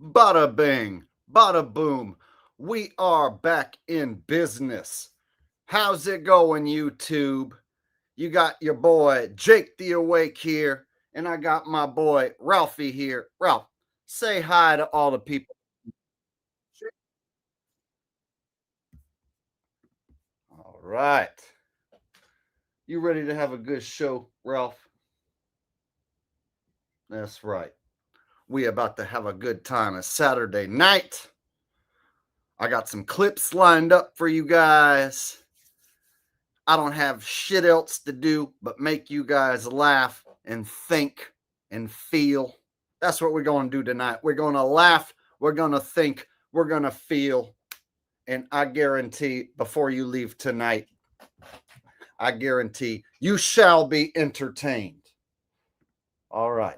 Bada bing, bada boom. We are back in business. How's it going, YouTube? You got your boy Jake the Awake here, and I got my boy Ralphie here. Ralph, say hi to all the people. All right. You ready to have a good show, Ralph? That's right. We about to have a good time. It's Saturday night. I got some clips lined up for you guys. I don't have shit else to do but make you guys laugh and think and feel. That's what we're going to do tonight. We're going to laugh, we're going to think, we're going to feel. And I guarantee before you leave tonight, I guarantee you shall be entertained. All right.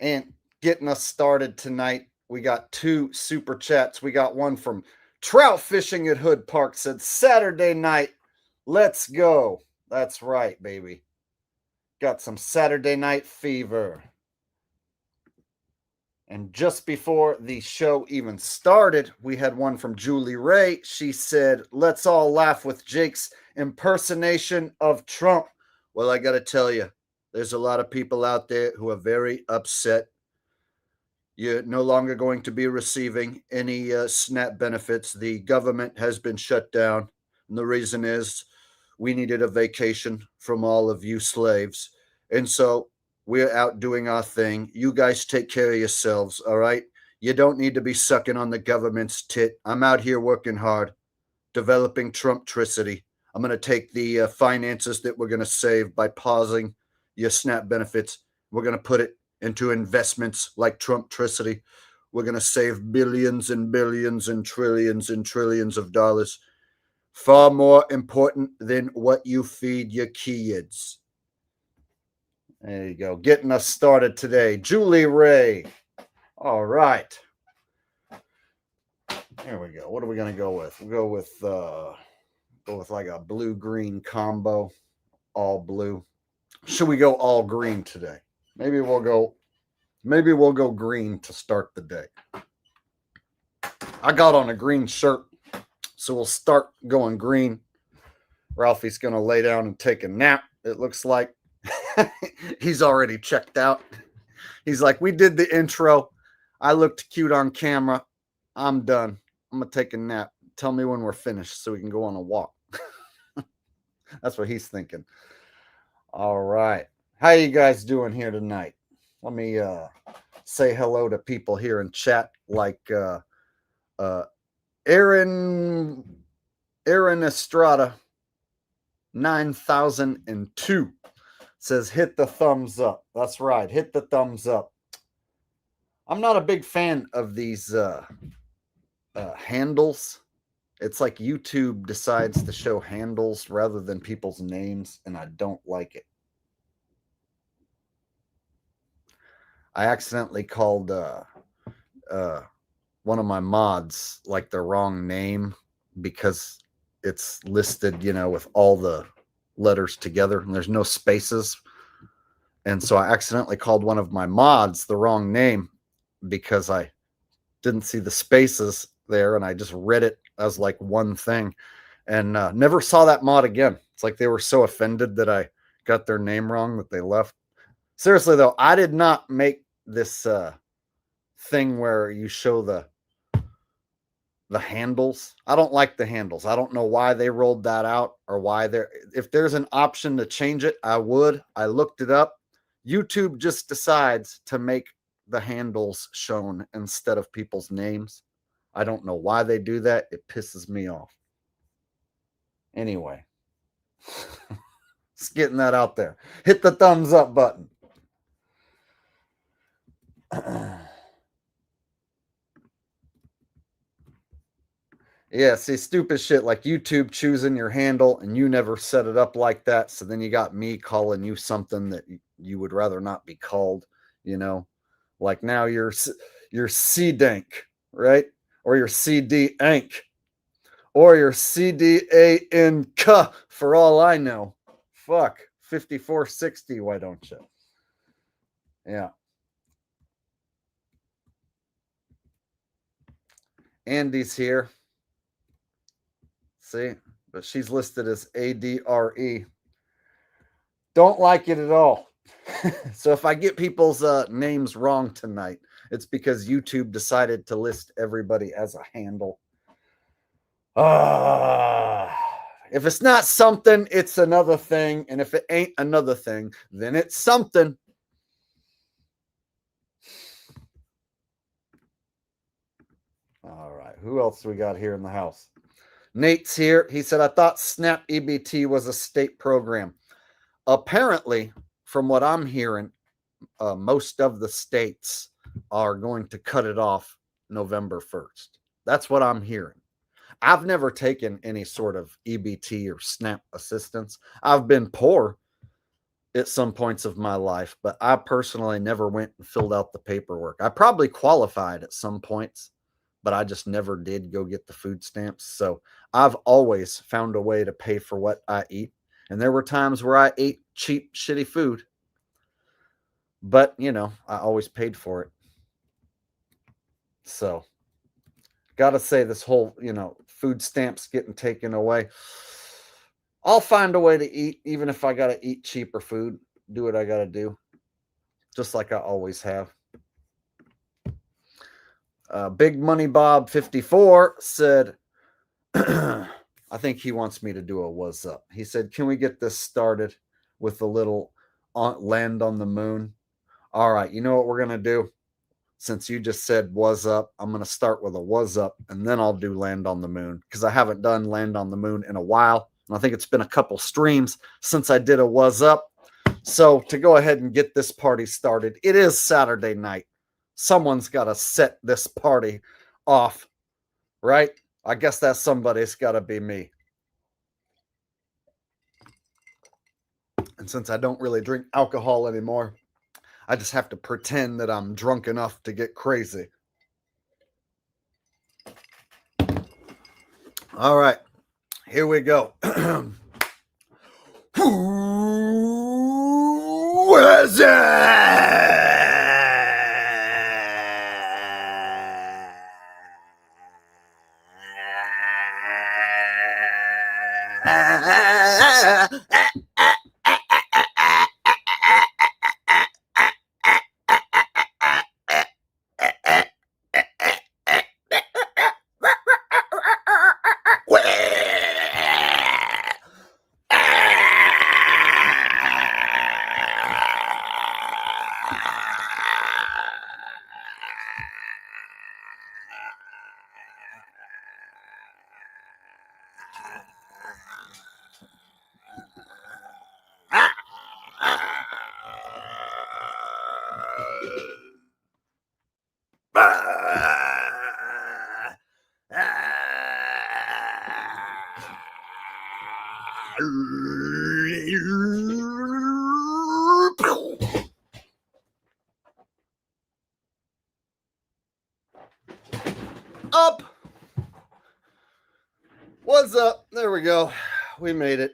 And getting us started tonight, we got two super chats. We got one from Trout Fishing at Hood Park, said Saturday night, let's go. That's right, baby. Got some Saturday night fever. And just before the show even started, we had one from Julie Ray. She said, let's all laugh with Jake's impersonation of Trump. Well, I got to tell you, there's a lot of people out there who are very upset. You're no longer going to be receiving any SNAP benefits. The government has been shut down. And the reason is we needed a vacation from all of you slaves. And so we're out doing our thing. You guys take care of yourselves, all right? You don't need to be sucking on the government's tit. I'm out here working hard, developing Trumptricity. I'm going to take the finances that we're going to save by pausing your SNAP benefits. We're going to put it into investments like Trumptricity. We're going to save billions and billions and trillions of dollars. Far more important than what you feed your kids. There you go. Getting us started today. Julie Ray. All right. Here we go. What are we going to go with? We'll go with like a blue-green combo. All blue. Should we go all green today? Maybe we'll go green to start the day. I got on a green shirt, so we'll start going green. Ralphie's going to lay down and take a nap, it looks like. He's already checked out. He's like, we did the intro. I looked cute on camera. I'm done. I'm going to take a nap. Tell me when we're finished so we can go on a walk. That's what he's thinking. All right. How you guys doing here tonight? Let me say hello to people here in chat, like Aaron Estrada 9002 says hit the thumbs up. That's right, hit the thumbs up. I'm not a big fan of these handles. It's like YouTube decides to show handles rather than people's names, and I don't like it. I accidentally called one of my mods like the wrong name because it's listed, with all the letters together and there's no spaces. And so I accidentally called one of my mods the wrong name because I didn't see the spaces there and I just read it as like one thing and never saw that mod again. It's like they were so offended that I got their name wrong that they left. Seriously though, I did not make this thing where you show the handles. I don't like the handles. I don't know why they rolled that out or why if there's an option to change it, I would. I looked it up. YouTube just decides to make the handles shown instead of people's names. I don't know why they do that. It pisses me off. Anyway, just getting that out there. Hit the thumbs up button. Yeah, see, stupid shit like YouTube choosing your handle and you never set it up like that. So then you got me calling you something that you would rather not be called, like now you're C-Dank, right? Or you're CD-Ank or you're CDANK for all I know. Fuck, 5460, why don't you? Yeah. Andy's here. See, but she's listed as ADRE. Don't like it at all. So if I get people's names wrong tonight, it's because YouTube decided to list everybody as a handle. If it's not something, it's another thing. And if it ain't another thing, then it's something. All right. Who else we got here in the house? Nate's here. He said, I thought SNAP EBT was a state program. Apparently, from what I'm hearing, most of the states are going to cut it off November 1st. That's what I'm hearing. I've never taken any sort of EBT or SNAP assistance. I've been poor at some points of my life, but I personally never went and filled out the paperwork. I probably qualified at some points, but I just never did go get the food stamps. So I've always found a way to pay for what I eat. And there were times where I ate cheap, shitty food, but you know, I always paid for it. So gotta say, this whole, you know, food stamps getting taken away, I'll find a way to eat, even if I gotta eat cheaper food, do what I gotta do, just like I always have. Big Money Bob 54 said, I think he wants me to do a what's up. He said, can we get this started with a little land on the moon? All right, you know what we're going to do? Since you just said was up, I'm going to start with a was up, and then I'll do land on the moon, because I haven't done land on the moon in a while. And I think it's been a couple streams since I did a was up. So to go ahead and get this party started, it is Saturday night. Someone's got to set this party off, right? I guess that somebody's got to be me. And since I don't really drink alcohol anymore, I just have to pretend that I'm drunk enough to get crazy. All right, here we go. Where's up? What's up? There we go. We made it.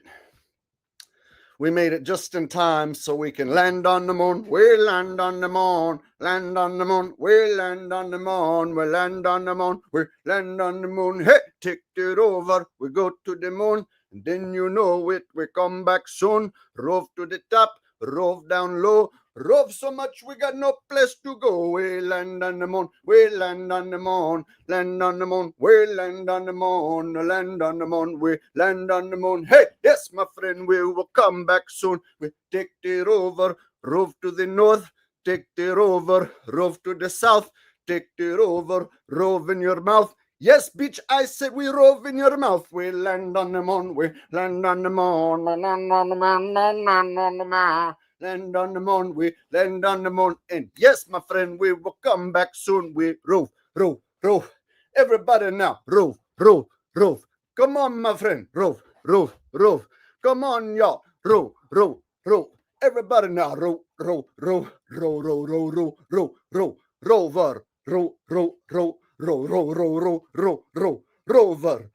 We made it just in time so we can land on the moon. We land on the moon. Land on the moon. We land on the moon. We land on the moon. We land on the moon. Hey, take it over. We go to the moon. And then you know it. We come back soon. Rove to the top. Rove down low. Rove so much we got no place to go. We land on the moon. We land on the moon. Land on the moon. We land on the moon. Land on the moon. We land on the moon. Hey, yes, my friend, we will come back soon. We take it over. Rove to the north. Take it over. Rove to the south. Take it over. Rove in your mouth. Yes, bitch, I said we rove in your mouth. We land on the moon. We land on the moon. Land on the moon. Land on the moon. Land on the moon, we land on the moon. And yes, my friend, we will come back soon. We rove, rove, rove. Everybody now, rove, rove, rove. Come on, my friend, rove, rove, rove. Come on, y'all, rove, rove, rove. Everybody now, rove, rove, rove, rove, rove, rove, rove, rove, rove, rover, rove, rove, rove, rove, rove, rove, rove, rove, rover,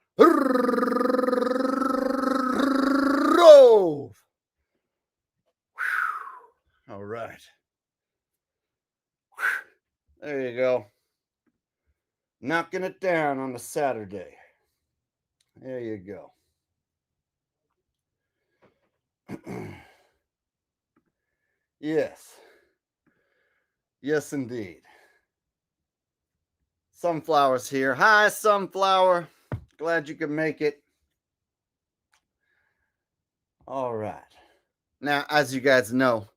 rove. All right. There you go. Knocking it down on a Saturday. There you go. Yes. Yes, indeed. Sunflower's here. Hi, Sunflower. Glad you could make it. All right. Now, as you guys know,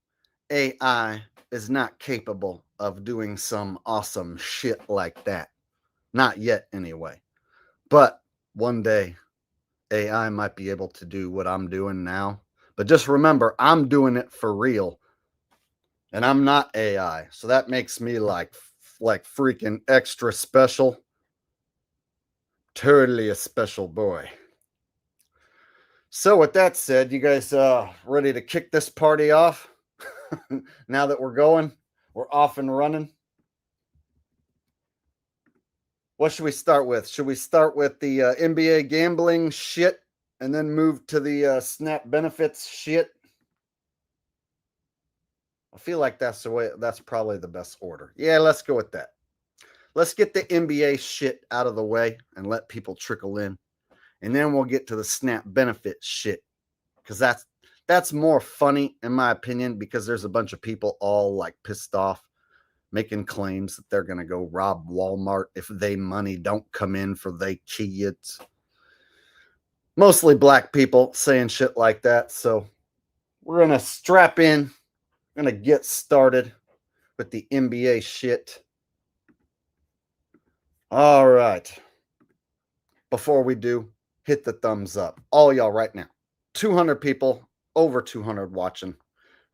AI is not capable of doing some awesome shit like that. Not yet, anyway. But one day, AI might be able to do what I'm doing now. But just remember, I'm doing it for real. And I'm not AI. So that makes me like freaking extra special. Totally a special boy. So with that said, you guys ready to kick this party off? Now that we're going, we're off and running. What should we start with? Should we start with the NBA gambling shit and then move to the SNAP benefits shit? I feel like that's the way. That's probably the best order. Yeah, let's go with that. Let's get the NBA shit out of the way and let people trickle in, and then we'll get to the SNAP benefit shit, because that's more funny in my opinion, because there's a bunch of people all like pissed off, making claims that they're gonna go rob Walmart if they money don't come in for they kids. Mostly black people saying shit like that. So we're gonna strap in. We're gonna get started with the NBA shit. All right. Before we do, hit the thumbs up. All y'all right now. 200 people, over 200 watching,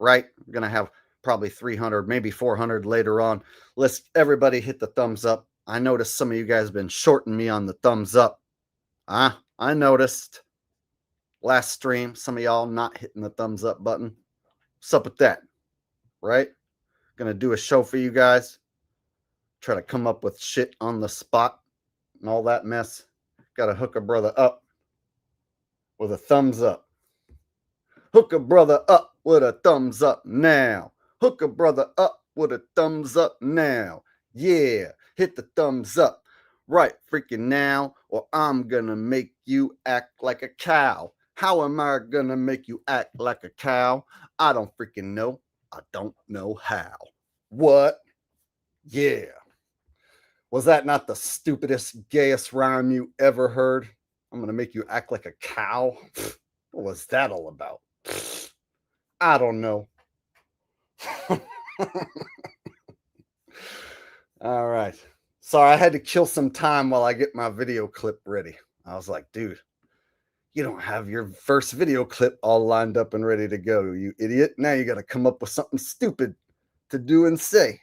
right? We're going to have probably 300, maybe 400 later on. Let's everybody hit the thumbs up. I noticed some of you guys have been shorting me on the thumbs up. I noticed last stream, some of y'all not hitting the thumbs up button. What's up with that? Right? Going to do a show for you guys. Try to come up with shit on the spot and all that mess. Got to hook a brother up with a thumbs up. Hook a brother up with a thumbs up now. Hook a brother up with a thumbs up now. Yeah, hit the thumbs up right freaking now, or I'm gonna make you act like a cow. How am I gonna make you act like a cow? I don't freaking know. I don't know how. What? Yeah. Was that not the stupidest, gayest rhyme you ever heard? I'm gonna make you act like a cow. What was that all about? I don't know. All right. Sorry, I had to kill some time while I get my video clip ready. I was like, dude, you don't have your first video clip all lined up and ready to go, you idiot. Now you got to come up with something stupid to do and say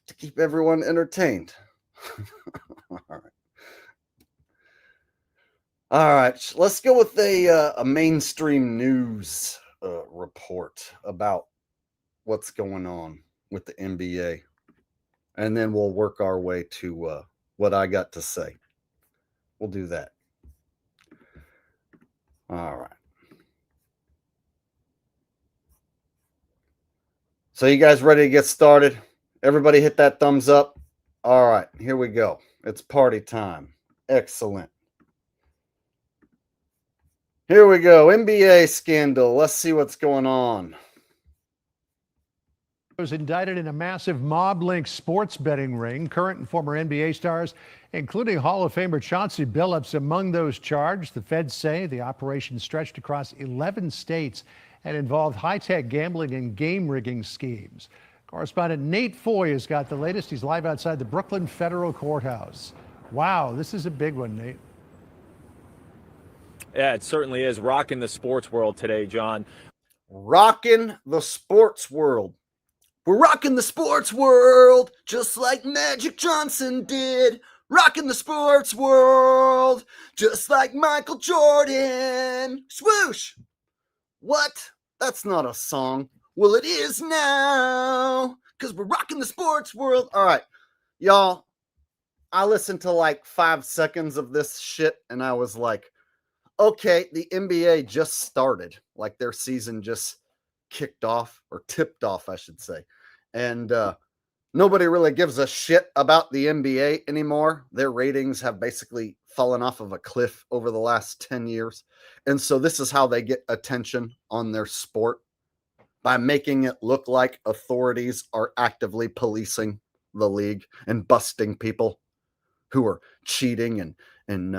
to keep everyone entertained. All right. All right. Let's go with a mainstream news report about what's going on with the NBA. And then we'll work our way to what I got to say. We'll do that. All right. So you guys ready to get started? Everybody hit that thumbs up. All right, here we go. It's party time. Excellent. Here we go. NBA scandal. Let's see what's going on. Was indicted in a massive mob-linked sports betting ring. Current and former NBA stars, including Hall of Famer Chauncey Billups, among those charged. The feds say the operation stretched across 11 states and involved high-tech gambling and game rigging schemes. Correspondent Nate Foy has got the latest. He's live outside the Brooklyn Federal Courthouse. Wow, this is a big one, Nate. Yeah, it certainly is rocking the sports world today, John. Rocking the sports world. We're rocking the sports world just like Magic Johnson did. Rocking the sports world just like Michael Jordan. Swoosh! What? That's not a song. Well, it is now, because we're rocking the sports world. All right, y'all, I listened to like 5 seconds of this shit, and I was like, okay, the NBA just started. Like their season just kicked off, or tipped off, I should say. And Nobody really gives a shit about the NBA anymore. Their ratings have basically fallen off of a cliff over the last 10 years. And so this is how they get attention on their sport, by making it look like authorities are actively policing the league and busting people who are cheating and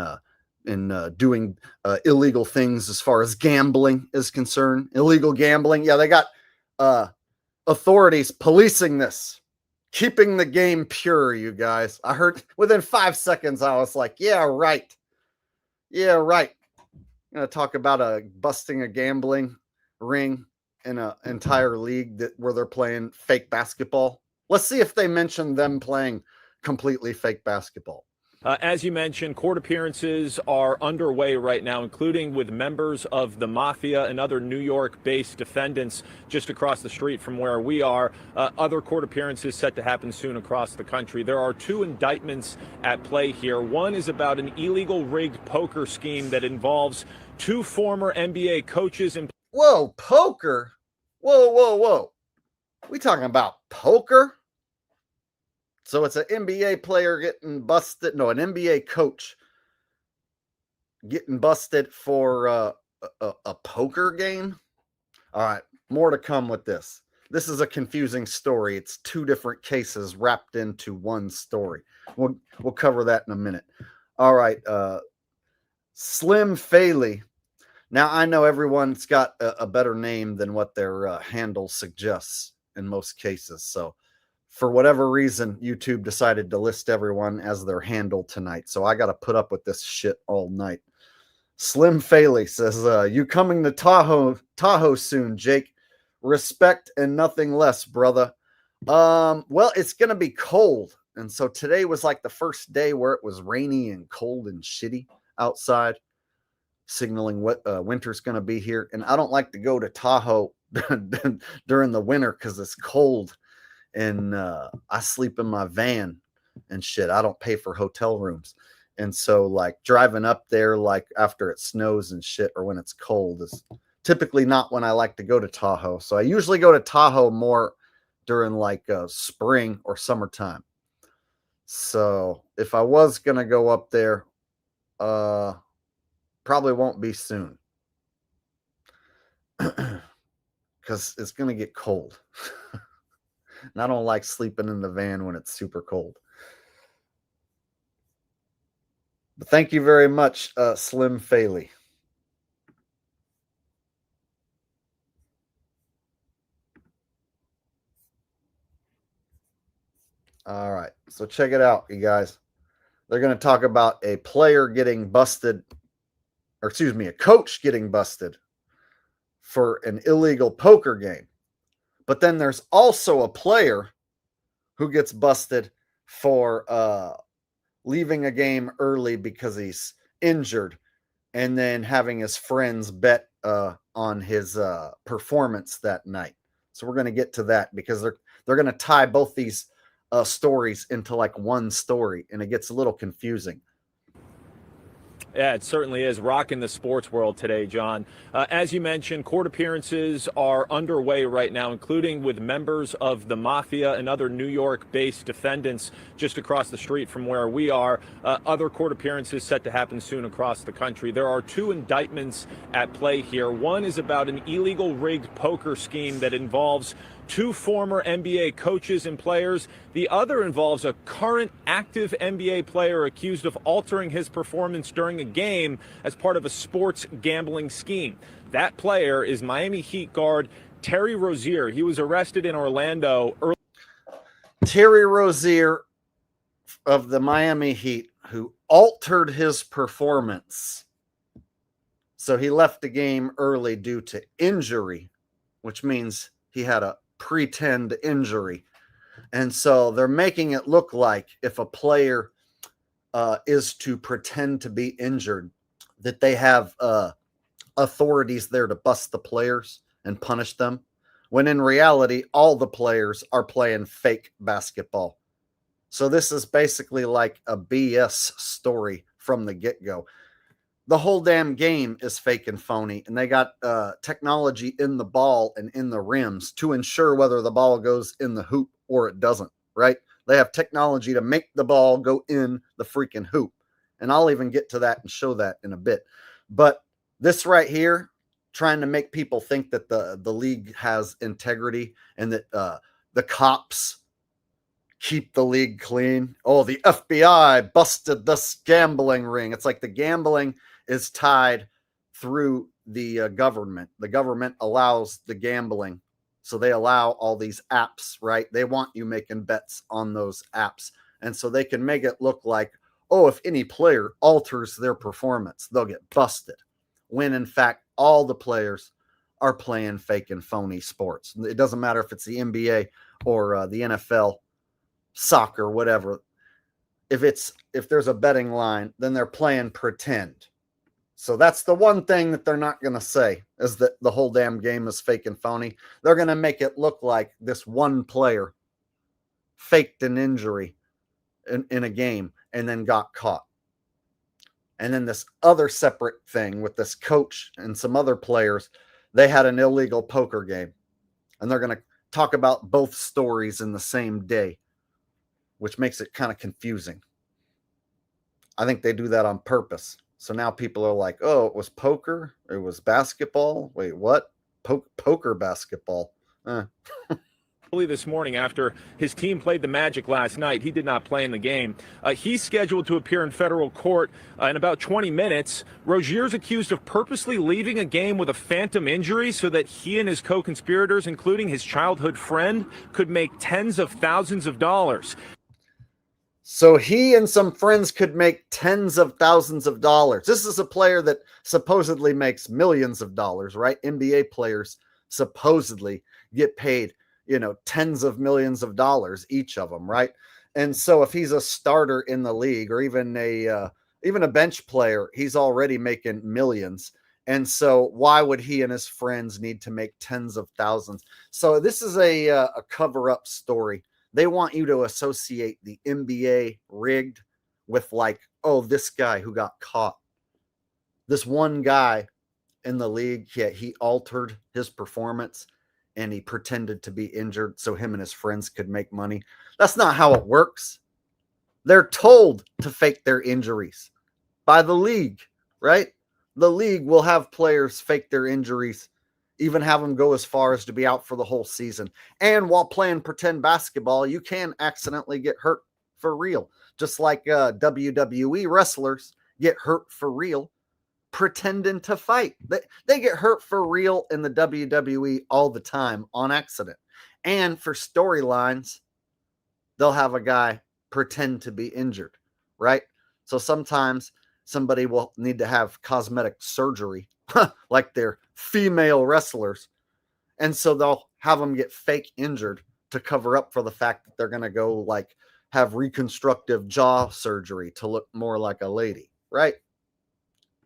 doing illegal things as far as gambling is concerned. Illegal gambling. Yeah, they got authorities policing this, keeping the game pure, you guys. I heard within 5 seconds, I was like, yeah, right. Yeah, right. I'm going to talk about busting a gambling ring in an entire league where they're playing fake basketball. Let's see if they mention them playing completely fake basketball. As you mentioned, court appearances are underway right now, including with members of the mafia and other New York-based defendants just across the street from where we are. Other court appearances set to happen soon across the country. There are 2 indictments at play here. One is about an illegal rigged poker scheme that involves 2 former NBA coaches and... Whoa, poker? Whoa. We talking about poker? So it's an NBA player getting busted. No, an NBA coach getting busted for a poker game. All right, more to come with this. This is a confusing story. It's 2 different cases wrapped into one story. We'll cover that in a minute. All right, Slim Faley. Now, I know everyone's got a better name than what their handle suggests in most cases. So for whatever reason, YouTube decided to list everyone as their handle tonight. So I got to put up with this shit all night. Slim Faley says, you coming to Tahoe soon, Jake. Respect and nothing less, brother. Well, it's going to be cold. And so today was like the first day where it was rainy and cold and shitty outside, signaling what winter's going to be here. And I don't like to go to Tahoe during the winter because it's cold. And I sleep in my van and shit. I don't pay for hotel rooms. And so like driving up there, like after it snows and shit, or when it's cold, is typically not when I like to go to Tahoe. So I usually go to Tahoe more during like spring or summertime. So if I was going to go up there, probably won't be soon. Because it's going to get cold. And I don't like sleeping in the van when it's super cold. But thank you very much, Slim Faley. All right. So check it out, you guys. They're going to talk about a player getting busted, or excuse me, a coach getting busted for an illegal poker game. But then there's also a player who gets busted for leaving a game early because he's injured, and then having his friends bet on his performance that night. So we're going to get to that because they're going to tie both these stories into like one story, and it gets a little confusing. Yeah, it certainly is rocking the sports world today, John. As you mentioned, court appearances are underway right now, including with members of the mafia and other New York-based defendants just across the street from where we are. Other court appearances set to happen soon across the country. There are 2 indictments at play here. One is about an illegal rigged poker scheme that involves 2 former NBA coaches and players. The other involves a current active NBA player accused of altering his performance during a game as part of a sports gambling scheme. That player is Miami Heat guard Terry Rozier. He was arrested in Orlando early. Terry Rozier of the Miami Heat, who altered his performance. So he left the game early due to injury, which means he had a pretend injury. And so they're making it look like if a player is to pretend to be injured, that they have authorities there to bust the players and punish them, when in reality, all the players are playing fake basketball. So this is basically like a BS story from the get-go. The whole damn game is fake and phony, and they got technology in the ball and in the rims to ensure whether the ball goes in the hoop or it doesn't. right? They have technology to make the ball go in the freaking hoop. And I'll even get to that and show that in a bit. But this right here, trying to make people think that the league has integrity and that the cops keep the league clean. Oh, the FBI busted this gambling ring. It's like the gambling is tied through the government. The government allows the gambling. So they allow all these apps, right? They want you making bets on those apps. And so they can make it look like, oh, if any player alters their performance, they'll get busted. When in fact, all the players are playing fake and phony sports. It doesn't matter if it's the NBA or the NFL, soccer, whatever. If there's a betting line, then they're playing pretend. So that's the one thing that they're not going to say, is that the whole damn game is fake and phony. They're going to make it look like this one player faked an injury in a game and then got caught. And then this other separate thing with this coach and some other players, they had an illegal poker game. And they're going to talk about both stories in the same day, which makes it kind of confusing. I think they do that on purpose. So now people are like, oh, it was poker? It was basketball? Wait, what? Poker basketball? This morning, after his team played the Magic last night, he did not play in the game. He's scheduled to appear in federal court in about 20 minutes. Rozier's accused of purposely leaving a game with a phantom injury so that he and his co-conspirators, including his childhood friend, could make tens of thousands of dollars. So he and some friends could make tens of thousands of dollars. This is a player that supposedly makes millions of dollars, right? NBA players supposedly get paid, tens of millions of dollars, each of them, right? And so if he's a starter in the league or even a bench player, he's already making millions. And so why would he and his friends need to make tens of thousands? So this is a cover-up story. They want you to associate the NBA rigged with like, oh, this guy who got caught. This one guy in the league, he altered his performance and he pretended to be injured so him and his friends could make money. That's not how it works. They're told to fake their injuries by the league, right? The league will have players fake their injuries, even have them go as far as to be out for the whole season. And while playing pretend basketball, you can accidentally get hurt for real. Just like WWE wrestlers get hurt for real pretending to fight. They get hurt for real in the WWE all the time on accident. And for storylines, they'll have a guy pretend to be injured, right? So sometimes somebody will need to have cosmetic surgery, like they're female wrestlers. And so they'll have them get fake injured to cover up for the fact that they're going to go like have reconstructive jaw surgery to look more like a lady, right?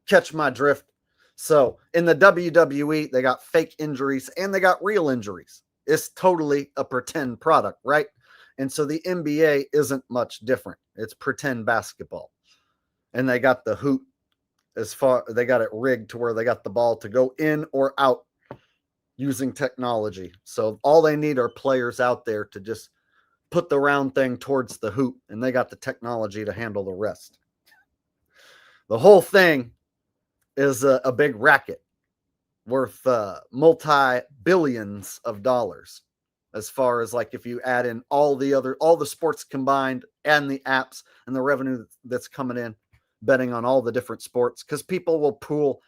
Catch my drift. So in the WWE, they got fake injuries and they got real injuries. It's totally a pretend product, right? And so the NBA isn't much different. It's pretend basketball. And they got the hoop they got it rigged to where they got the ball to go in or out using technology. So all they need are players out there to just put the round thing towards the hoop, and they got the technology to handle the rest. The whole thing is a big racket worth multi-billions of dollars. As far as like if you add in all the sports combined and the apps and the revenue that's coming in, betting on all the different sports, because people will pool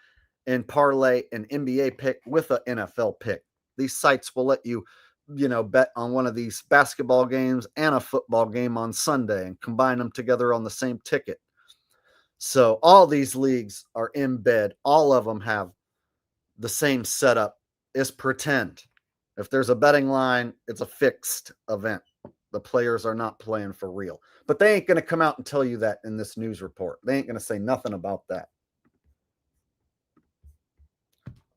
and parlay an NBA pick with an NFL pick. These sites will let you, bet on one of these basketball games and a football game on Sunday and combine them together on the same ticket. So all these leagues are in bed. All of them have the same setup. Is pretend. If there's a betting line, it's a fixed event. The players are not playing for real. But they ain't going to come out and tell you that in this news report. They ain't going to say nothing about that.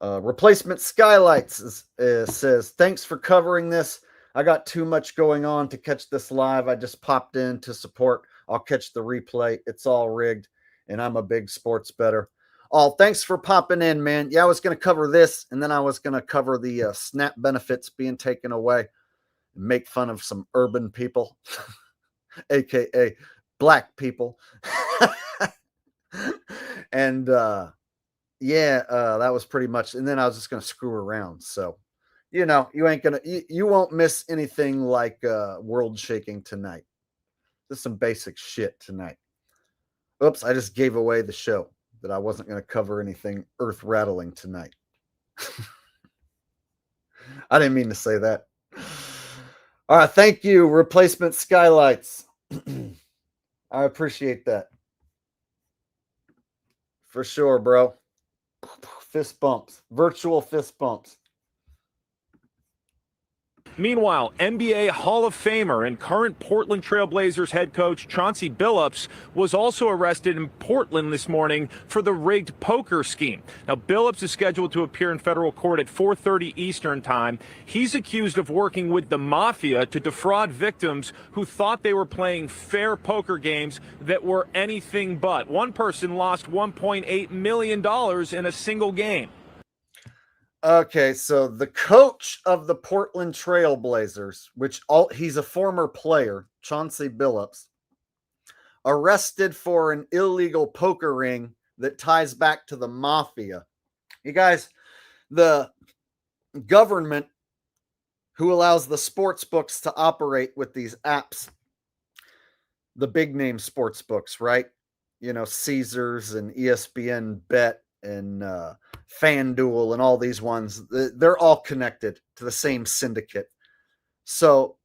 Replacement Skylights says, thanks for covering this. I got too much going on to catch this live. I just popped in to support. I'll catch the replay. It's all rigged, and I'm a big sports bettor. Oh, thanks for popping in, man. Yeah, I was going to cover this, and then I was going to cover the SNAP benefits being taken away. and make fun of some urban people, aka black people. And that was pretty much. And then I was just gonna screw around. So, you won't miss anything like world shaking tonight. Just some basic shit tonight. Oops, I just gave away the show that I wasn't going to cover anything earth rattling tonight. I didn't mean to say that. All right, thank you, Replacement Skylights. I appreciate that. For sure, bro. Fist bumps, virtual fist bumps. Meanwhile, NBA Hall of Famer and current Portland Trail Blazers head coach Chauncey Billups was also arrested in Portland this morning for the rigged poker scheme. Now, Billups is scheduled to appear in federal court at 4:30 Eastern time. He's accused of working with the mafia to defraud victims who thought they were playing fair poker games that were anything but. One person lost $1.8 million in a single game. Okay, so the coach of the Portland Trail Blazers, he's a former player, Chauncey Billups, arrested for an illegal poker ring that ties back to the mafia. You guys, the government who allows the sports books to operate with these apps, the big name sports books, right? Caesars and ESPN Bet and FanDuel and all these ones, they're all connected to the same syndicate. So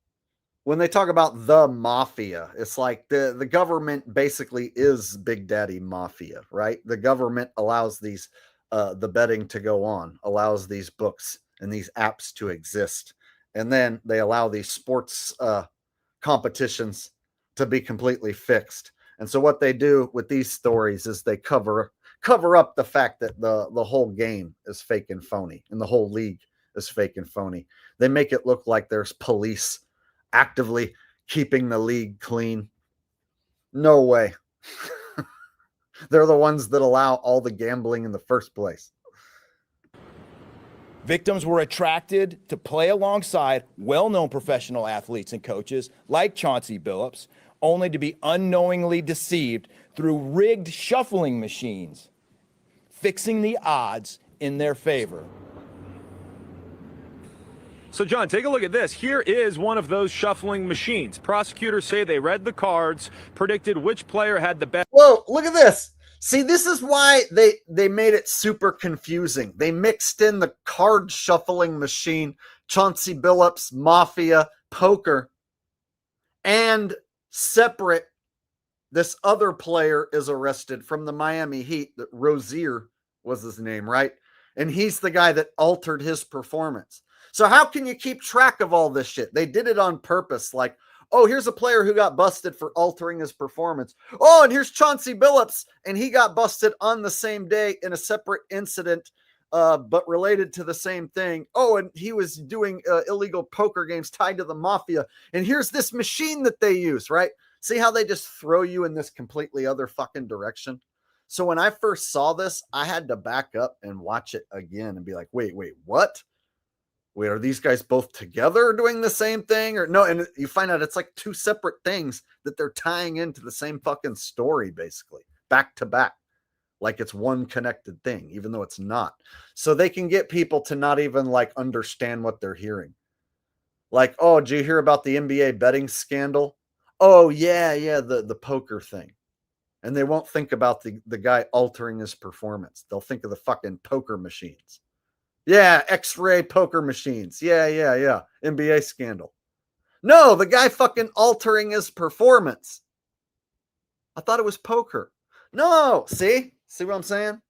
when they talk about the mafia, it's like the government basically is Big Daddy Mafia, right? The government allows these the betting to go on, allows these books and these apps to exist, and then they allow these sports competitions to be completely fixed. And so what they do with these stories is they cover up the fact that the whole game is fake and phony, and the whole league is fake and phony. They make it look like there's police actively keeping the league clean. No way. They're the ones that allow all the gambling in the first place. Victims were attracted to play alongside well-known professional athletes and coaches like Chauncey Billups, only to be unknowingly deceived through rigged shuffling machines, fixing the odds in their favor. So, John, take a look at this. Here is one of those shuffling machines. Prosecutors say they read the cards, predicted which player had the best. Whoa, look at this. See, this is why they made it super confusing. They mixed in the card shuffling machine, Chauncey Billups, Mafia, poker, and separate, this other player is arrested from the Miami Heat. That Rozier was his name, right? And he's the guy that altered his performance. So how can you keep track of all this shit? They did it on purpose. Like, oh, here's a player who got busted for altering his performance. Oh, and here's Chauncey Billups, and he got busted on the same day in a separate incident, but related to the same thing. Oh, and he was doing illegal poker games tied to the mafia. And here's this machine that they use, right? See how they just throw you in this completely other fucking direction? So when I first saw this, I had to back up and watch it again and be like, wait, what? Wait, are these guys both together doing the same thing? Or no? And you find out it's like two separate things that they're tying into the same fucking story, basically, back to back. Like it's one connected thing, even though it's not. So they can get people to not even like understand what they're hearing. Like, oh, did you hear about the NBA betting scandal? Oh, yeah, the poker thing. And they won't think about the guy altering his performance. They'll think of the fucking poker machines. Yeah, X-ray poker machines. Yeah. NBA scandal. No, the guy fucking altering his performance. I thought it was poker. No, see what I'm saying?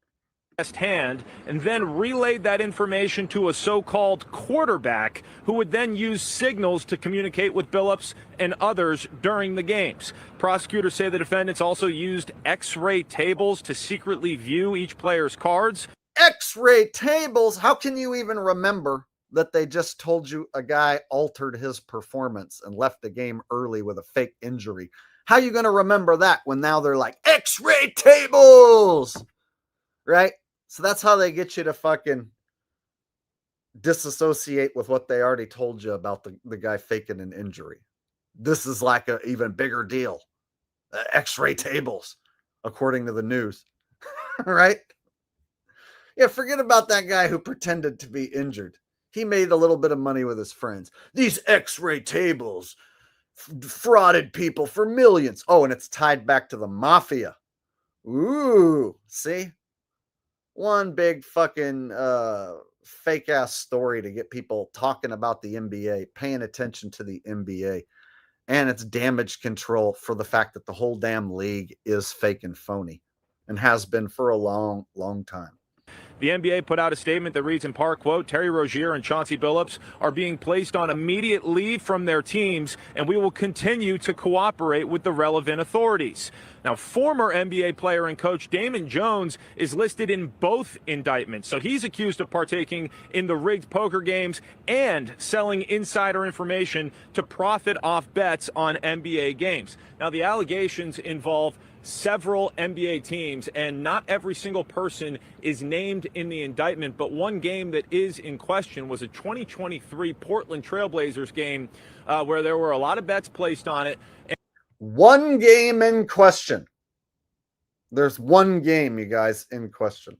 Hand, and then relayed that information to a so-called quarterback who would then use signals to communicate with Billups and others during the games. Prosecutors say the defendants also used X-ray tables to secretly view each player's cards. X-ray tables? How can you even remember that they just told you a guy altered his performance and left the game early with a fake injury? How are you going to remember that when now they're like, X-ray tables? Right? So that's how they get you to fucking disassociate with what they already told you about the guy faking an injury. This is like an even bigger deal. X-ray tables, according to the news. Right? Yeah, forget about that guy who pretended to be injured. He made a little bit of money with his friends. These X-ray tables frauded people for millions. Oh, and it's tied back to the mafia. Ooh, see? One big fucking fake ass story to get people talking about the NBA, paying attention to the NBA, and its damage control for the fact that the whole damn league is fake and phony and has been for a long, long time. The NBA put out a statement that reads in part, quote, Terry Rozier and Chauncey Billups are being placed on immediate leave from their teams, and we will continue to cooperate with the relevant authorities. Now, former NBA player and coach Damon Jones is listed in both indictments. So he's accused of partaking in the rigged poker games and selling insider information to profit off bets on NBA games. Now, the allegations involve several NBA teams, and not every single person is named in the indictment, but one game that is in question was a 2023 Portland Trailblazers game where there were a lot of bets placed on it. One game in question. There's one game, you guys, in question.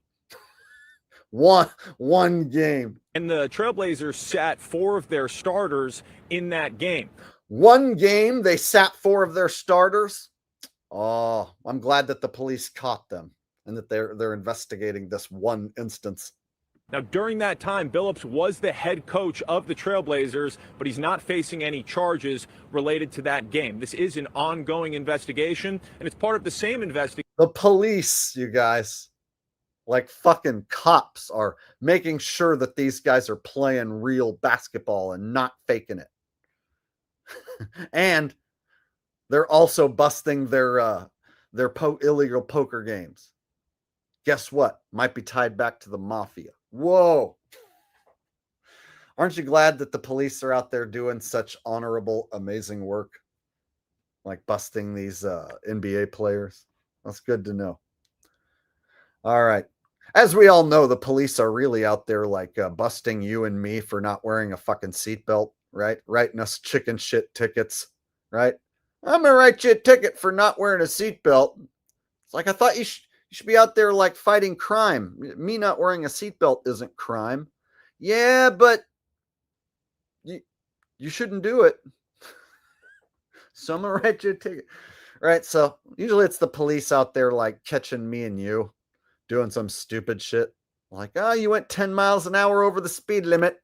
One game. And the Trailblazers sat 4 of their starters in that game. One game, they sat 4 of their starters. Oh, I'm glad that the police caught them and that they're investigating this one instance. Now, during that time, Billups was the head coach of the Trailblazers, but he's not facing any charges related to that game. This is an ongoing investigation, and it's part of the same investigation. The police, you guys, like fucking cops, are making sure that these guys are playing real basketball and not faking it. And they're also busting their illegal poker games. Guess what? Might be tied back to the mafia. Whoa. Aren't you glad that the police are out there doing such honorable, amazing work? Like busting these NBA players. That's good to know. All right. As we all know, the police are really out there like busting you and me for not wearing a fucking seatbelt, right? Writing us chicken shit tickets, right? I'm going to write you a ticket for not wearing a seatbelt. It's like, I thought you should be out there like fighting crime. Me not wearing a seatbelt isn't crime. Yeah, but you shouldn't do it. So I'm going to write you a ticket. Right? So usually it's the police out there like catching me and you doing some stupid shit. Like, oh, you went 10 miles an hour over the speed limit.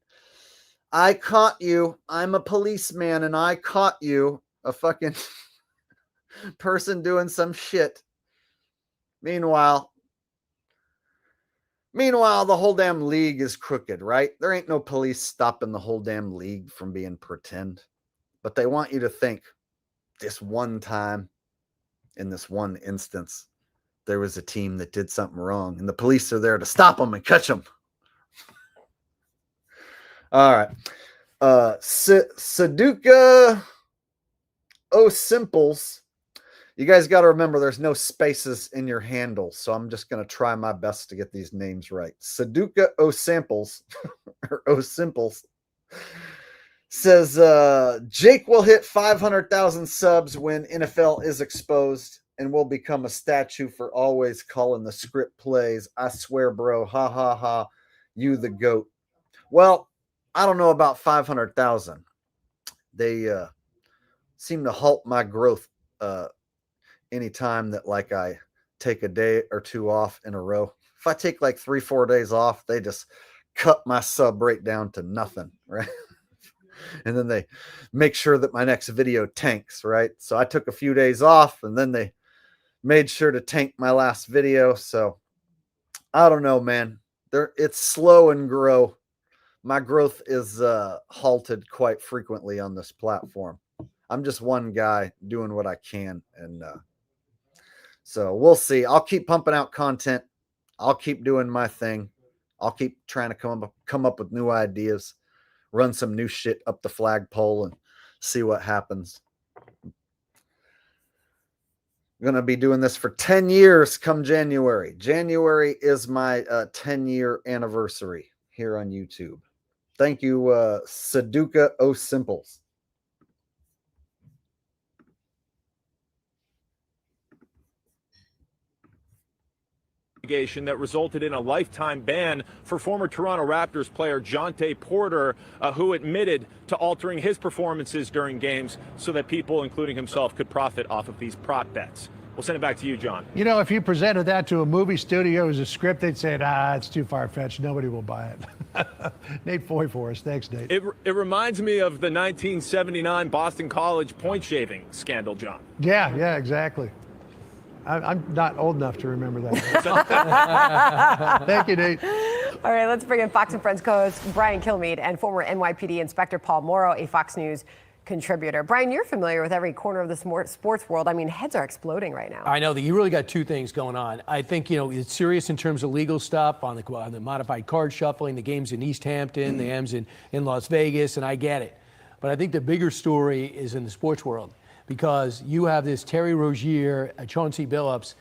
I caught you. I'm a policeman and I caught you. A fucking person doing some shit. Meanwhile, the whole damn league is crooked, right? There ain't no police stopping the whole damn league from being pretend. But they want you to think this one time, in this one instance, there was a team that did something wrong, and the police are there to stop them and catch them. All right. Saduka Simples. You guys got to remember there's no spaces in your handle, so I'm just going to try my best to get these names right. Saduka Samples or Simples says Jake will hit 500,000 subs when NFL is exposed and will become a statue for always calling the script plays. I swear, bro. Ha ha ha. You the GOAT. Well, I don't know about 500,000. They seem to halt my growth anytime that like I take a day or two off in a row. If I take like 3-4 days off, they just cut my sub rate down to nothing, right? And then they make sure that my next video tanks, right? So I took a few days off and then they made sure to tank my last video. So I don't know, man. It's slow and grow. My growth is halted quite frequently on this platform. I'm just one guy doing what I can. And so we'll see. I'll keep pumping out content. I'll keep doing my thing. I'll keep trying to come up with new ideas, run some new shit up the flagpole and see what happens. I'm going to be doing this for 10 years come January. January is my 10-year anniversary here on YouTube. Thank you, Saduka O Simples. That resulted in a lifetime ban for former Toronto Raptors player Jonte Porter, who admitted to altering his performances during games so that people, including himself, could profit off of these prop bets. We'll send it back to you, John. You know, if you presented that to a movie studio as a script, they'd say, it's too far-fetched. Nobody will buy it. Nate Foy for us. Thanks, Nate. It reminds me of the 1979 Boston College point shaving scandal, John. Yeah, exactly. I'm not old enough to remember that. Thank you, Nate. All right, let's bring in Fox and Friends co-host Brian Kilmeade and former NYPD Inspector Paul Morrow, a Fox News contributor. Brian, you're familiar with every corner of the sports world. I mean, heads are exploding right now. I know that you really got two things going on. I think, it's serious in terms of legal stuff on the modified card shuffling, the games in East Hampton, the games in Las Vegas, and I get it. But I think the bigger story is in the sports world, because you have this Terry Rozier, Chauncey Billups,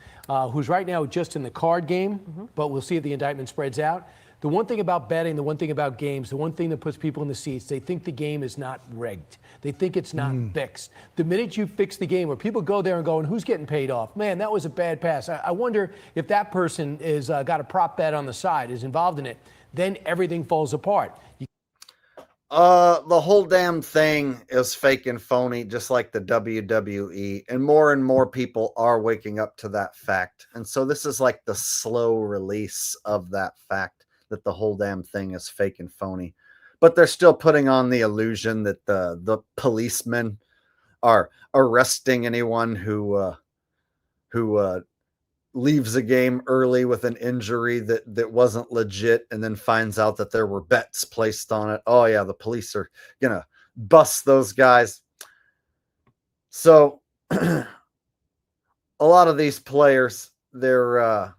who's right now just in the card game, but we'll see if the indictment spreads out. The one thing about betting, the one thing about games, the one thing that puts people in the seats, they think the game is not rigged. They think it's not fixed. The minute you fix the game, where people go there and go, and who's getting paid off? Man, that was a bad pass. I wonder if that person is got a prop bet on the side, is involved in it, then everything falls apart. The whole damn thing is fake and phony, just like the WWE, and more people are waking up to that fact. And so this is like the slow release of that fact, that the whole damn thing is fake and phony. But they're still putting on the illusion that the policemen are arresting anyone who leaves a game early with an injury that wasn't legit, and then finds out that there were bets placed on it. Oh yeah, the police are gonna bust those guys. So a lot of these players, they're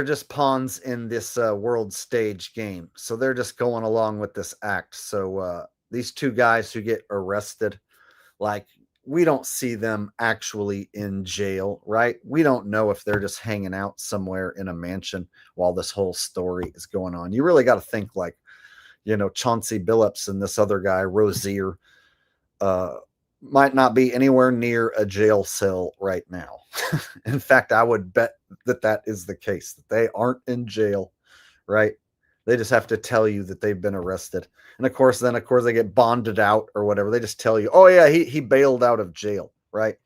just pawns in this world stage game. So they're just going along with this act. So these two guys who get arrested, like, we don't see them actually in jail, right? We don't know if they're just hanging out somewhere in a mansion while this whole story is going on. You really got to think like, Chauncey Billups and this other guy, Rozier, might not be anywhere near a jail cell right now. In fact, I would bet that is the case, that they aren't in jail, right? They just have to tell you that they've been arrested. And of course, they get bonded out or whatever. They just tell you, oh yeah, he bailed out of jail, right?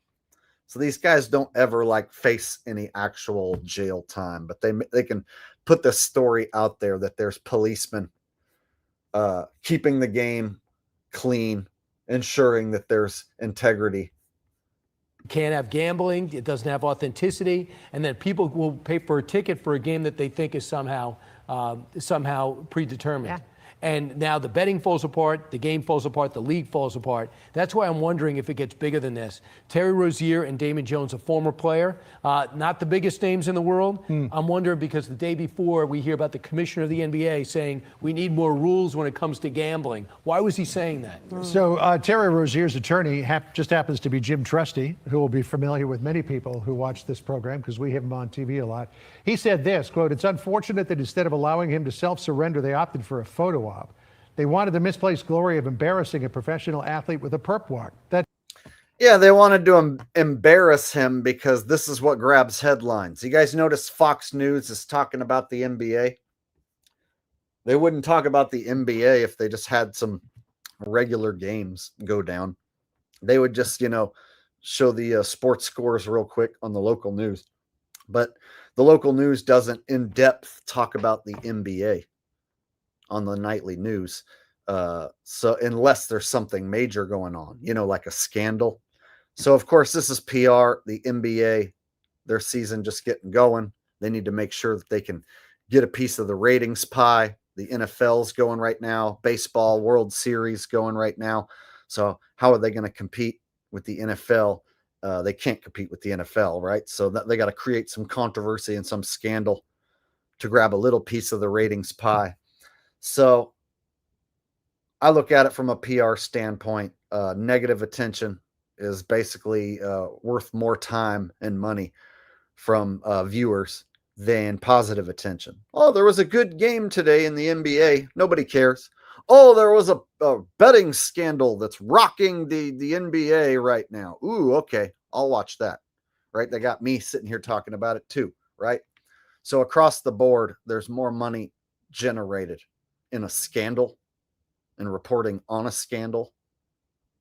So these guys don't ever face any actual jail time, but they can put the story out there that there's policemen keeping the game clean, ensuring that there's integrity. Can't have gambling, it doesn't have authenticity, and then people will pay for a ticket for a game that they think is somehow predetermined. Yeah. And now the betting falls apart, the game falls apart, the league falls apart. That's why I'm wondering if it gets bigger than this. Terry Rozier and Damon Jones, a former player, not the biggest names in the world. I'm wondering, because the day before we hear about the commissioner of the NBA saying we need more rules when it comes to gambling. Why was he saying that? So Terry Rozier's attorney just happens to be Jim Trusty, who will be familiar with many people who watch this program because we have him on TV a lot. He said this, quote, "It's unfortunate that instead of allowing him to self-surrender, they opted for a photo op. They wanted the misplaced glory of embarrassing a professional athlete with a perp walk." Yeah, they wanted to embarrass him because this is what grabs headlines. You guys notice Fox News is talking about the NBA? They wouldn't talk about the NBA if they just had some regular games go down. They would just, show the sports scores real quick on the local news. But the local news doesn't in depth talk about the NBA on the nightly news. So unless there's something major going on, like a scandal. So of course, this is PR. The NBA, their season just getting going. They need to make sure that they can get a piece of the ratings pie. The NFL's going right now. Baseball World Series going right now. So how are they going to compete with the NFL? They can't compete with the NFL, right? So they got to create some controversy and some scandal to grab a little piece of the ratings pie. So I look at it from a PR standpoint. Negative attention is basically worth more time and money from viewers than positive attention. Oh, there was a good game today in the NBA. Nobody cares. Oh, there was a betting scandal that's rocking the NBA right now. Ooh, okay. I'll watch that. Right? They got me sitting here talking about it too, right? So across the board, there's more money generated in a scandal and reporting on a scandal,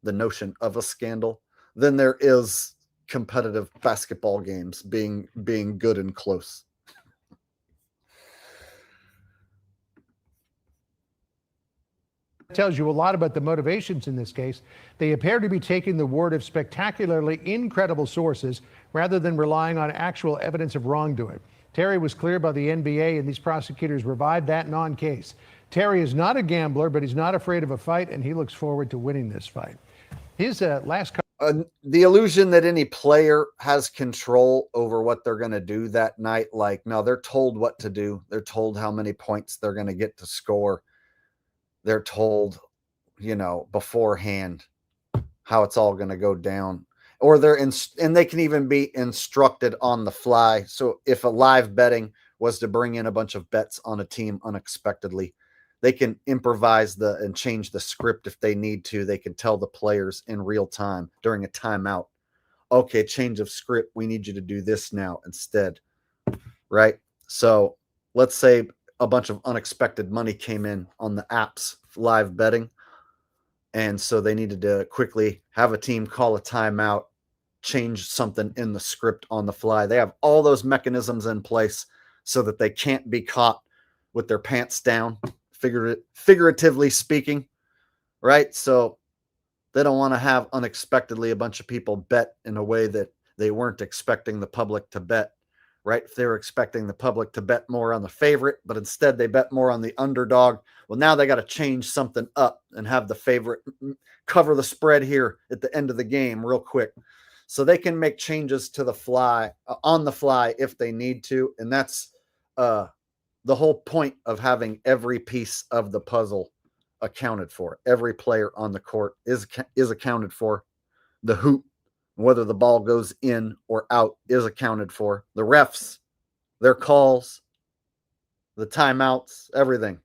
the notion of a scandal, than there is competitive basketball games being good and close. Tells you a lot about the motivations in this case. They appear to be taking the word of spectacularly incredible sources rather than relying on actual evidence of wrongdoing. Terry was cleared by the NBA, and these prosecutors revived that non-case. Terry is not a gambler, but he's not afraid of a fight, and he looks forward to winning this fight. His last the illusion that any player has control over what they're going to do that night, like, no, they're told what to do. They're told how many points they're going to get to score. They're told, beforehand how it's all going to go down. Or and they can even be instructed on the fly. So if a live betting was to bring in a bunch of bets on a team unexpectedly, they can improvise and change the script if they need to. They can tell the players in real time during a timeout, okay, change of script. We need you to do this now instead, right? So let's say a bunch of unexpected money came in on the apps live betting. And so they needed to quickly have a team call a timeout, change something in the script on the fly. They have all those mechanisms in place so that they can't be caught with their pants down, figuratively speaking, right? So they don't want to have unexpectedly a bunch of people bet in a way that they weren't expecting the public to bet, right? If they were expecting the public to bet more on the favorite, but instead they bet more on the underdog. Well, now they got to change something up and have the favorite cover the spread here at the end of the game real quick. So they can make changes to the fly, on the fly, if they need to. And that's the whole point of having every piece of the puzzle accounted for. Every player on the court is accounted for. The hoop, whether the ball goes in or out, is accounted for. The refs, their calls, the timeouts, everything.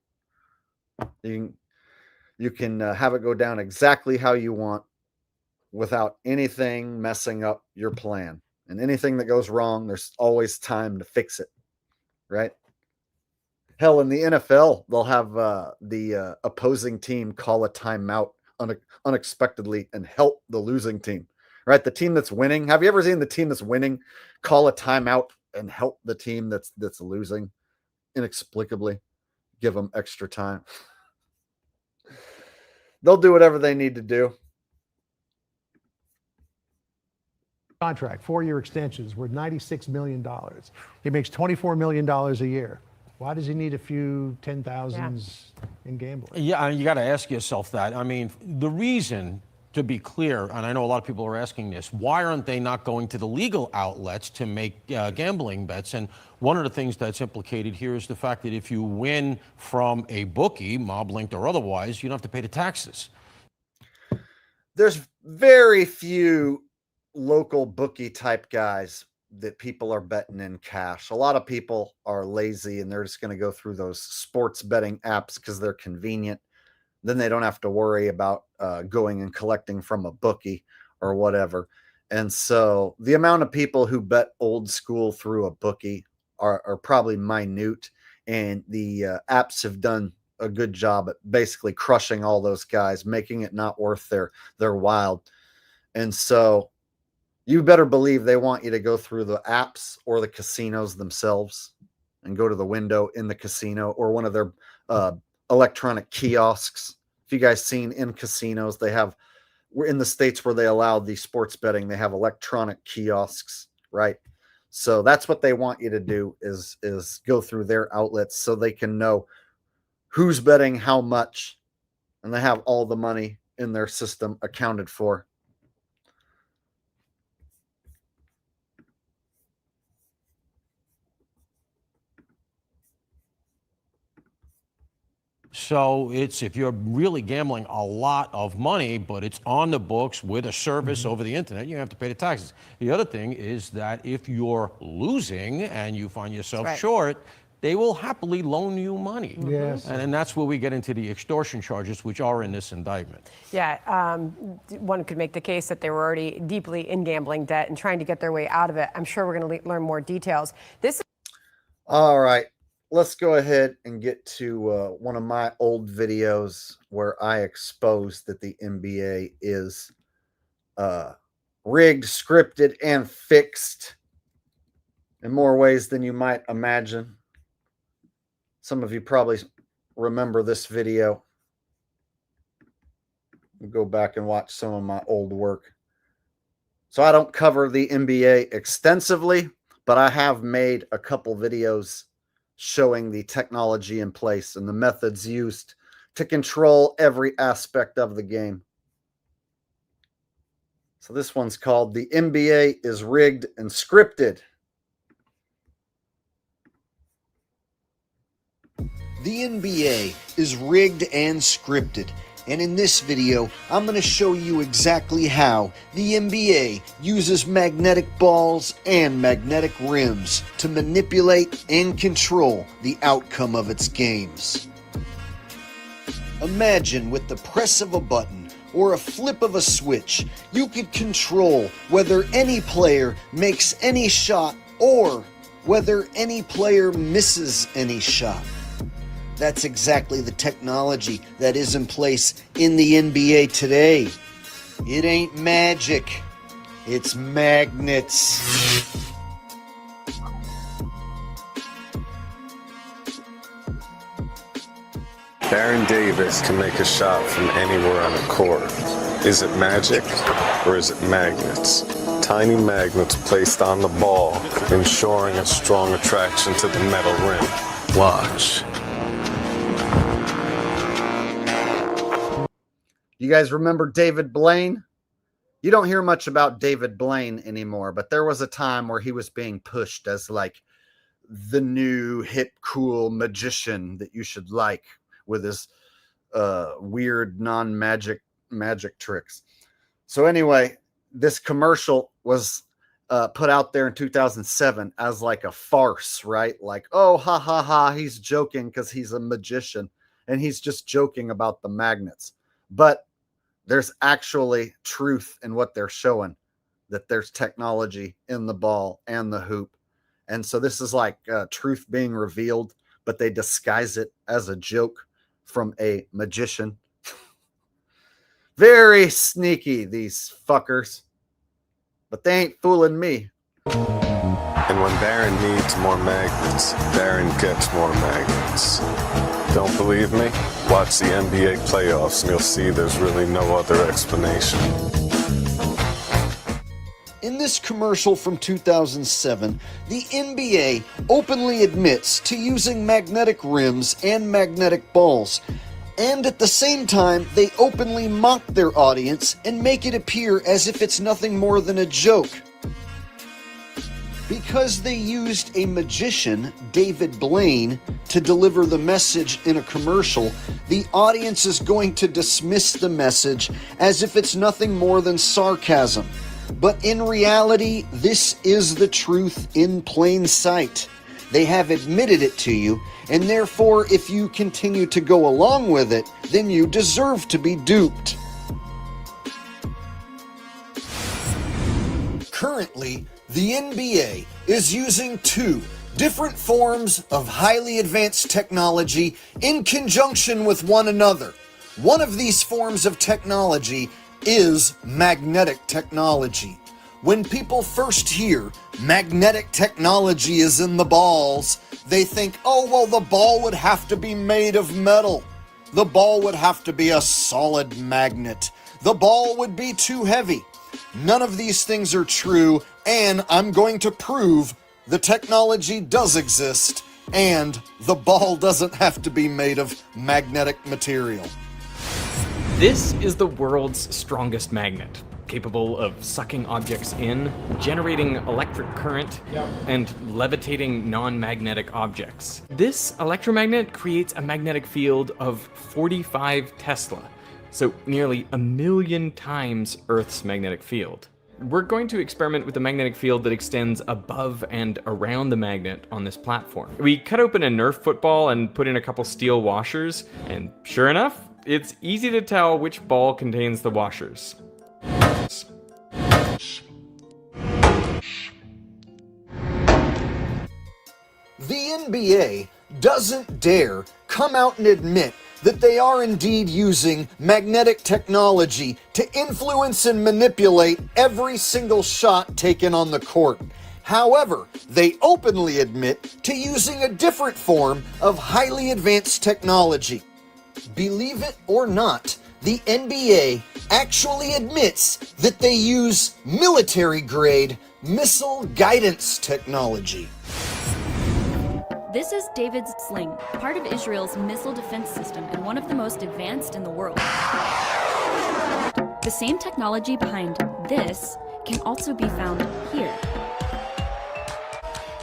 You can have it go down exactly how you want without anything messing up your plan. And anything that goes wrong, there's always time to fix it, right? Hell, in the NFL, they'll have the opposing team call a timeout unexpectedly and help the losing team, right? The team that's winning. Have you ever seen the team that's winning call a timeout and help the team that's losing inexplicably? Give them extra time. They'll do whatever they need to do. contract, 4-year extensions worth $96 million. He makes $24 million a year. Why does he need a few 10,000s in gambling? Yeah, you got to ask yourself that. I mean, the reason, to be clear, and I know a lot of people are asking this, why aren't they not going to the legal outlets to make gambling bets? And one of the things that's implicated here is the fact that if you win from a bookie, mob linked or otherwise, you don't have to pay the taxes. There's very few local bookie type guys that people are betting in cash. A lot of people are lazy and they're just going to go through those sports betting apps because they're convenient. Then they don't have to worry about going and collecting from a bookie or whatever. And so the amount of people who bet old school through a bookie are probably minute. And the apps have done a good job at basically crushing all those guys, making it not worth their while. And so you better believe they want you to go through the apps or the casinos themselves and go to the window in the casino or one of their electronic kiosks. If you guys seen in casinos, we're in the states where they allow the sports betting, they have electronic kiosks, right? So that's what they want you to do is go through their outlets so they can know who's betting how much, and they have all the money in their system accounted for. So it's, if you're really gambling a lot of money, but it's on the books with a service over the internet, you have to pay the taxes. The other thing is that if you're losing and you find yourself short, they will happily loan you money. Yes. And that's where we get into the extortion charges, which are in this indictment. Yeah, one could make the case that they were already deeply in gambling debt and trying to get their way out of it. I'm sure we're going to learn more details. All right, let's go ahead and get to one of my old videos where I exposed that the NBA is rigged, scripted, and fixed in more ways than you might imagine. Some of you probably remember this video. Go back and watch some of my old work. So I don't cover the NBA extensively, but I have made a couple videos showing the technology in place and the methods used to control every aspect of the game. So this one's called "The NBA is Rigged and Scripted." The NBA is rigged and scripted, and in this video, I'm going to show you exactly how the NBA uses magnetic balls and magnetic rims to manipulate and control the outcome of its games. Imagine with the press of a button or a flip of a switch, you could control whether any player makes any shot or whether any player misses any shot. That's exactly the technology that is in place in the NBA today. It ain't magic, it's magnets. Baron Davis can make a shot from anywhere on the court. Is it magic or is it magnets? Tiny magnets placed on the ball, ensuring a strong attraction to the metal rim. Watch. You guys remember David Blaine? You don't hear much about David Blaine anymore, but there was a time where he was being pushed as like the new hip, cool magician that you should like with his weird non-magic tricks. So anyway, this commercial was put out there in 2007 as like a farce, right? Like, oh, ha, ha, ha, he's joking because he's a magician and he's just joking about the magnets. But there's actually truth in what they're showing, that there's technology in the ball and the hoop. And so this is like truth being revealed, but they disguise it as a joke from a magician. Very sneaky, these fuckers. But they ain't fooling me. And when Baron needs more magnets, Baron gets more magnets. Don't believe me? Watch the NBA playoffs and you'll see there's really no other explanation. In this commercial from 2007, the NBA openly admits to using magnetic rims and magnetic balls. And at the same time, they openly mock their audience and make it appear as if it's nothing more than a joke. Because they used a magician, David Blaine, to deliver the message in a commercial, the audience is going to dismiss the message as if it's nothing more than sarcasm. But in reality, this is the truth in plain sight. They have admitted it to you, and therefore, if you continue to go along with it, then you deserve to be duped. Currently, the NBA is using two different forms of highly advanced technology in conjunction with one another. One of these forms of technology is magnetic technology. When people first hear magnetic technology is in the balls, they think, oh, well, the ball would have to be made of metal. The ball would have to be a solid magnet. The ball would be too heavy. None of these things are true, and I'm going to prove the technology does exist, and the ball doesn't have to be made of magnetic material. This is the world's strongest magnet. capable of sucking objects in, generating electric current, and levitating non-magnetic objects. This electromagnet creates a magnetic field of 45 Tesla, so nearly 1,000,000 times Earth's magnetic field. We're going to experiment with a magnetic field that extends above and around the magnet on this platform. We cut open a Nerf football and put in a couple steel washers, and sure enough, it's easy to tell which ball contains the washers. The NBA doesn't dare come out and admit that they are indeed using magnetic technology to influence and manipulate every single shot taken on the court. However, they openly admit to using a different form of highly advanced technology. Believe it or not, the NBA actually admits that they use military-grade missile guidance technology. This is David's sling, part of Israel's missile defense system and one of the most advanced in the world. The same technology behind this can also be found here.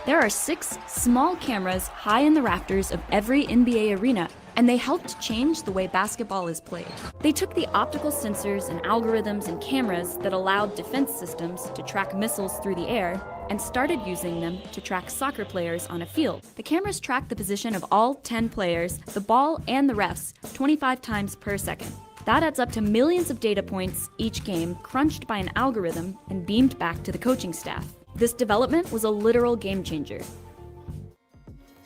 There are 6 small cameras high in the rafters of every NBA arena, and they helped change the way basketball is played. They took the optical sensors and algorithms and cameras that allowed defense systems to track missiles through the air and started using them to track soccer players on a field. The cameras track the position of all 10 players, the ball, and the refs 25 times per second. That adds up to millions of data points each game, crunched by an algorithm and beamed back to the coaching staff. This development was a literal game changer.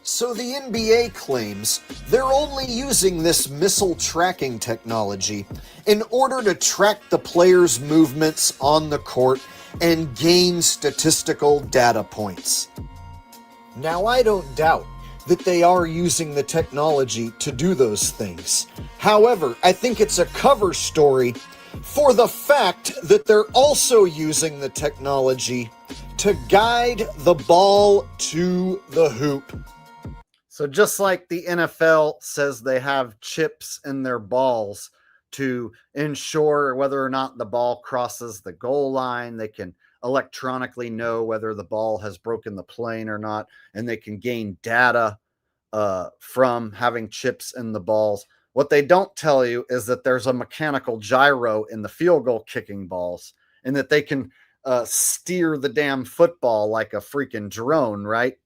So the NBA claims they're only using this missile tracking technology in order to track the players' movements on the court and gain statistical data points. Now, I don't doubt that they are using the technology to do those things. However, I think it's a cover story for the fact that they're also using the technology to guide the ball to the hoop. So just like the NFL says they have chips in their balls to ensure whether or not the ball crosses the goal line, they can electronically know whether the ball has broken the plane or not, and they can gain data from having chips in the balls. What they don't tell you is that there's a mechanical gyro in the field goal kicking balls, and that they can steer the damn football like a freaking drone, right?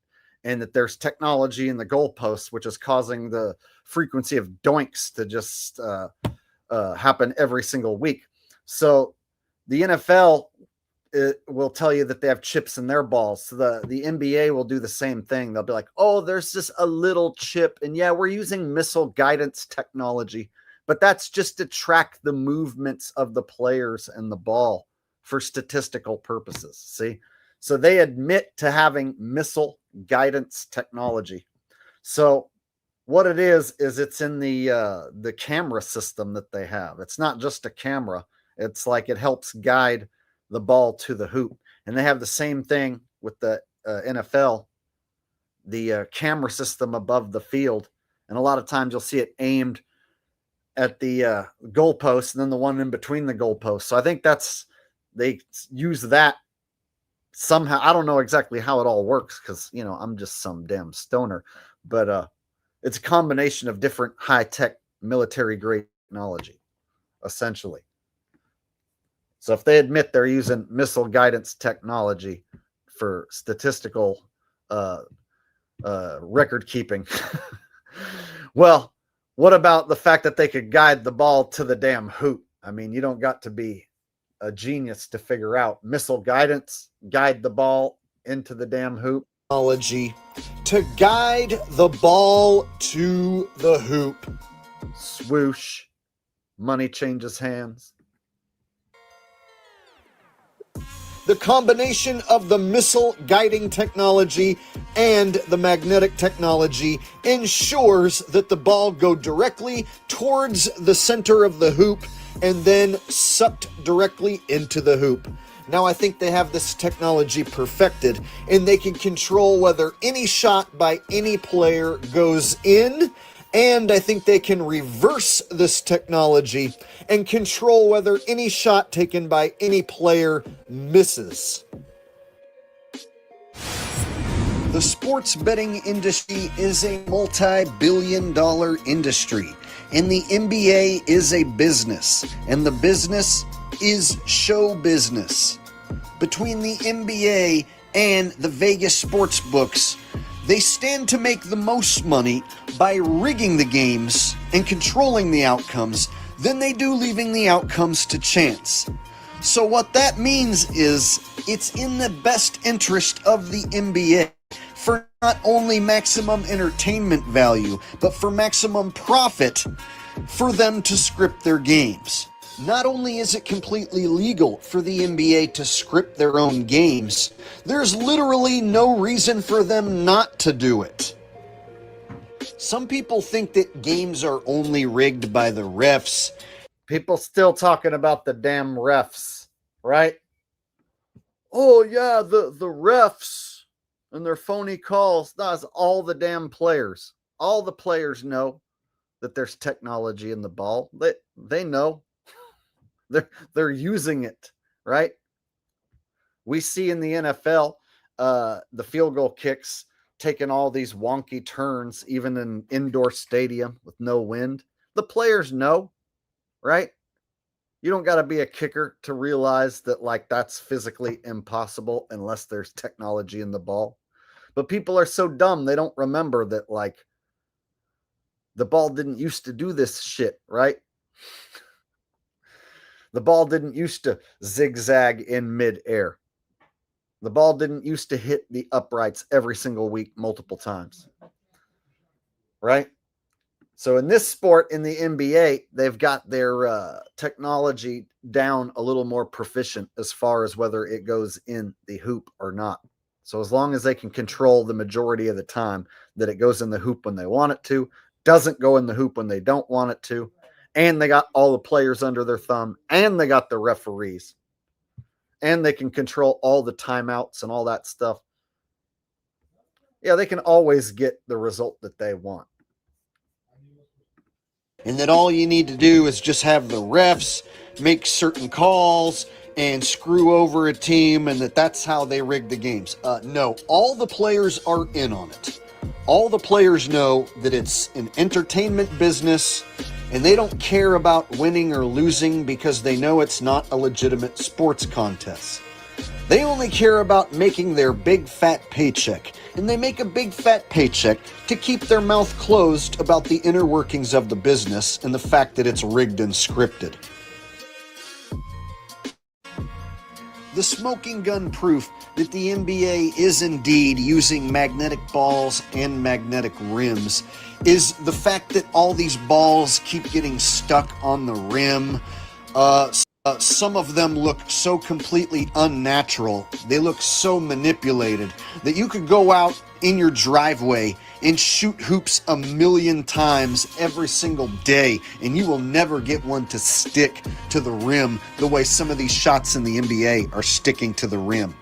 And that there's technology in the goalposts, which is causing the frequency of doinks to just happen every single week. So the NFL will tell you that they have chips in their balls. So the NBA will do the same thing. They'll be like, oh, there's just a little chip. And yeah, we're using missile guidance technology, but that's just to track the movements of the players and the ball for statistical purposes. See? So they admit to having missile guidance technology. So what it is it's in the camera system that they have. It's not just a camera. It's like it helps guide the ball to the hoop. And they have the same thing with the NFL, the camera system above the field. And a lot of times you'll see it aimed at the goalpost and then the one in between the goalposts. So I think they use that somehow. I don't know exactly how it all works because, I'm just some damn stoner. But it's a combination of different high-tech military-grade technology, essentially. So if they admit they're using missile guidance technology for statistical record keeping, well, what about the fact that they could guide the ball to the damn hoop? I mean, you don't got to be a genius to figure out missile guidance, guide the ball into the damn hoop. Technology to guide the ball to the hoop. Swoosh. Money changes hands. The combination of the missile guiding technology and the magnetic technology ensures that the ball go directly towards the center of the hoop and then sucked directly into the hoop. Now I think they have this technology perfected, and they can control whether any shot by any player goes in And I think they can reverse this technology and control whether any shot taken by any player misses. The sports betting industry is a multi-billion-dollar industry, and the NBA is a business, and the business is show business. Between the NBA and the Vegas sports books, they stand to make the most money by rigging the games and controlling the outcomes than they do leaving the outcomes to chance. So what that means is it's in the best interest of the NBA for not only maximum entertainment value, but for maximum profit for them to script their games. Not only is it completely legal for the NBA to script their own games, there's literally no reason for them not to do it. Some people think that games are only rigged by the refs. People still talking about the damn refs, right? Oh yeah, the refs and their phony calls. That's all the damn players. All the players know that there's technology in the ball. They know. They're using it, right? We see in the NFL the field goal kicks taking all these wonky turns, even in indoor stadium with no wind. The players know, right? You don't got to be a kicker to realize that like that's physically impossible unless there's technology in the ball. But people are so dumb they don't remember that like the ball didn't used to do this shit, right? The ball didn't used to zigzag in midair. The ball didn't used to hit the uprights every single week multiple times. Right? So in this sport, in the NBA, they've got their technology down a little more proficient as far as whether it goes in the hoop or not. So as long as they can control the majority of the time that it goes in the hoop when they want it to, doesn't go in the hoop when they don't want it to, and they got all the players under their thumb, and they got the referees, and they can control all the timeouts and all that stuff. Yeah, they can always get the result that they want. And that all you need to do is just have the refs make certain calls and screw over a team, and that's how they rig the games. No, all the players are in on it. All the players know that it's an entertainment business, and they don't care about winning or losing because they know it's not a legitimate sports contest. They only care about making their big fat paycheck, and they make a big fat paycheck to keep their mouth closed about the inner workings of the business and the fact that it's rigged and scripted. The smoking gun proof that the NBA is indeed using magnetic balls and magnetic rims is the fact that all these balls keep getting stuck on the rim. Some of them look so completely unnatural. They look so manipulated that you could go out in your driveway and shoot hoops 1,000,000 times every single day, and you will never get one to stick to the rim the way some of these shots in the NBA are sticking to the rim.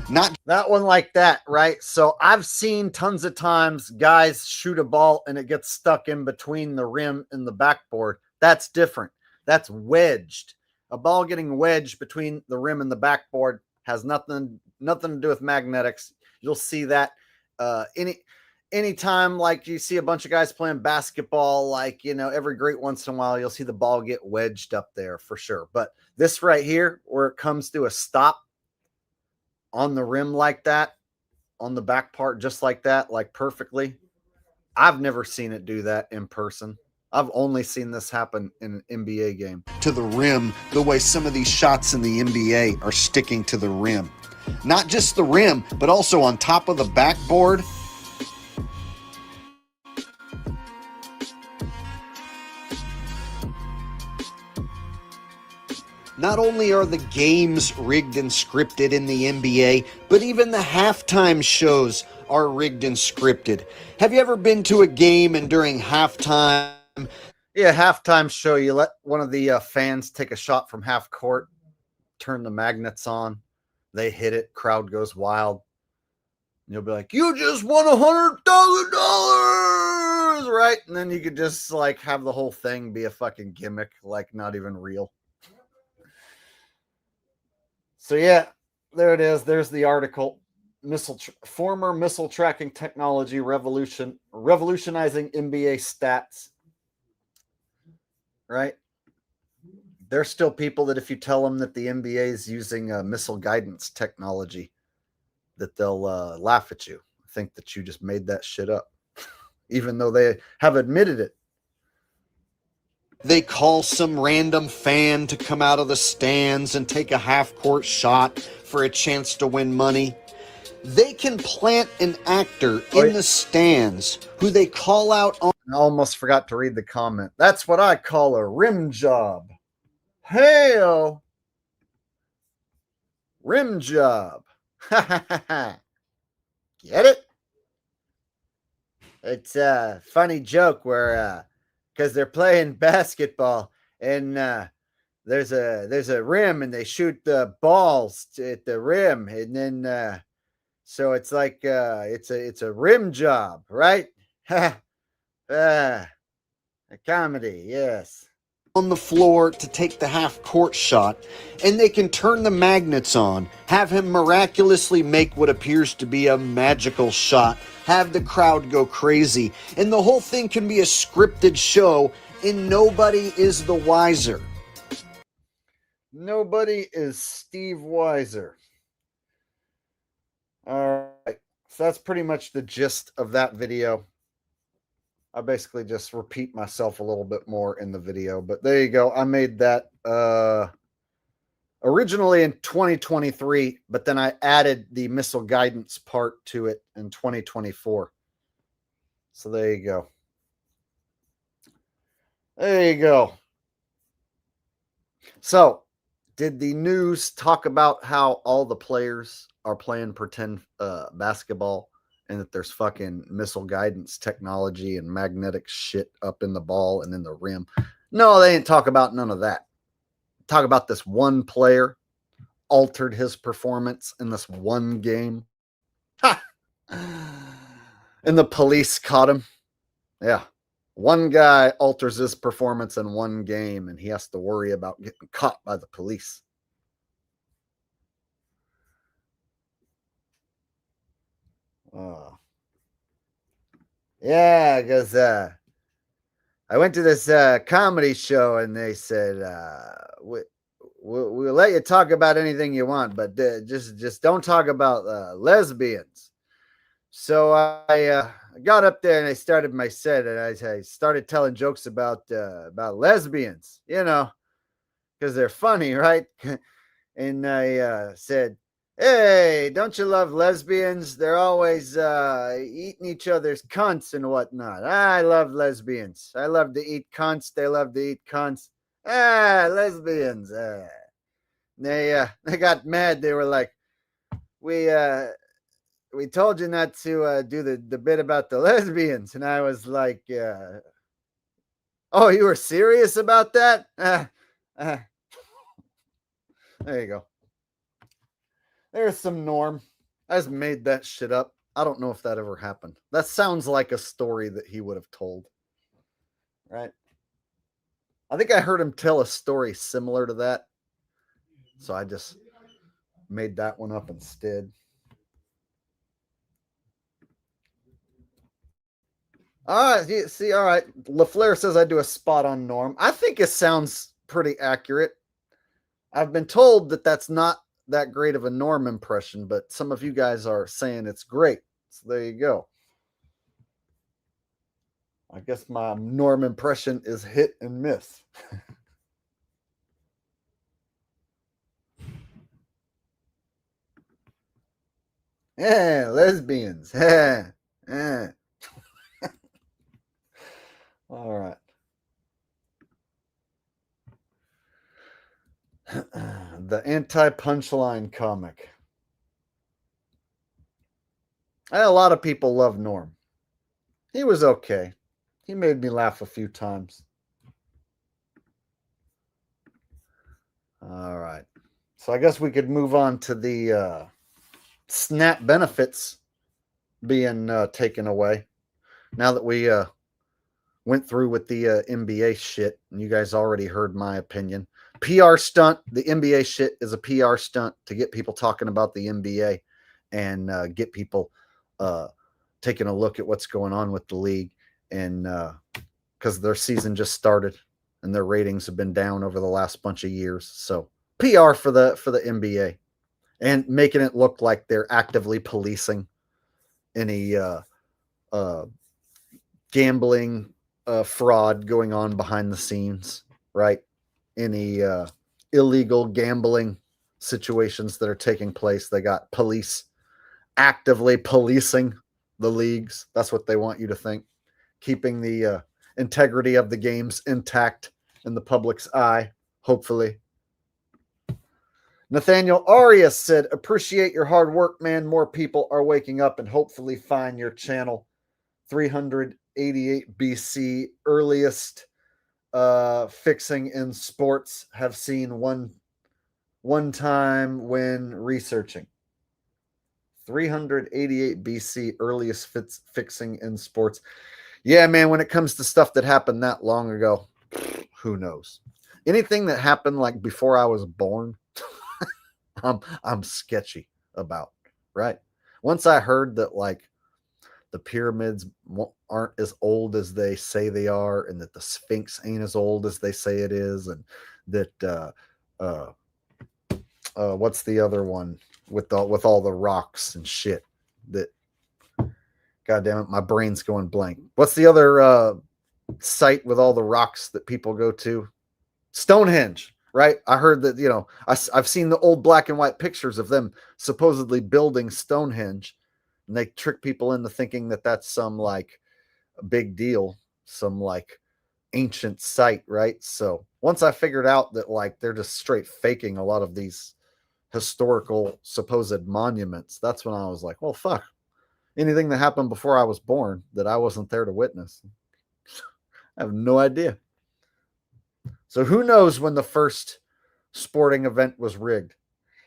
Not that one like that, right? So I've seen tons of times guys shoot a ball and it gets stuck in between the rim and the backboard. That's different. That's wedged. A ball getting wedged between the rim and the backboard has nothing to do with magnetics. You'll see that anytime like you see a bunch of guys playing basketball, like, you know, every great once in a while, you'll see the ball get wedged up there for sure. But this right here, where it comes to a stop on the rim like that, on the back part, just like that, like perfectly, I've never seen it do that in person. I've only seen this happen in an NBA game. To the rim, the way some of these shots in the NBA are sticking to the rim. Not just the rim, but also on top of the backboard. Not only are the games rigged and scripted in the NBA, but even the halftime shows are rigged and scripted. Have you ever been to a game and during halftime? Yeah, halftime show, you let one of the fans take a shot from half court, turn the magnets on, they hit it, crowd goes wild. And you'll be like, you just won $100,000! was right. And then you could just like have the whole thing be a fucking gimmick, like not even real. So yeah, there it is. There's the article. Former missile tracking technology revolutionizing NBA stats. Right? There's still people that if you tell them that the NBA is using missile guidance technology, that they'll laugh at you, think that you just made that shit up, even though they have admitted it. They call some random fan to come out of the stands and take a half-court shot for a chance to win money. They can plant an actor in the stands who they call out on. I almost forgot to read the comment. That's what I call a rim job. Hail! Rim job. Get it? It's a funny joke where because they're playing basketball and there's a rim and they shoot the balls at the rim and then so it's like it's a rim job, right? A comedy, yes. On the floor to take the half-court shot, and they can turn the magnets on, have him miraculously make what appears to be a magical shot, have the crowd go crazy, and the whole thing can be a scripted show, and nobody is the wiser. Nobody is Steve Weiser. All right, so that's pretty much the gist of that video. I basically just repeat myself a little bit more in the video, but there you go. I made that originally in 2023, but then I added the missile guidance part to it in 2024. So there you go. There you go. So, did the news talk about how all the players are playing pretend basketball? And that there's fucking missile guidance technology and magnetic shit up in the ball and in the rim. No, they didn't talk about none of that. Talk about this one player altered his performance in this one game. Ha! And the police caught him. Yeah. One guy alters his performance in one game and he has to worry about getting caught by the police. Yeah, because I went to this comedy show and they said we'll let you talk about anything you want, but just don't talk about lesbians. So I got up there and I started my set and I started telling jokes about lesbians, you know, because they're funny, right? And I said, hey, don't you love lesbians? They're always eating each other's cunts and whatnot. I love lesbians. I love to eat cunts. They love to eat cunts. Lesbians. They got mad. They were like, we told you not to do the bit about the lesbians. And I was like, oh, you were serious about that? There you go. There's some Norm. I just made that shit up. I don't know if that ever happened. That sounds like a story that he would have told. Right? I think I heard him tell a story similar to that. So I just made that one up instead. All right. See, all right. LaFleur says I do a spot on Norm. I think it sounds pretty accurate. I've been told that that's not that great of a Norm impression, but some of you guys are saying it's great. So there you go. I guess my Norm impression is hit and miss. Yeah, lesbians. Yeah. All right. The anti-punchline comic. A lot of people love Norm. He was okay. He made me laugh a few times. All right. So I guess we could move on to the SNAP benefits being taken away. Now that we went through with the NBA shit, and you guys already heard my opinion. PR stunt. The NBA shit is a PR stunt to get people talking about the NBA and get people taking a look at what's going on with the league. And because their season just started and their ratings have been down over the last bunch of years. So PR for the NBA and making it look like they're actively policing any gambling fraud going on behind the scenes, right? Any illegal gambling situations that are taking place. They got police actively policing the leagues. That's what they want you to think. Keeping the integrity of the games intact in the public's eye, hopefully. Nathaniel Arias said, appreciate your hard work, man. More people are waking up and hopefully find your channel. 388 BC, earliest fixing in sports. Have seen one time when researching. 388 BC, earliest fixing in sports. Yeah, man, when it comes to stuff that happened that long ago, who knows? Anything that happened like before I was born, I'm sketchy about, right? Once I heard that like the pyramids aren't as old as they say they are, and that the Sphinx ain't as old as they say it is, and that what's the other one with all the rocks and shit that, God damn it, my brain's going blank. What's the other site with all the rocks that people go to? Stonehenge, right? I heard that, I've seen the old black and white pictures of them supposedly building Stonehenge, and they trick people into thinking that that's some like big deal, some like ancient site, right? So once I figured out that like they're just straight faking a lot of these historical supposed monuments, that's when I was like, well, fuck. Anything that happened before I was born that I wasn't there to witness, I have no idea. So who knows when the first sporting event was rigged?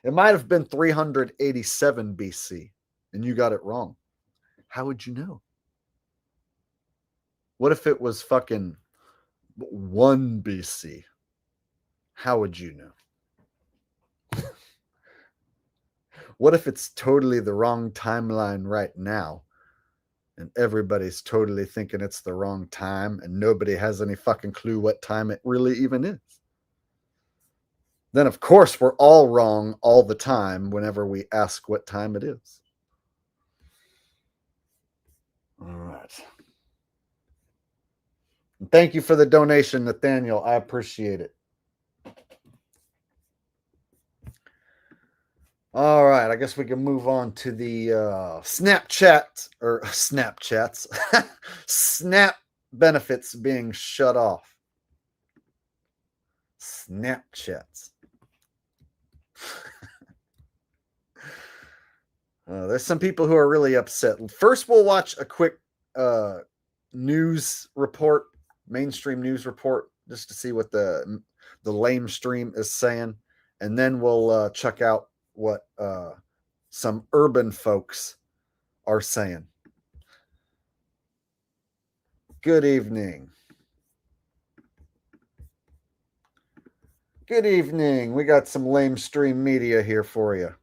It might have been 387 BC, and you got it wrong. How would you know? What if it was fucking 1 BC? How would you know? What if it's totally the wrong timeline right now, and everybody's totally thinking it's the wrong time, and nobody has any fucking clue what time it really even is? Then, of course, we're all wrong all the time whenever we ask what time it is. All right. And thank you for the donation, Nathaniel. I appreciate it. All right, I guess we can move on to the Snapchats, Snap benefits being shut off. Snapchats. There's some people who are really upset. First, we'll watch a quick news report, mainstream news report, just to see what the lame stream is saying, and then we'll check out what some urban folks are saying. Good evening. Good evening. We got some lame stream media here for you.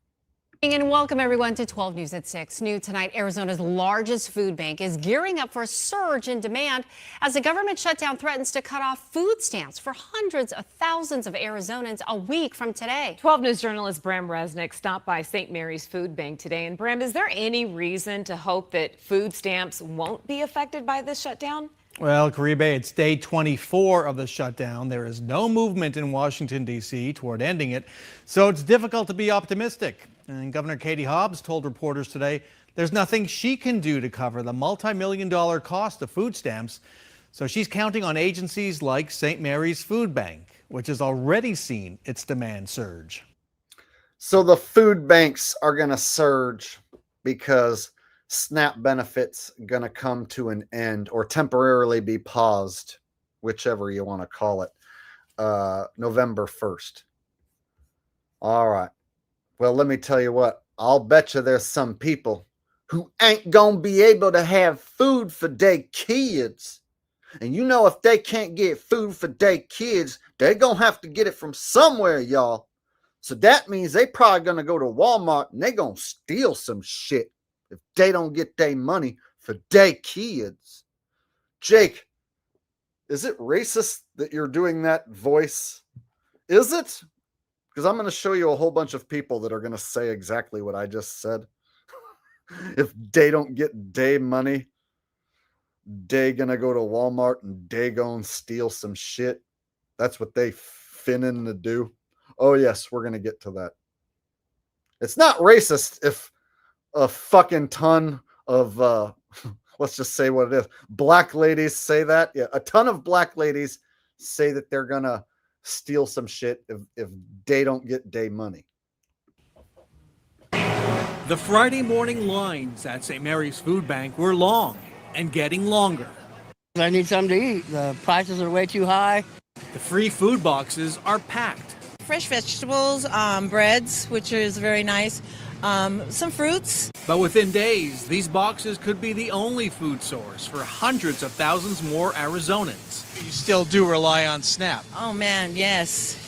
And welcome everyone to 12 News at 6. New tonight, Arizona's largest food bank is gearing up for a surge in demand as the government shutdown threatens to cut off food stamps for hundreds of thousands of Arizonans a week from today. 12 News journalist Bram Resnick stopped by St. Mary's Food Bank today. And Bram, is there any reason to hope that food stamps won't be affected by this shutdown? Well, Caribe, it's day 24 of the shutdown. There is no movement in Washington, D.C. toward ending it, so it's difficult to be optimistic. And Governor Katie Hobbs told reporters today there's nothing she can do to cover the multi-million-dollar cost of food stamps, so she's counting on agencies like St. Mary's Food Bank, which has already seen its demand surge. So the food banks are going to surge because SNAP benefits going to come to an end or temporarily be paused, whichever you want to call it, November 1st. All right. Well, let me tell you what. I'll bet you there's some people who ain't going to be able to have food for their kids And you know, if they can't get food for their kids, they gonna have to get it from somewhere, y'all. So that means they probably gonna go to Walmart and they gonna steal some shit if they don't get their money for their kids. Jake, is it racist that you're doing that voice? Is it? Because I'm gonna show you a whole bunch of people that are gonna say exactly what I just said. If they don't get their money, they gonna go to Walmart and they gonna steal some shit. That's what they finna to do. Oh yes, we're gonna get to that. It's not racist if a fucking ton of let's just say what it is. Black ladies say that. Yeah, a ton of black ladies say that they're gonna steal some shit if they don't get day money. The Friday morning lines at St. Mary's Food Bank were long and getting longer. I need something to eat. The prices are way too high. The free food boxes are packed. Fresh vegetables, breads, which is very nice, some fruits. But within days, these boxes could be the only food source for hundreds of thousands more Arizonans. You still do rely on SNAP. Oh man, yes.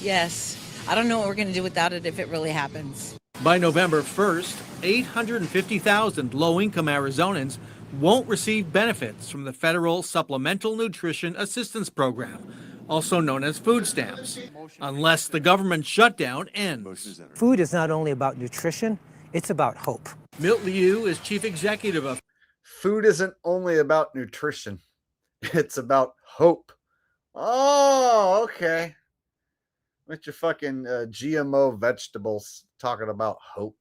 I don't know what we're going to do without it if it really happens. By November 1st, 850,000 low-income Arizonans won't receive benefits from the federal Supplemental Nutrition Assistance Program, also known as food stamps, unless the government shutdown ends. Food is not only about nutrition, it's about hope. Milt Liu is chief executive of Food isn't only about nutrition, it's about hope. Oh, okay. With your fucking GMO vegetables talking about hope.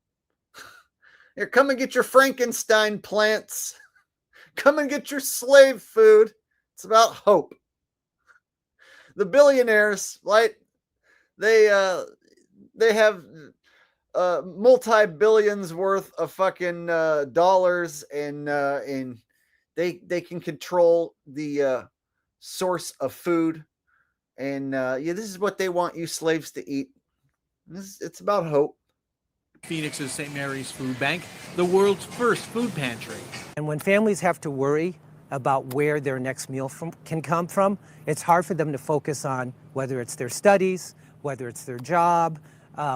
Here, come and get your Frankenstein plants. Come and get your slave food. It's about hope. The billionaires, like, they have multi-billions worth of fucking dollars, and they can control the source of food. And this is what they want you slaves to eat. It's about hope. Phoenix's St. Mary's Food Bank, the world's first food pantry. And when families have to worry about where their next meal can come from, it's hard for them to focus on whether it's their studies, whether it's their job,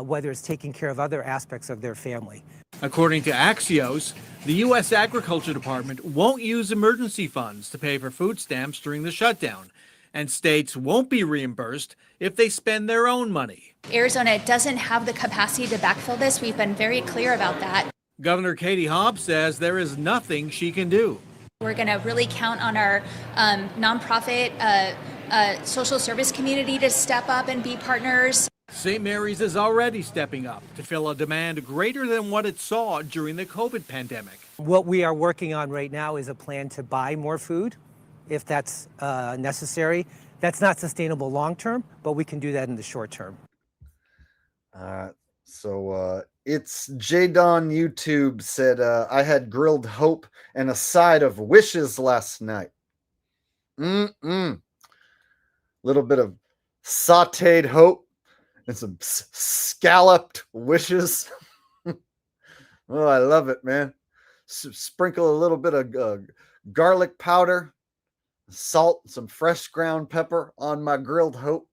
whether it's taking care of other aspects of their family. According to Axios, the U.S. Agriculture Department won't use emergency funds to pay for food stamps during the shutdown, and states won't be reimbursed if they spend their own money. Arizona doesn't have the capacity to backfill this. We've been very clear about that. Governor Katie Hobbs says there is nothing she can do. We're going to really count on our nonprofit social service community to step up and be partners. St. Mary's is already stepping up to fill a demand greater than what it saw during the COVID pandemic. What we are working on right now is a plan to buy more food if that's necessary. That's not sustainable long term, but we can do that in the short term. So it's J-Don YouTube said, I had grilled hope and a side of wishes last night. Little bit of sauteed hope and some scalloped wishes. Oh, I love it, man. Sprinkle a little bit of garlic powder, salt, some fresh ground pepper on my grilled hope.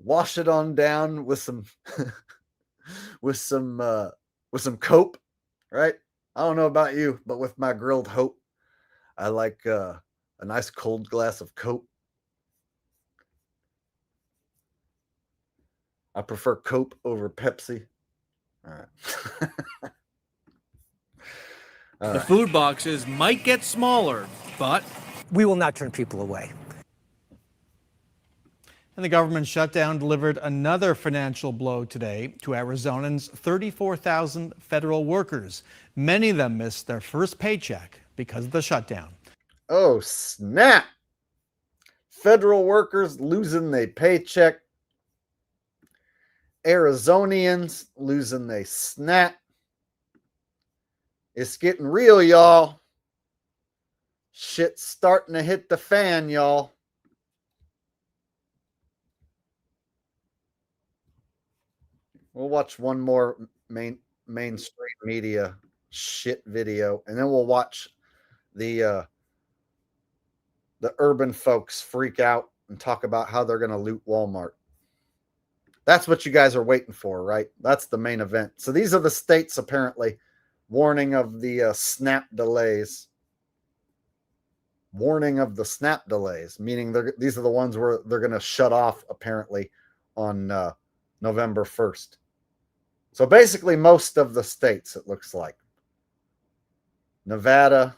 Wash it on down with some with some cope, right? I don't know about you, but with my grilled hope, I like a nice cold glass of cope. I prefer cope over Pepsi. All right. The food boxes might get smaller, but we will not turn people away. And the government shutdown delivered another financial blow today to Arizonans, 34,000 federal workers. Many of them missed their first paycheck because of the shutdown. Oh, snap. Federal workers losing their paycheck. Arizonians losing their snap. It's getting real, y'all. Shit's starting to hit the fan, y'all. We'll watch one more mainstream media shit video, and then we'll watch the urban folks freak out and talk about how they're going to loot Walmart. That's what you guys are waiting for, right? That's the main event. So these are the states apparently warning of the SNAP delays. Warning of the SNAP delays, meaning these are the ones where they're going to shut off apparently on November 1st. So basically most of the states, it looks like. Nevada.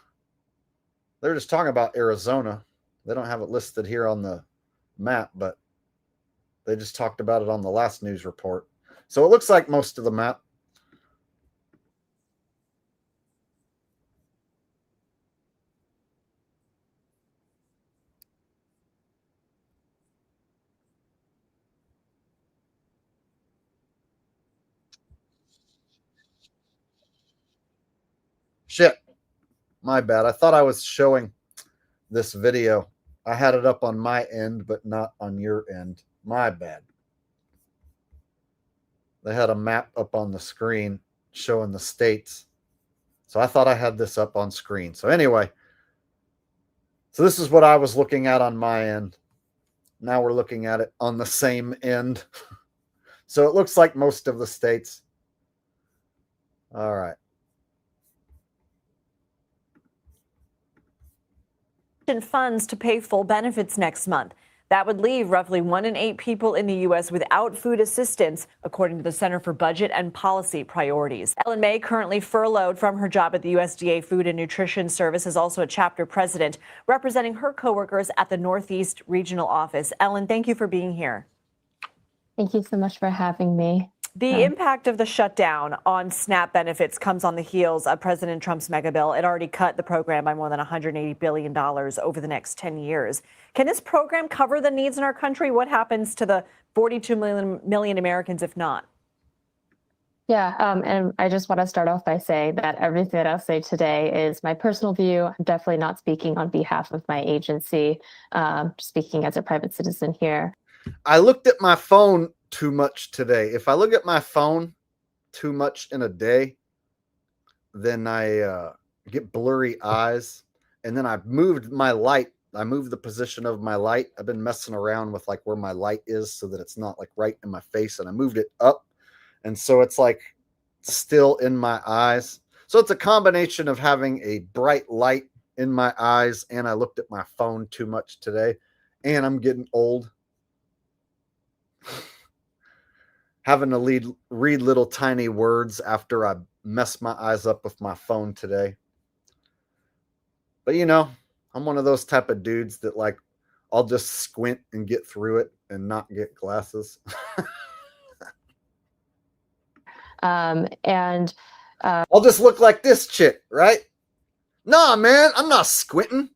They're just talking about Arizona. They don't have it listed here on the map, but they just talked about it on the last news report. So it looks like most of the map. Shit. My bad. I thought I was showing this video. I had it up on my end, but not on your end. My bad. They had a map up on the screen showing the states. So I thought I had this up on screen. So anyway, so this is what I was looking at on my end. Now we're looking at it on the same end. So it looks like most of the states. All right. Funds to pay full benefits next month. That would leave roughly 1 in 8 people in the U.S. without food assistance, according to the Center for Budget and Policy Priorities. Ellen May, currently furloughed from her job at the USDA Food and Nutrition Service, is also a chapter president, representing her coworkers at the Northeast Regional Office. Ellen, thank you for being here. Thank you so much for having me. The impact of the shutdown on SNAP benefits comes on the heels of President Trump's mega bill. It already cut the program by more than $180 billion over the next 10 years. Can this program cover the needs in our country? What happens to the 42 million Americans if not? Yeah, and I just want to start off by saying that everything that I'll say today is my personal view. I'm definitely not speaking on behalf of my agency, speaking as a private citizen here. I looked at my phone too much today. If I look at my phone too much in a day, then I get blurry eyes. And then I moved my light. I moved the position of my light. I've been messing around with like where my light is so that it's not like right in my face. And I moved it up. And so it's like still in my eyes. So it's a combination of having a bright light in my eyes. And I looked at my phone too much today. And I'm getting old. Having to read little tiny words after I mess my eyes up with my phone today. But you know, I'm one of those type of dudes that like, I'll just squint and get through it and not get glasses. I'll just look like this chick, right? Nah, man, I'm not squinting.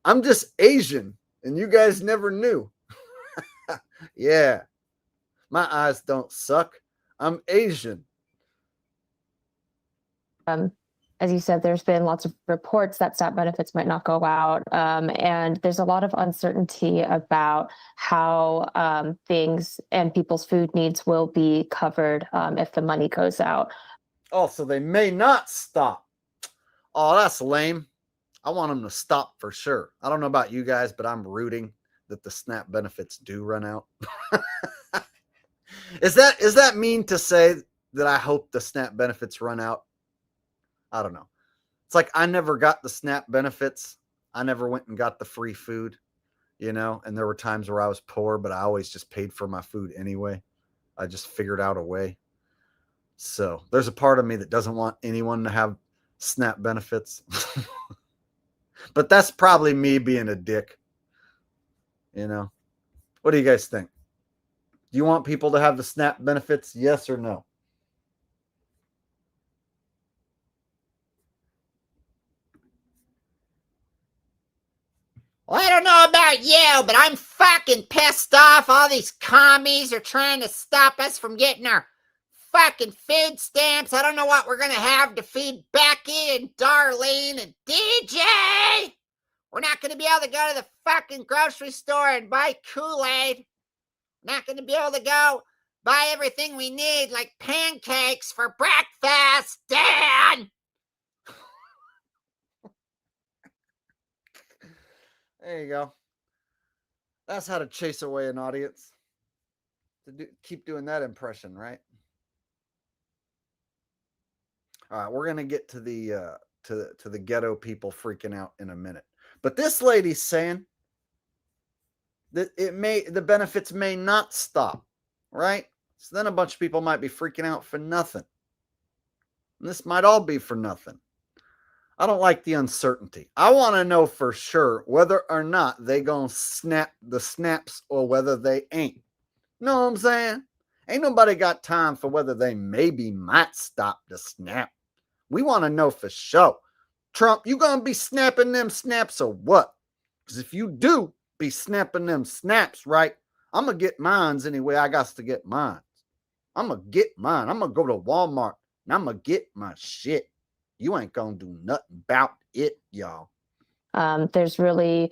I'm just Asian and you guys never knew. Yeah. My eyes don't suck. I'm Asian. As you said, there's been lots of reports that SNAP benefits might not go out. And there's a lot of uncertainty about how things and people's food needs will be covered if the money goes out. Oh, so they may not stop. Oh, that's lame. I want them to stop for sure. I don't know about you guys, but I'm rooting that the SNAP benefits do run out. Is that mean to say that I hope the SNAP benefits run out? I don't know. It's like I never got the SNAP benefits. I never went and got the free food, you know, and there were times where I was poor, but I always just paid for my food anyway. I just figured out a way. So there's a part of me that doesn't want anyone to have SNAP benefits. But that's probably me being a dick. You know, what do you guys think? Do you want people to have the SNAP benefits? Yes or no? Well, I don't know about you, but I'm fucking pissed off. All these commies are trying to stop us from getting our fucking food stamps. I don't know what we're going to have to feed Becky and Darlene and DJ. We're not going to be able to go to the fucking grocery store and buy Kool-Aid. Not going to be able to go buy everything we need, like pancakes for breakfast, Dan. There you go. That's how to chase away an audience. Keep doing that impression, right? All right, we're gonna get to the to the ghetto people freaking out in a minute. But this lady's saying that the benefits may not stop, right? So then a bunch of people might be freaking out for nothing. And this might all be for nothing. I don't like the uncertainty. I want to know for sure whether or not they gonna snap the snaps or whether they ain't. Know what I'm saying? Ain't nobody got time for whether they maybe might stop the snap. We want to know for sure. Trump, you gonna be snapping them snaps or what? Because if you do be snapping them snaps, right, I'm gonna get mines anyway. I got to get mine. I'm gonna get mine. I'm gonna go to Walmart and I'm gonna get my shit. You ain't gonna do nothing about it, y'all. There's really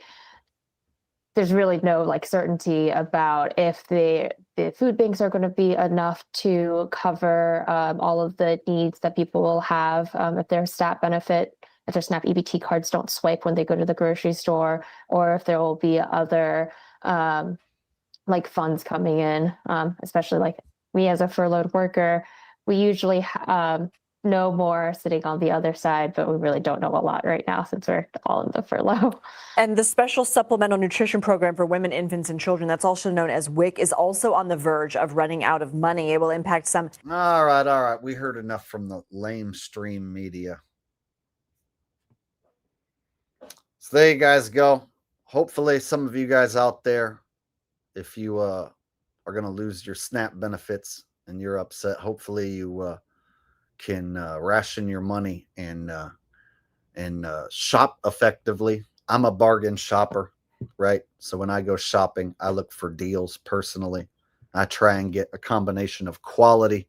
no like certainty about if the food banks are going to be enough to cover all of the needs that people will have if their SNAP benefit, if their SNAP EBT cards don't swipe when they go to the grocery store, or if there will be other like funds coming in, especially like me as a furloughed worker. We usually know more sitting on the other side, but we really don't know a lot right now since we're all in the furlough. And the Special Supplemental Nutrition Program for Women, Infants, and Children, that's also known as WIC, is also on the verge of running out of money. It will impact some. All right. We heard enough from the lamestream media. So there you guys go. Hopefully some of you guys out there, if you are going to lose your SNAP benefits and you're upset, hopefully you can ration your money and shop effectively. I'm a bargain shopper, right? So when I go shopping, I look for deals personally. I try and get a combination of quality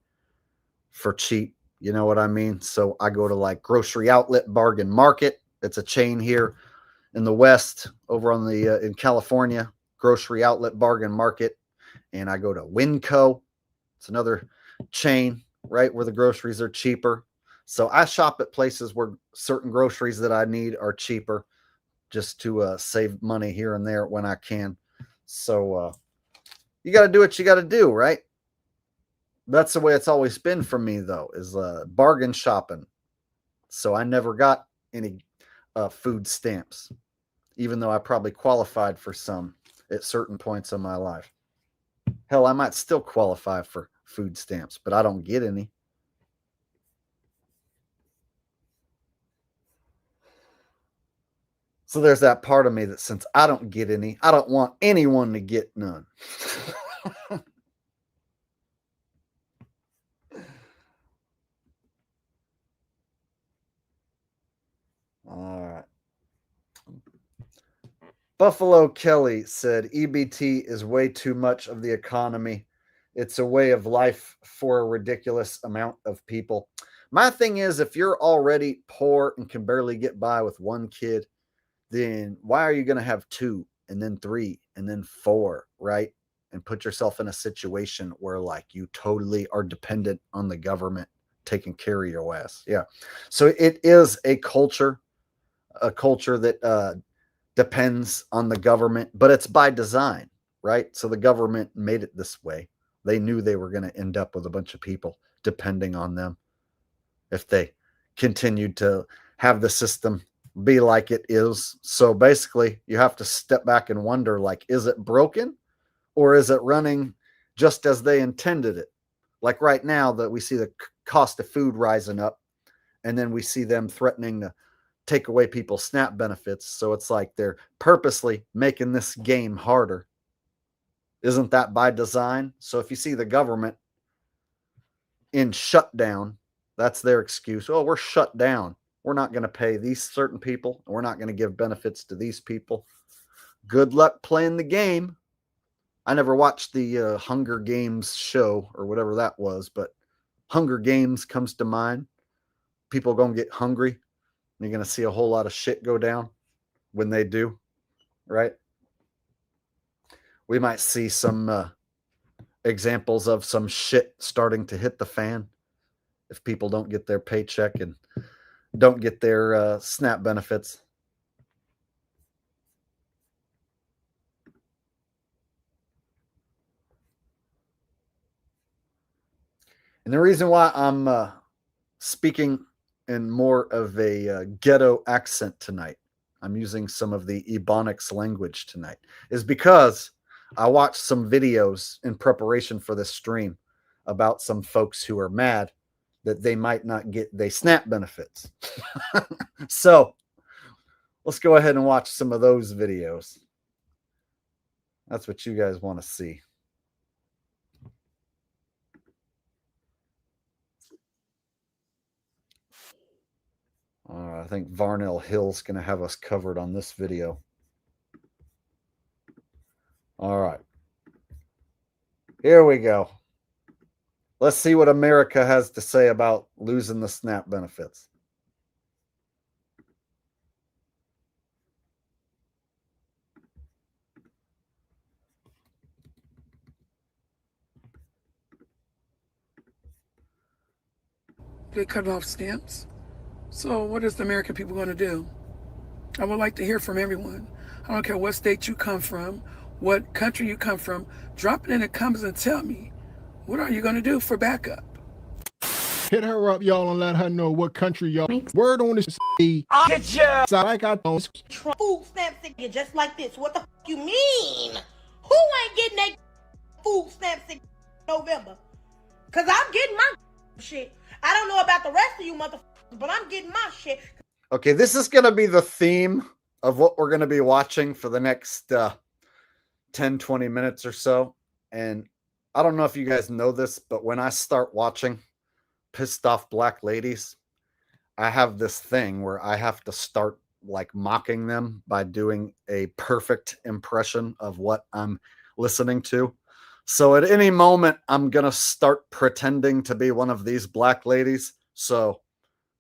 for cheap. You know what I mean? So I go to like Grocery Outlet Bargain Market. It's a chain here in the West, over on the in California, Grocery Outlet Bargain Market. And I go to Winco. It's another chain, right, where the groceries are cheaper. So I shop at places where certain groceries that I need are cheaper, just to save money here and there when I can. So you got to do what you got to do, right? That's the way it's always been for me, though, is bargain shopping. So I never got any food stamps, even though I probably qualified for some at certain points in my life. Hell, I might still qualify for food stamps, but I don't get any. So there's that part of me that since I don't get any, I don't want anyone to get none. All right. Buffalo Kelly said EBT is way too much of the economy. It's a way of life for a ridiculous amount of people. My thing is, if you're already poor and can barely get by with one kid, then why are you going to have two and then three and then four, right? And put yourself in a situation where like you totally are dependent on the government taking care of your ass. Yeah. So it is a culture that depends on the government, but it's by design, right? So the government made it this way. They knew they were going to end up with a bunch of people depending on them if they continued to have the system be like it is. So basically, you have to step back and wonder, like, is it broken or is it running just as they intended it? Like right now that we see the cost of food rising up, and then we see them threatening to take away people's SNAP benefits. So it's like they're purposely making this game harder. Isn't that by design? So if you see the government in shutdown, that's their excuse. Oh, we're shut down. We're not going to pay these certain people. We're not going to give benefits to these people. Good luck playing the game. I never watched the Hunger Games show or whatever that was, but Hunger Games comes to mind. People are going to get hungry. You're going to see a whole lot of shit go down when they do, right? We might see some examples of some shit starting to hit the fan if people don't get their paycheck and don't get their SNAP benefits. And the reason why I'm speaking in more of a ghetto accent tonight, I'm using some of the Ebonics language tonight, is because I watched some videos in preparation for this stream about some folks who are mad that they might not get their SNAP benefits. So let's go ahead and watch some of those videos. That's what you guys want to see. I think Varnell Hill's going to have us covered on this video. All right. Here we go. Let's see what America has to say about losing the SNAP benefits. They cut off stamps. So what is the American people going to do? I would like to hear from everyone. I don't care what state you come from, what country you come from. Drop it in the comments and tell me, what are you going to do for backup? Hit her up, y'all, and let her know what country y'all. Word on this. I'll get you. So I got those. Food stamps again, just like this. What the f you mean? Who ain't getting their food stamps in November? Cause I'm getting my shit. I don't know about the rest of you motherfuckers, but I'm getting my shit. Okay, this is going to be the theme of what we're going to be watching for the next 10, 20 minutes or so. And I don't know if you guys know this, but when I start watching pissed off black ladies, I have this thing where I have to start like mocking them by doing a perfect impression of what I'm listening to. So at any moment, I'm going to start pretending to be one of these black ladies. So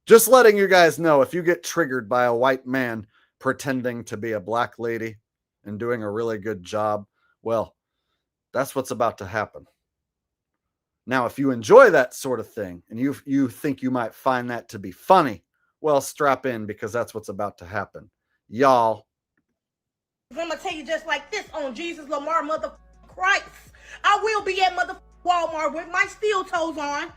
just letting you guys know, if you get triggered by a white man pretending to be a black lady and doing a really good job, well, that's what's about to happen. Now, if you enjoy that sort of thing and you think you might find that to be funny, well, strap in, because that's what's about to happen. Y'all. I'm going to tell you just like this, on Jesus Lamar mother Christ. I will be at mother Walmart with my steel toes on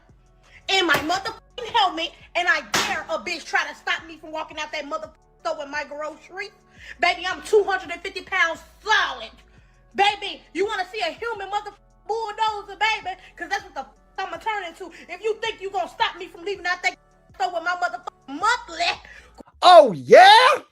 and my motherfucking helmet, and I dare a bitch try to stop me from walking out that motherfucking store with my groceries. Baby, I'm 250 pounds solid. Baby, you want to see a human motherfucking bulldozer, baby? Because that's what the I'm going to turn into. If you think you going to stop me from leaving out that store with my motherfucking monthly. Oh, yeah?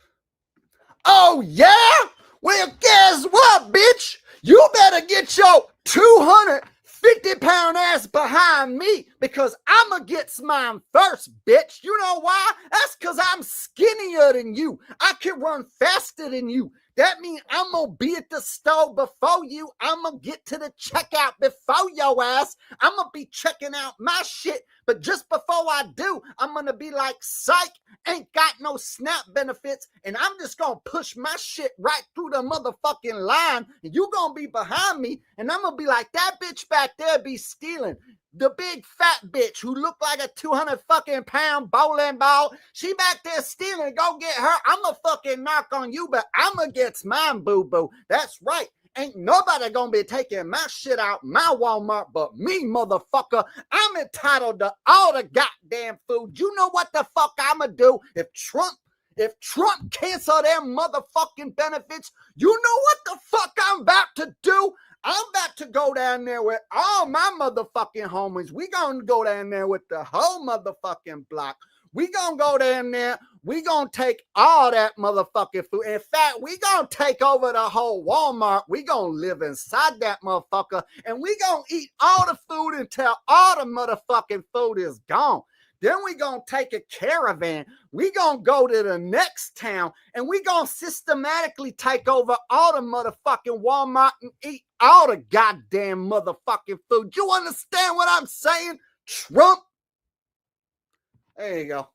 Oh, yeah? Well, guess what, bitch? You better get your 250-pound ass behind me, because I'm going to get mine first, bitch. You know why? That's because I'm skinnier than you. I can run faster than you. That means I'm going to be at the store before you. I'm going to get to the checkout before your ass. I'm going to be checking out my shit. But just before I do, I'm going to be like, psych, ain't got no SNAP benefits. And I'm just going to push my shit right through the motherfucking line. And you going to be behind me. And I'm going to be like, that bitch back there be stealing. The big fat bitch who looked like a 200-fucking-pound bowling ball. She back there stealing. Go get her. I'm going to fucking knock on you, but I'm going to get mine, boo-boo. That's right. Ain't nobody going to be taking my shit out my Walmart but me, motherfucker. I'm entitled to all the goddamn food. You know what the fuck I'm going to do if Trump cancel their motherfucking benefits? You know what the fuck I'm about to do? I'm about to go down there with all my motherfucking homies. We gonna go down there with the whole motherfucking block. We gonna go down there. We gonna take all that motherfucking food. In fact, we gonna take over the whole Walmart. We gonna live inside that motherfucker. And we gonna eat all the food until all the motherfucking food is gone. Then we gonna take a caravan. We gonna go to the next town, and we gonna systematically take over all the motherfucking Walmart and eat all the goddamn motherfucking food. You understand what I'm saying, Trump? There you go.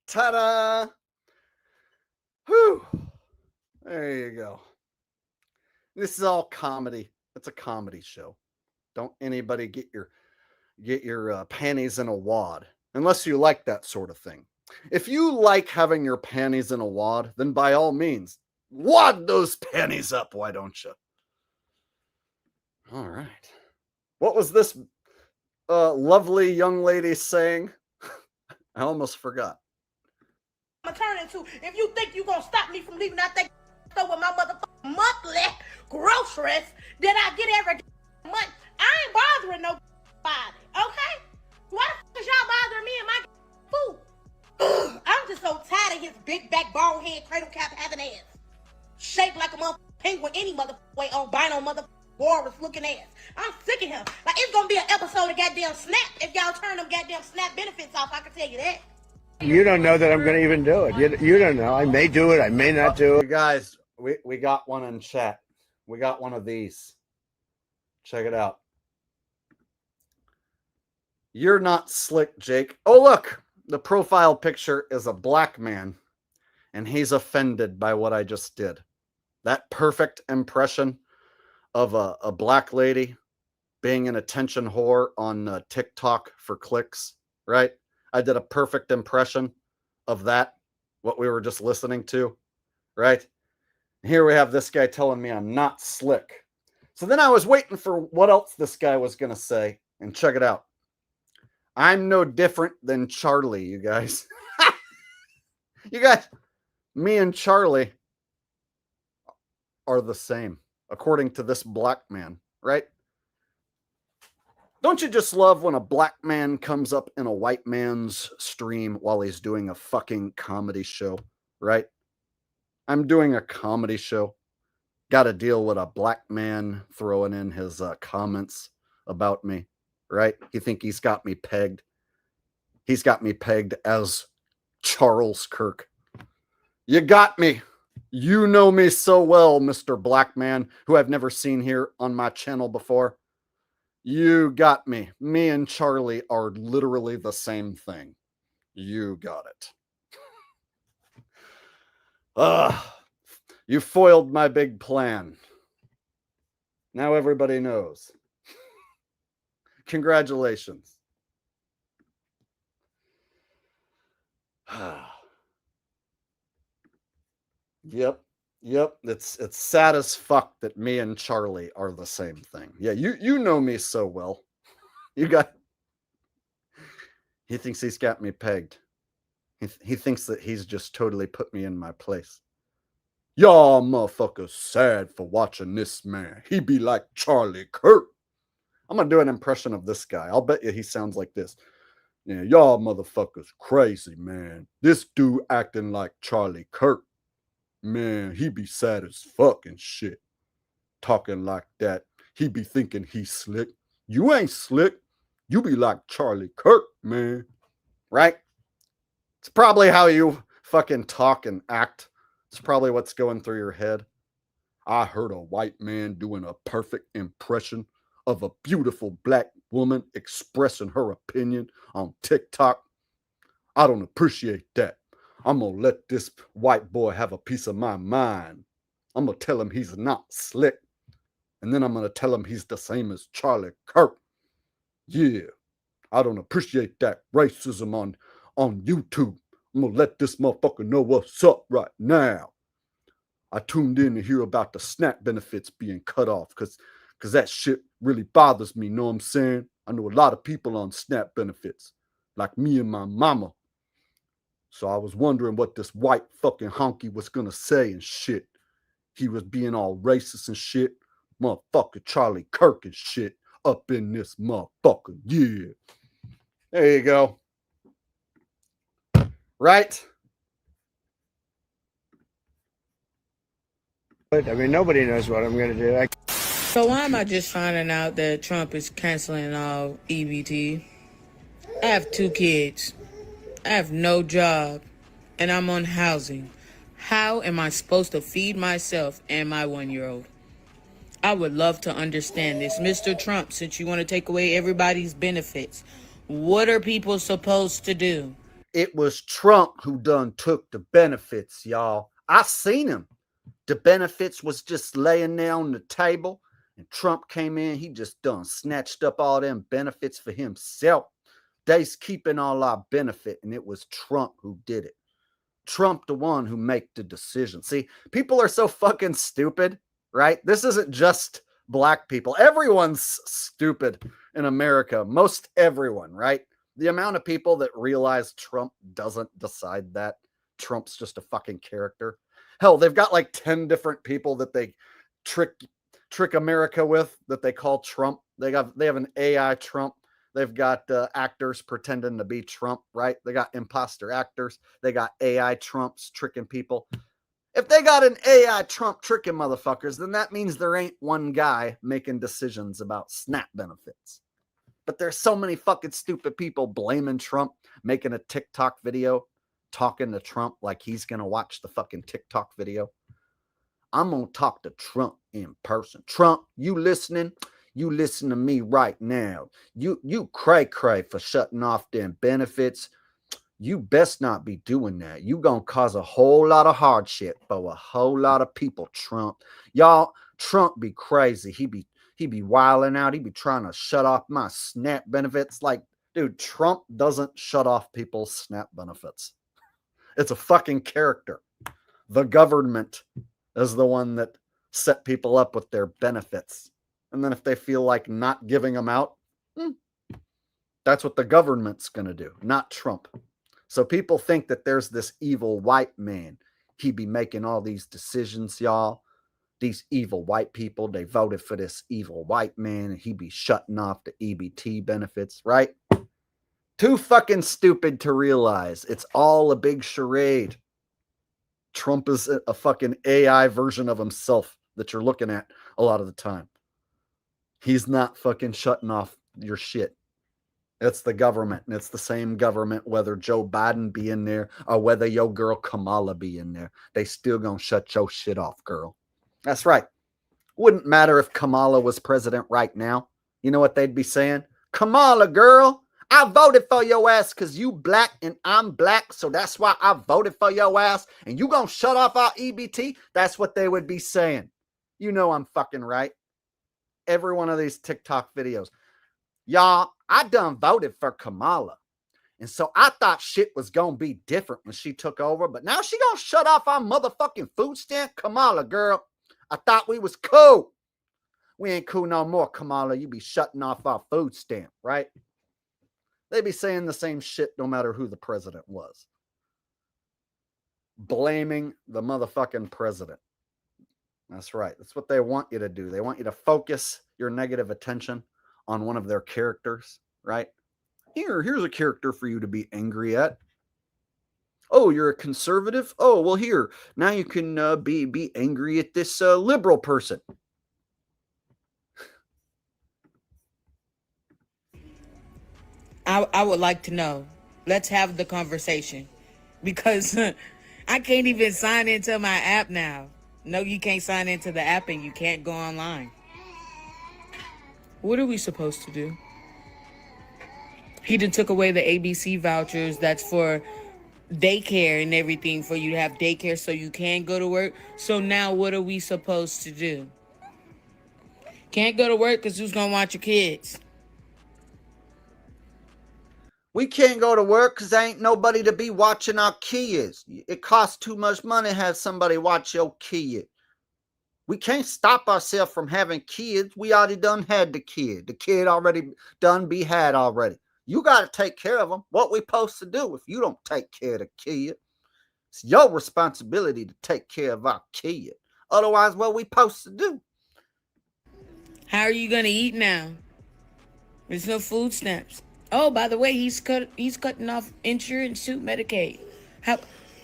Ta-da! Whew. There you go. This is all comedy. It's a comedy show. Don't anybody get your panties in a wad, unless you like that sort of thing. If you like having your panties in a wad, then by all means, wad those panties up, why don't you? All right. What was this lovely young lady saying? I almost forgot. I'm gonna turn into, if you think you gonna stop me from leaving out that store with my motherfucking monthly groceries that I get every month, I ain't bothering nobody, okay? Why the fuck is y'all bothering me and my food? I'm just so tired of his big back, bald head, cradle cap having ass. Shaped like a motherfucking penguin any motherfucking way, albino motherfucking walrus looking ass. I'm sick of him. Like, it's gonna be an episode of goddamn Snap if y'all turn them goddamn Snap benefits off, I can tell you that. You don't know that I'm going to even do it. You don't know. I may do it. I may not do it. You guys, we got one in chat. We got one of these. Check it out. You're not slick, Jake. Oh, look. The profile picture is a black man, and he's offended by what I just did. That perfect impression of a black lady being an attention whore on TikTok for clicks, right? I did a perfect impression of that, what we were just listening to, right? Here we have this guy telling me I'm not slick. So then I was waiting for what else this guy was going to say, and check it out. I'm no different than Charlie, you guys. You guys, me and Charlie are the same, according to this black man, right? Don't you just love when a black man comes up in a white man's stream while he's doing a fucking comedy show, right? I'm doing a comedy show. Got to deal with a black man throwing in his comments about me, right? You think he's got me pegged? He's got me pegged as Charles Kirk. You got me. You know me so well, Mr. Black Man, who I've never seen here on my channel before. You got me. Me and Charlie are literally the same thing. You got it. You foiled my big plan. Now everybody knows. Congratulations. Yep. It's sad as fuck that me and Charlie are the same thing. Yeah, you know me so well. He thinks he's got me pegged. He thinks that he's just totally put me in my place. Y'all motherfuckers sad for watching this man. He be like Charlie Kirk. I'm gonna do an impression of this guy. I'll bet you he sounds like this. Yeah, y'all motherfuckers crazy, man. This dude acting like Charlie Kirk. Man, he be sad as fuck and shit. Talking like that. He be thinking he's slick. You ain't slick. You be like Charlie Kirk, man. Right? It's probably how you fucking talk and act. It's probably what's going through your head. I heard a white man doing a perfect impression of a beautiful black woman expressing her opinion on TikTok. I don't appreciate that. I'm going to let this white boy have a piece of my mind. I'm going to tell him he's not slick. And then I'm going to tell him he's the same as Charlie Kirk. Yeah, I don't appreciate that racism on YouTube. I'm going to let this motherfucker know what's up right now. I tuned in to hear about the SNAP benefits being cut off because that shit really bothers me, know what I'm saying? I know a lot of people on SNAP benefits, like me and my mama. So I was wondering what this white fucking honky was going to say and shit. He was being all racist and shit. Motherfucker Charlie Kirk and shit up in this motherfucker. Yeah. There you go. Right? I mean, nobody knows what I'm going to do. So why am I just finding out that Trump is canceling all EBT? I have 2 kids. I have no job, and I'm on housing. How am I supposed to feed myself and my 1-year-old? I would love to understand this. Mr. Trump, since you want to take away everybody's benefits, what are people supposed to do? It was Trump who done took the benefits, y'all. I seen him. The benefits was just laying there on the table, and Trump came in. He just done snatched up all them benefits for himself. They's keeping all our benefit, and it was Trump who did it. Trump the one who make the decision. See, people are so fucking stupid, right? This isn't just black people. Everyone's stupid in America, most everyone, right? The amount of people that realize Trump doesn't decide that. Trump's just a fucking character. Hell, they've got like 10 different people that they trick America with that they call Trump. They have an AI Trump. They've got actors pretending to be Trump, right? They got imposter actors. They got AI Trumps tricking people. If they got an AI Trump tricking motherfuckers, then that means there ain't one guy making decisions about SNAP benefits. But there's so many fucking stupid people blaming Trump, making a TikTok video, talking to Trump like he's going to watch the fucking TikTok video. I'm going to talk to Trump in person. Trump, you listening? You listen to me right now. You cray for shutting off them benefits. You best not be doing that. You gonna cause a whole lot of hardship for a whole lot of people, Trump. Y'all, Trump be crazy. He be wilding out. He be trying to shut off my SNAP benefits. Like, dude, Trump doesn't shut off people's SNAP benefits. It's a fucking character. The government is the one that set people up with their benefits. And then if they feel like not giving them out, that's what the government's going to do, not Trump. So people think that there's this evil white man. He be making all these decisions, y'all. These evil white people, they voted for this evil white man, and he be shutting off the EBT benefits, right? Too fucking stupid to realize it's all a big charade. Trump is a fucking AI version of himself that you're looking at a lot of the time. He's not fucking shutting off your shit. It's the government, and it's the same government whether Joe Biden be in there or whether your girl Kamala be in there. They still gonna shut your shit off, girl. That's right. Wouldn't matter if Kamala was president right now. You know what they'd be saying? Kamala, girl, I voted for your ass because you black and I'm black, so that's why I voted for your ass, and you gonna shut off our EBT? That's what they would be saying. You know I'm fucking right. Every one of these TikTok videos. Y'all, I done voted for Kamala. And so I thought shit was going to be different when she took over. But now she going to shut off our motherfucking food stamp? Kamala, girl, I thought we was cool. We ain't cool no more, Kamala. You be shutting off our food stamp, right? They be saying the same shit no matter who the president was. Blaming the motherfucking president. That's right. That's what they want you to do. They want you to focus your negative attention on one of their characters, right? Here's a character for you to be angry at. Oh, you're a conservative? Oh, well, here. Now you can be angry at this liberal person. I would like to know. Let's have the conversation. Because I can't even sign into my app now. No, you can't sign into the app and you can't go online. What are we supposed to do? He done took away the ABC vouchers that's for daycare and everything for you to have daycare so you can go to work. So now what are we supposed to do? Can't go to work because who's going to watch your kids? We can't go to work because there ain't nobody to be watching our kids. It costs too much money to have somebody watch your kid. We can't stop ourselves from having kids. We already done had the kid. The kid already done be had already. You got to take care of them. What we supposed to do if you don't take care of the kid? It's your responsibility to take care of our kid. Otherwise, what we supposed to do? How are you going to eat now? There's no food stamps. Oh, by the way, he's cutting off insurance to Medicaid.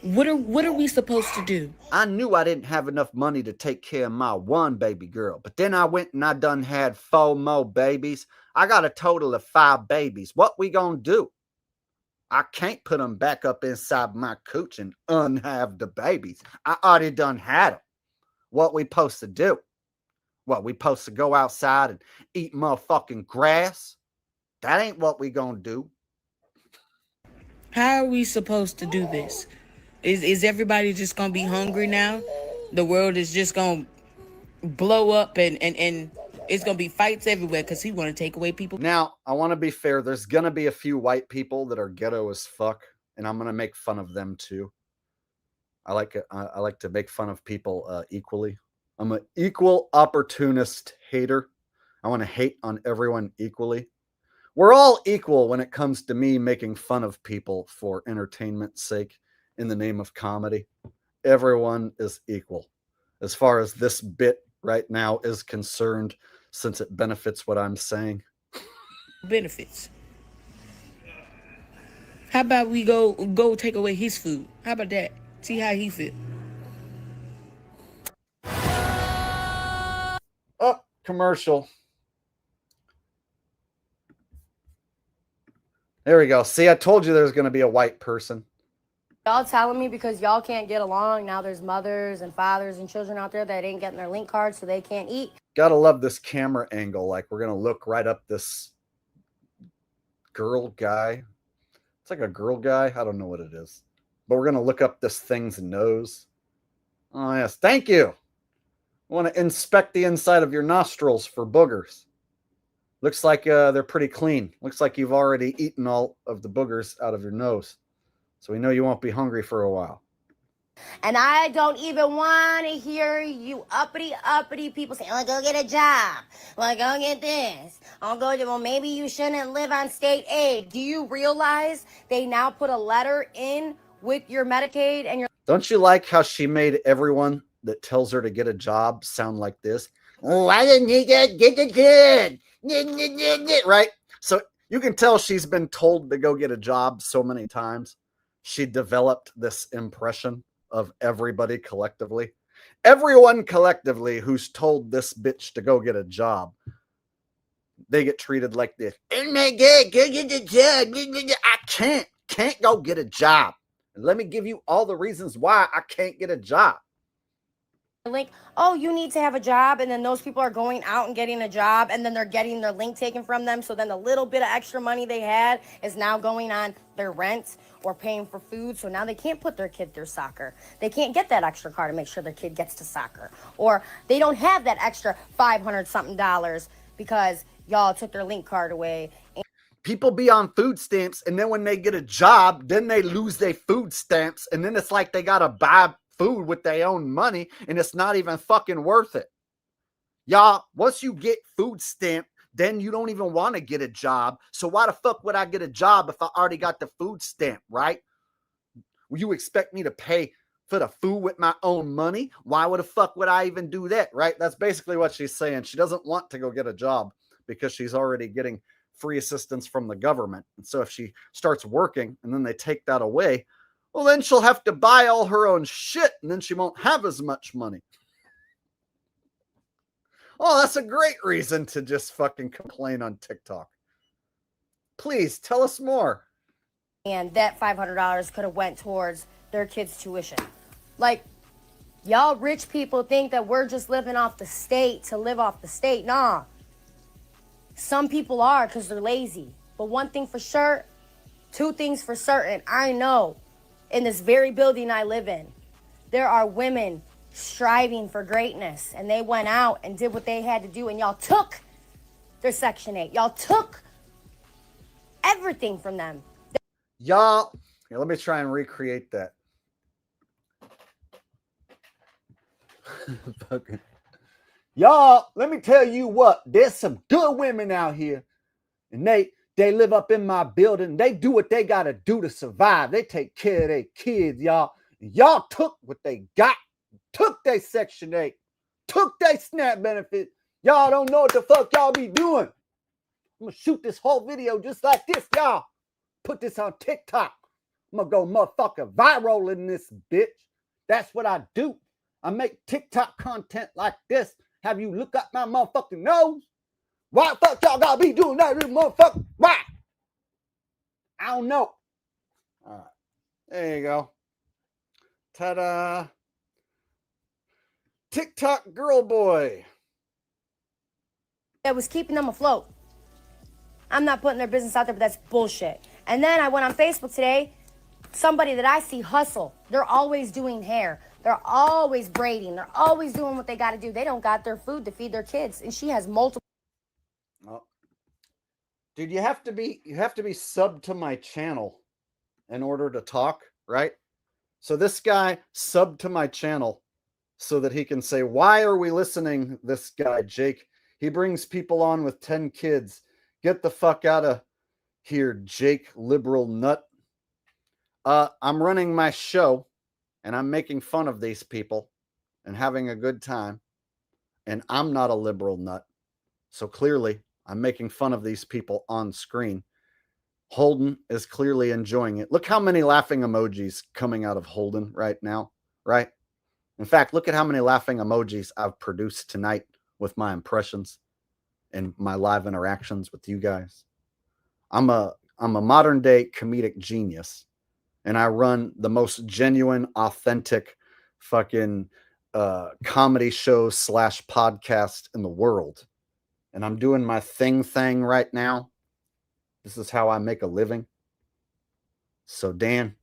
What are we supposed to do? I knew I didn't have enough money to take care of my one baby girl, but then I went and I done had 4 more babies. I got a total of 5 babies. What we gonna do? I can't put them back up inside my cooch and unhave the babies. I already done had them. What we supposed to do? What, we supposed to go outside and eat motherfucking grass? That ain't what we gonna do. How are we supposed to do this? Is everybody just gonna be hungry now? The world is just gonna blow up and it's gonna be fights everywhere because he want to take away people. Now, I want to be fair. There's gonna be a few white people that are ghetto as fuck, and I'm gonna make fun of them too. I like to make fun of people equally. I'm an equal opportunist hater. I want to hate on everyone equally. We're all equal when it comes to me making fun of people for entertainment's sake in the name of comedy. Everyone is equal as far as this bit right now is concerned, since it benefits what I'm saying. Benefits. How about we go take away his food? How about that? See how he feel. Oh, commercial. There we go. See, I told you there's going to be a white person. Y'all telling me because y'all can't get along, now there's mothers and fathers and children out there that ain't getting their link cards so they can't eat. Gotta love this camera angle. Like, we're going to look right up this girl guy. It's like a girl guy. I don't know what it is. But we're going to look up this thing's nose. Oh, yes. Thank you. I want to inspect the inside of your nostrils for boogers. Looks like they're pretty clean. Looks like you've already eaten all of the boogers out of your nose. So we know you won't be hungry for a while. And I don't even want to hear you uppity people say, oh, go get a job. Well, go get this. I'll go to, well, maybe you shouldn't live on state aid. Do you realize they now put a letter in with your Medicaid and your... Don't you like how she made everyone that tells her to get a job sound like this? Why didn't he get the job? Right? So you can tell she's been told to go get a job so many times. She developed this impression of everybody collectively. Everyone collectively who's told this bitch to go get a job, they get treated like this. Oh my God, go get a job. I can't go get a job. And let me give you all the reasons why I can't get a job. link. Oh, you need to have a job, and then those people are going out and getting a job, and then they're getting their link taken from them. So then the little bit of extra money they had is now going on their rent or paying for food. So now they can't put their kid through soccer. They can't get that extra car to make sure their kid gets to soccer, or they don't have that extra $500 something because y'all took their link card away. People be on food stamps, and then when they get a job, then they lose their food stamps, and then it's like they gotta buy food with their own money, and it's not even fucking worth it. Y'all, once you get food stamp, then you don't even want to get a job. So why the fuck would I get a job if I already got the food stamp, right? You expect me to pay for the food with my own money? Why would the fuck would I even do that, right? That's basically what she's saying. She doesn't want to go get a job because she's already getting free assistance from the government. And so if she starts working and then they take that away, well, then she'll have to buy all her own shit, and then she won't have as much money. Oh, that's a great reason to just fucking complain on TikTok. Please tell us more. And that $500 could have went towards their kids' tuition. Like, y'all rich people think that we're just living off the state to live off the state. Nah. Some people are because they're lazy. But one thing for sure, two things for certain, I know in this very building I live in, there are women striving for greatness, and they went out and did what they had to do, and y'all took their Section 8. Y'all took everything from them. Y'all, let me try and recreate that. Y'all, let me tell you what, there's some good women out here, and they live up in my building. They do what they got to do to survive. They take care of their kids, y'all. Y'all took what they got, took their Section 8, took their SNAP benefit. Y'all don't know what the fuck y'all be doing. I'm going to shoot this whole video just like this, y'all. Put this on TikTok. I'm going to go motherfucking viral in this bitch. That's what I do. I make TikTok content like this. Have you look up my motherfucking nose? Why the fuck y'all gotta be doing that, motherfucker? Why? I don't know. All right. There you go. Ta-da. TikTok girl boy. That was keeping them afloat. I'm not putting their business out there, but that's bullshit. And then I went on Facebook today. Somebody that I see hustle. They're always doing hair. They're always braiding. They're always doing what they got to do. They don't got their food to feed their kids. And she has multiple. Oh. Dude, you have to be subbed to my channel in order to talk, right? So this guy subbed to my channel so that he can say, why are we listening this guy, Jake? He brings people on with 10 kids. Get the fuck out of here, Jake Liberal Nut. I'm running my show and I'm making fun of these people and having a good time. And I'm not a liberal nut. So clearly, I'm making fun of these people on screen. Holden is clearly enjoying it. Look how many laughing emojis coming out of Holden right now, right? In fact, look at how many laughing emojis I've produced tonight with my impressions and my live interactions with you guys. I'm a modern day comedic genius, and I run the most genuine, authentic fucking comedy show / podcast in the world. And I'm doing my thing right now. This is how I make a living. So, Dan,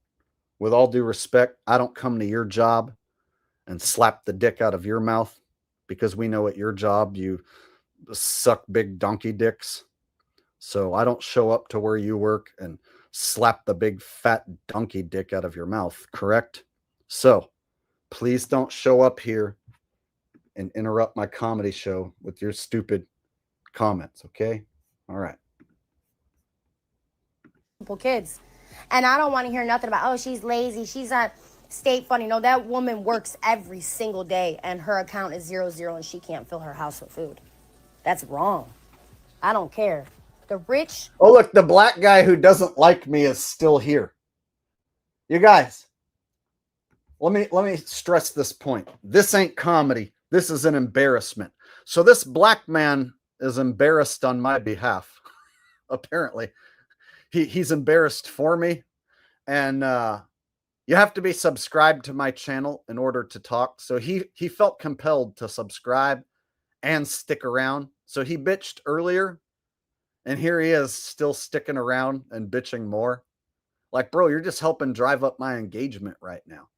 with all due respect, I don't come to your job and slap the dick out of your mouth, because we know at your job you suck big donkey dicks. So I don't show up to where you work and slap the big fat donkey dick out of your mouth, correct? So please don't show up here and interrupt my comedy show with your stupid comments, okay? All right. Kids. And I don't want to hear nothing about, oh, she's lazy, she's not state funding. No, that woman works every single day and her account is 0 and she can't fill her house with food. That's wrong. I don't care. The rich. Oh, look, the black guy who doesn't like me is still here. You guys, let me stress this point. This ain't comedy. This is an embarrassment. So this black man is embarrassed on my behalf. Apparently, he's embarrassed for me, and you have to be subscribed to my channel in order to talk. So he felt compelled to subscribe and stick around. So he bitched earlier, and here he is still sticking around and bitching more. Like, bro, you're just helping drive up my engagement right now.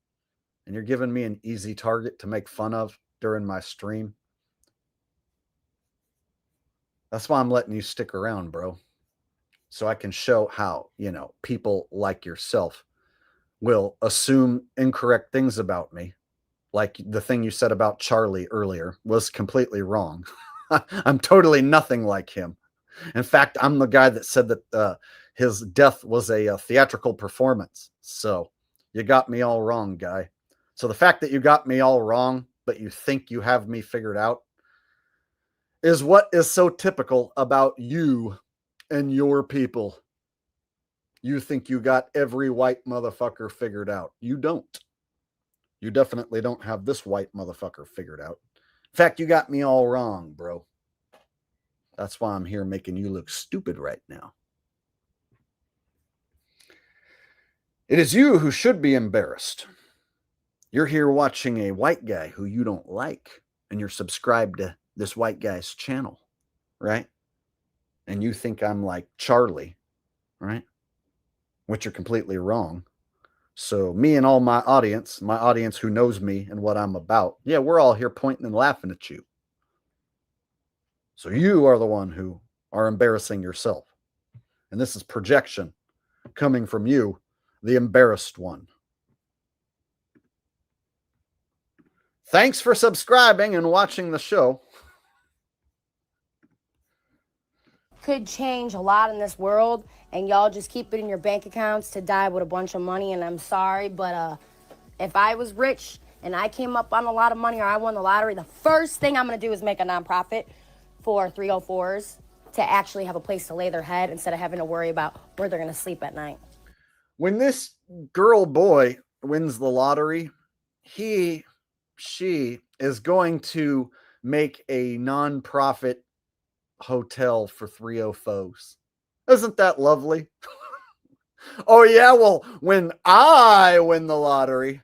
And you're giving me an easy target to make fun of during my stream. That's why I'm letting you stick around, bro. So I can show how, people like yourself will assume incorrect things about me. Like the thing you said about Charlie earlier was completely wrong. I'm totally nothing like him. In fact, I'm the guy that said that his death was a theatrical performance. So you got me all wrong, guy. So the fact that you got me all wrong, but you think you have me figured out, is what is so typical about you and your people. You think you got every white motherfucker figured out. You don't. You definitely don't have this white motherfucker figured out. In fact, you got me all wrong, bro. That's why I'm here making you look stupid right now. It is you who should be embarrassed. You're here watching a white guy who you don't like, and you're subscribed to this white guy's channel, right? And you think I'm like Charlie, right? Which you're completely wrong. So me and all my audience who knows me and what I'm about, yeah, we're all here pointing and laughing at you. So you are the one who are embarrassing yourself. And this is projection coming from you, the embarrassed one. Thanks for subscribing and watching the show. Could change a lot in this world, and y'all just keep it in your bank accounts to die with a bunch of money. And I'm sorry, but if I was rich and I came up on a lot of money or I won the lottery, the first thing I'm going to do is make a nonprofit for 304s to actually have a place to lay their head instead of having to worry about where they're going to sleep at night. When this girl boy wins the lottery, she is going to make a nonprofit hotel for 304s. Isn't that lovely? Oh yeah, well, when I win the lottery,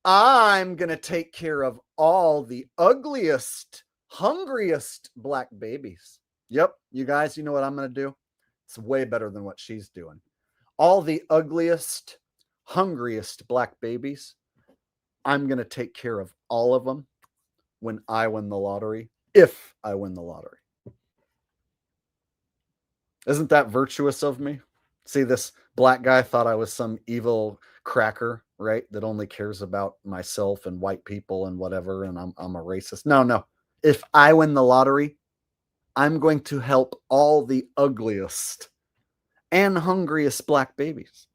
I'm going to take care of all the ugliest, hungriest black babies. Yep, you guys, you know what I'm going to do? It's way better than what she's doing. All the ugliest, hungriest black babies, I'm going to take care of all of them when I win the lottery, if I win the lottery. Isn't that virtuous of me? See, this black guy thought I was some evil cracker, right? That only cares about myself and white people and whatever, and I'm a racist. No. If I win the lottery, I'm going to help all the ugliest and hungriest black babies.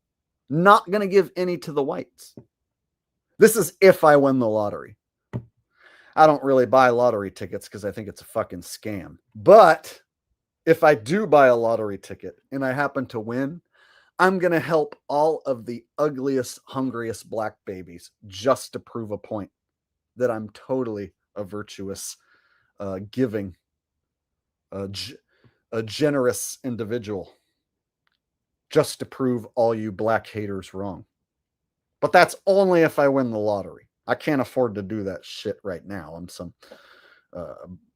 Not going to give any to the whites. This is if I win the lottery. I don't really buy lottery tickets because I think it's a fucking scam. But if I do buy a lottery ticket and I happen to win, I'm going to help all of the ugliest, hungriest black babies just to prove a point that I'm totally a virtuous, giving, a generous individual, just to prove all you black haters wrong. But that's only if I win the lottery. I can't afford to do that shit right now. I'm some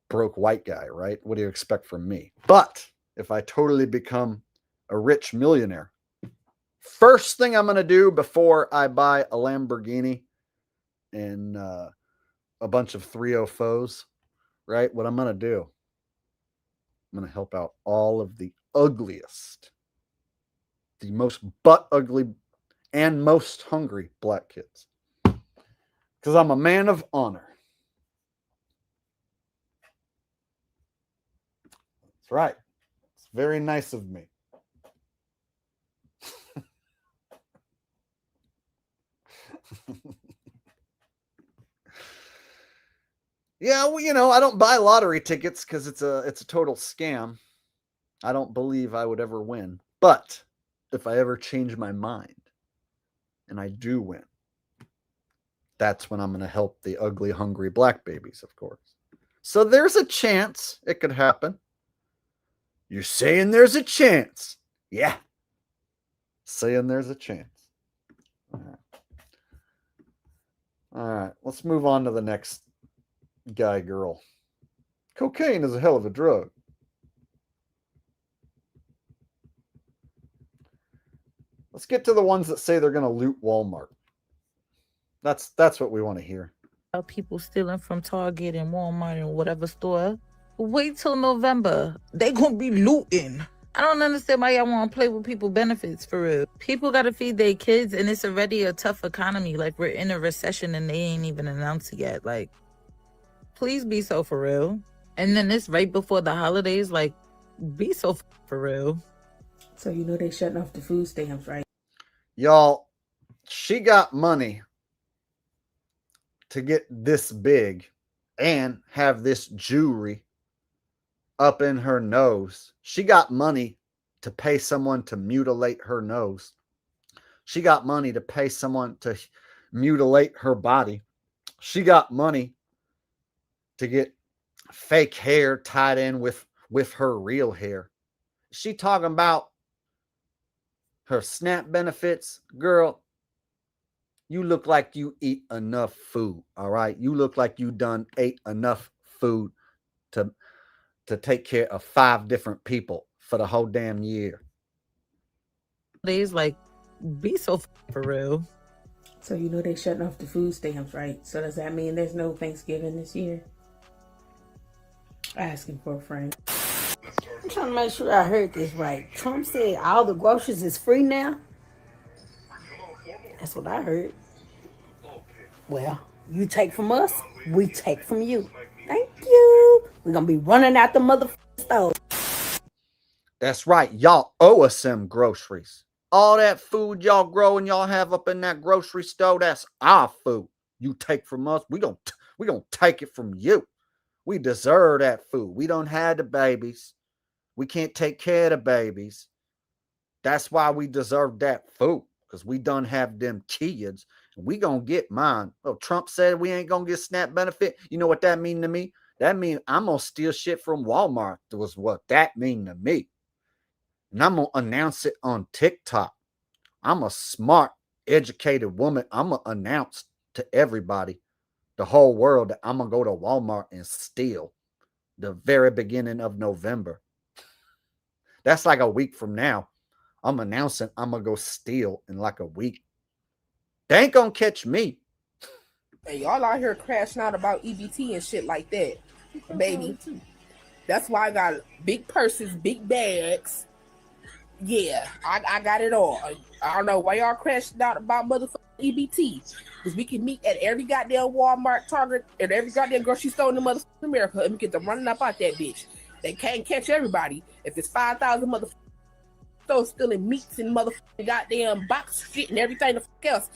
broke white guy, right? What do you expect from me? But if I totally become a rich millionaire, first thing I'm going to do before I buy a Lamborghini and a bunch of 304s, right? What I'm going to do, I'm going to help out all of the ugliest, the most butt ugly and most hungry black kids. Because I'm a man of honor. That's right. It's very nice of me. Yeah, well, I don't buy lottery tickets because it's a total scam. I don't believe I would ever win. But if I ever change my mind and I do win, that's when I'm going to help the ugly, hungry black babies, of course. So there's a chance it could happen. You're saying there's a chance. Yeah. Saying there's a chance. All right. Let's move on to the next guy, girl. Cocaine is a hell of a drug. Let's get to the ones that say they're going to loot Walmart. That's what we want to hear. People stealing from Target and Walmart and whatever store. Wait till November. They gonna be looting. I don't understand why y'all want to play with people's benefits for real. People got to feed their kids and it's already a tough economy. Like, we're in a recession and they ain't even announced it yet. Like, please be so for real. And then it's right before the holidays. Like, be so for real. So they shutting off the food stamps, right? Y'all, she got money to get this big and have this jewelry up in her nose. She got money to pay someone to mutilate her nose. She got money to pay someone to mutilate her body. She got money to get fake hair tied in with her real hair. She talking about her SNAP benefits. Girl, you look like you eat enough food, all right? You look like you done ate enough food to take care of 5 different people for the whole damn year. Days, like, be so for real. So they shutting off the food stamps, right? So does that mean there's no Thanksgiving this year? Asking for a friend. I'm trying to make sure I heard this right. Trump said all the groceries is free now? That's what I heard. Well, you take from us, we take from you. Thank you. We're going to be running out the motherfucking stove. That's right. Y'all owe us some groceries. All that food y'all grow and y'all have up in that grocery store, that's our food. You take from us, we gonna take it from you. We deserve that food. We don't have the babies. We can't take care of the babies. That's why we deserve that food, because we done have them kids. We gonna get mine. Oh, Trump said we ain't gonna get SNAP benefit. You know what that mean to me? That mean I'm gonna steal shit from Walmart. That was what that mean to me. And I'm gonna announce it on TikTok. I'm a smart, educated woman. I'm gonna announce to everybody, the whole world, that I'm gonna go to Walmart and steal the very beginning of November. That's like a week from now. I'm announcing I'm gonna go steal in like a week. They ain't gonna catch me. Hey, y'all out here crashing out about EBT and shit like that, baby. That's why I got big purses, big bags. Yeah, I got it all. I don't know why y'all crashing out about motherfucking EBT. Because we can meet at every goddamn Walmart, Target, and every goddamn grocery store in the motherfucking America and we get them running up out that bitch. They can't catch everybody. If it's 5,000 motherfuckers stores stealing meats and motherfucking goddamn box shit and everything the fuck else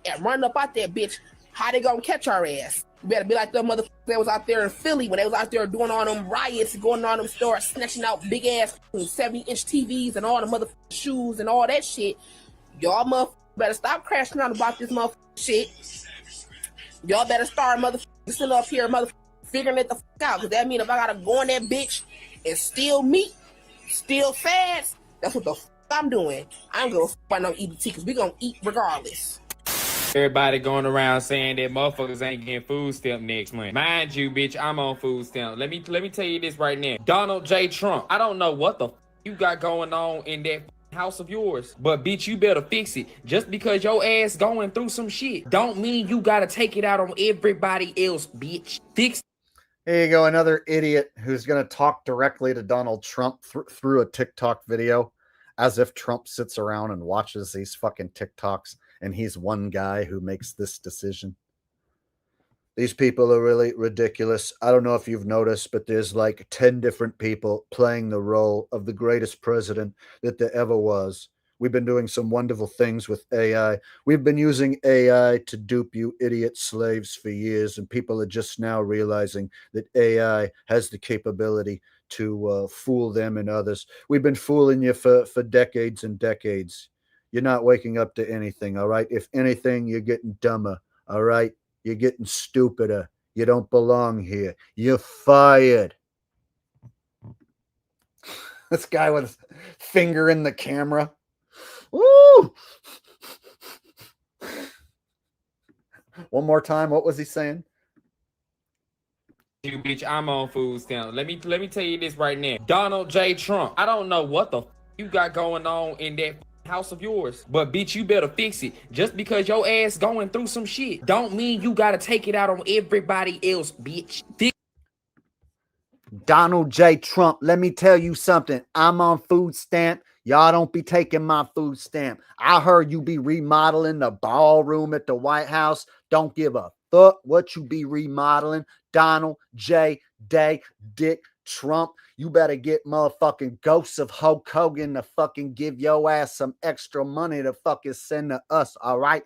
and running up out there, bitch. How they gonna catch our ass? You better be like the motherfuckers that was out there in Philly when they was out there doing all them riots, going on them stores, snatching out big ass 70-inch TVs and all the motherfucking shoes and all that shit. Y'all motherfuckers better stop crashing out about this motherfucking shit. Y'all better start motherfucking sitting up here motherfucking figuring it the fuck out. Cause that mean if I gotta go in that bitch and steal meat, steal fads, that's what the fuck I'm doing. I ain't gonna fuck about no EBT cause we gonna eat regardless. Everybody going around saying that motherfuckers ain't getting food stamp next month. Mind you, bitch, I'm on food stamp. Let me tell you this right now. Donald J. Trump, I don't know what the you got going on in that house of yours, but bitch, you better fix it. Just because your ass going through some shit don't mean you gotta take it out on everybody else, bitch. Fix. Here you go, another idiot who's going to talk directly to Donald Trump through a TikTok video, as if Trump sits around and watches these fucking TikToks and he's one guy who makes this decision. These people are really ridiculous. I don't know if you've noticed, but there's like 10 different people playing the role of the greatest president that there ever was. We've been doing some wonderful things with AI. We've been using AI to dupe you idiot slaves for years, and people are just now realizing that AI has the capability to fool them and others. We've been fooling you for decades and decades. You're not waking up to anything, all right? If anything, you're getting dumber, all right? You're getting stupider. You don't belong here. You're fired. This guy with his finger in the camera. Woo! One more time. What was he saying? You bitch, I'm on food stamp. Let me tell you this right now. Donald J. Trump, I don't know what the you got going on in that house of yours, but bitch, you better fix it. Just because your ass going through some shit don't mean you gotta take it out on everybody else, bitch. Donald J. Trump, let me tell you something. I'm on food stamp. Y'all don't be taking my food stamp. I heard you be remodeling the ballroom at the White House. Don't give a fuck what you be remodeling. Donald J. Day Dick Trump. You better get motherfucking ghosts of Hulk Hogan to fucking give your ass some extra money to fucking send to us, all right?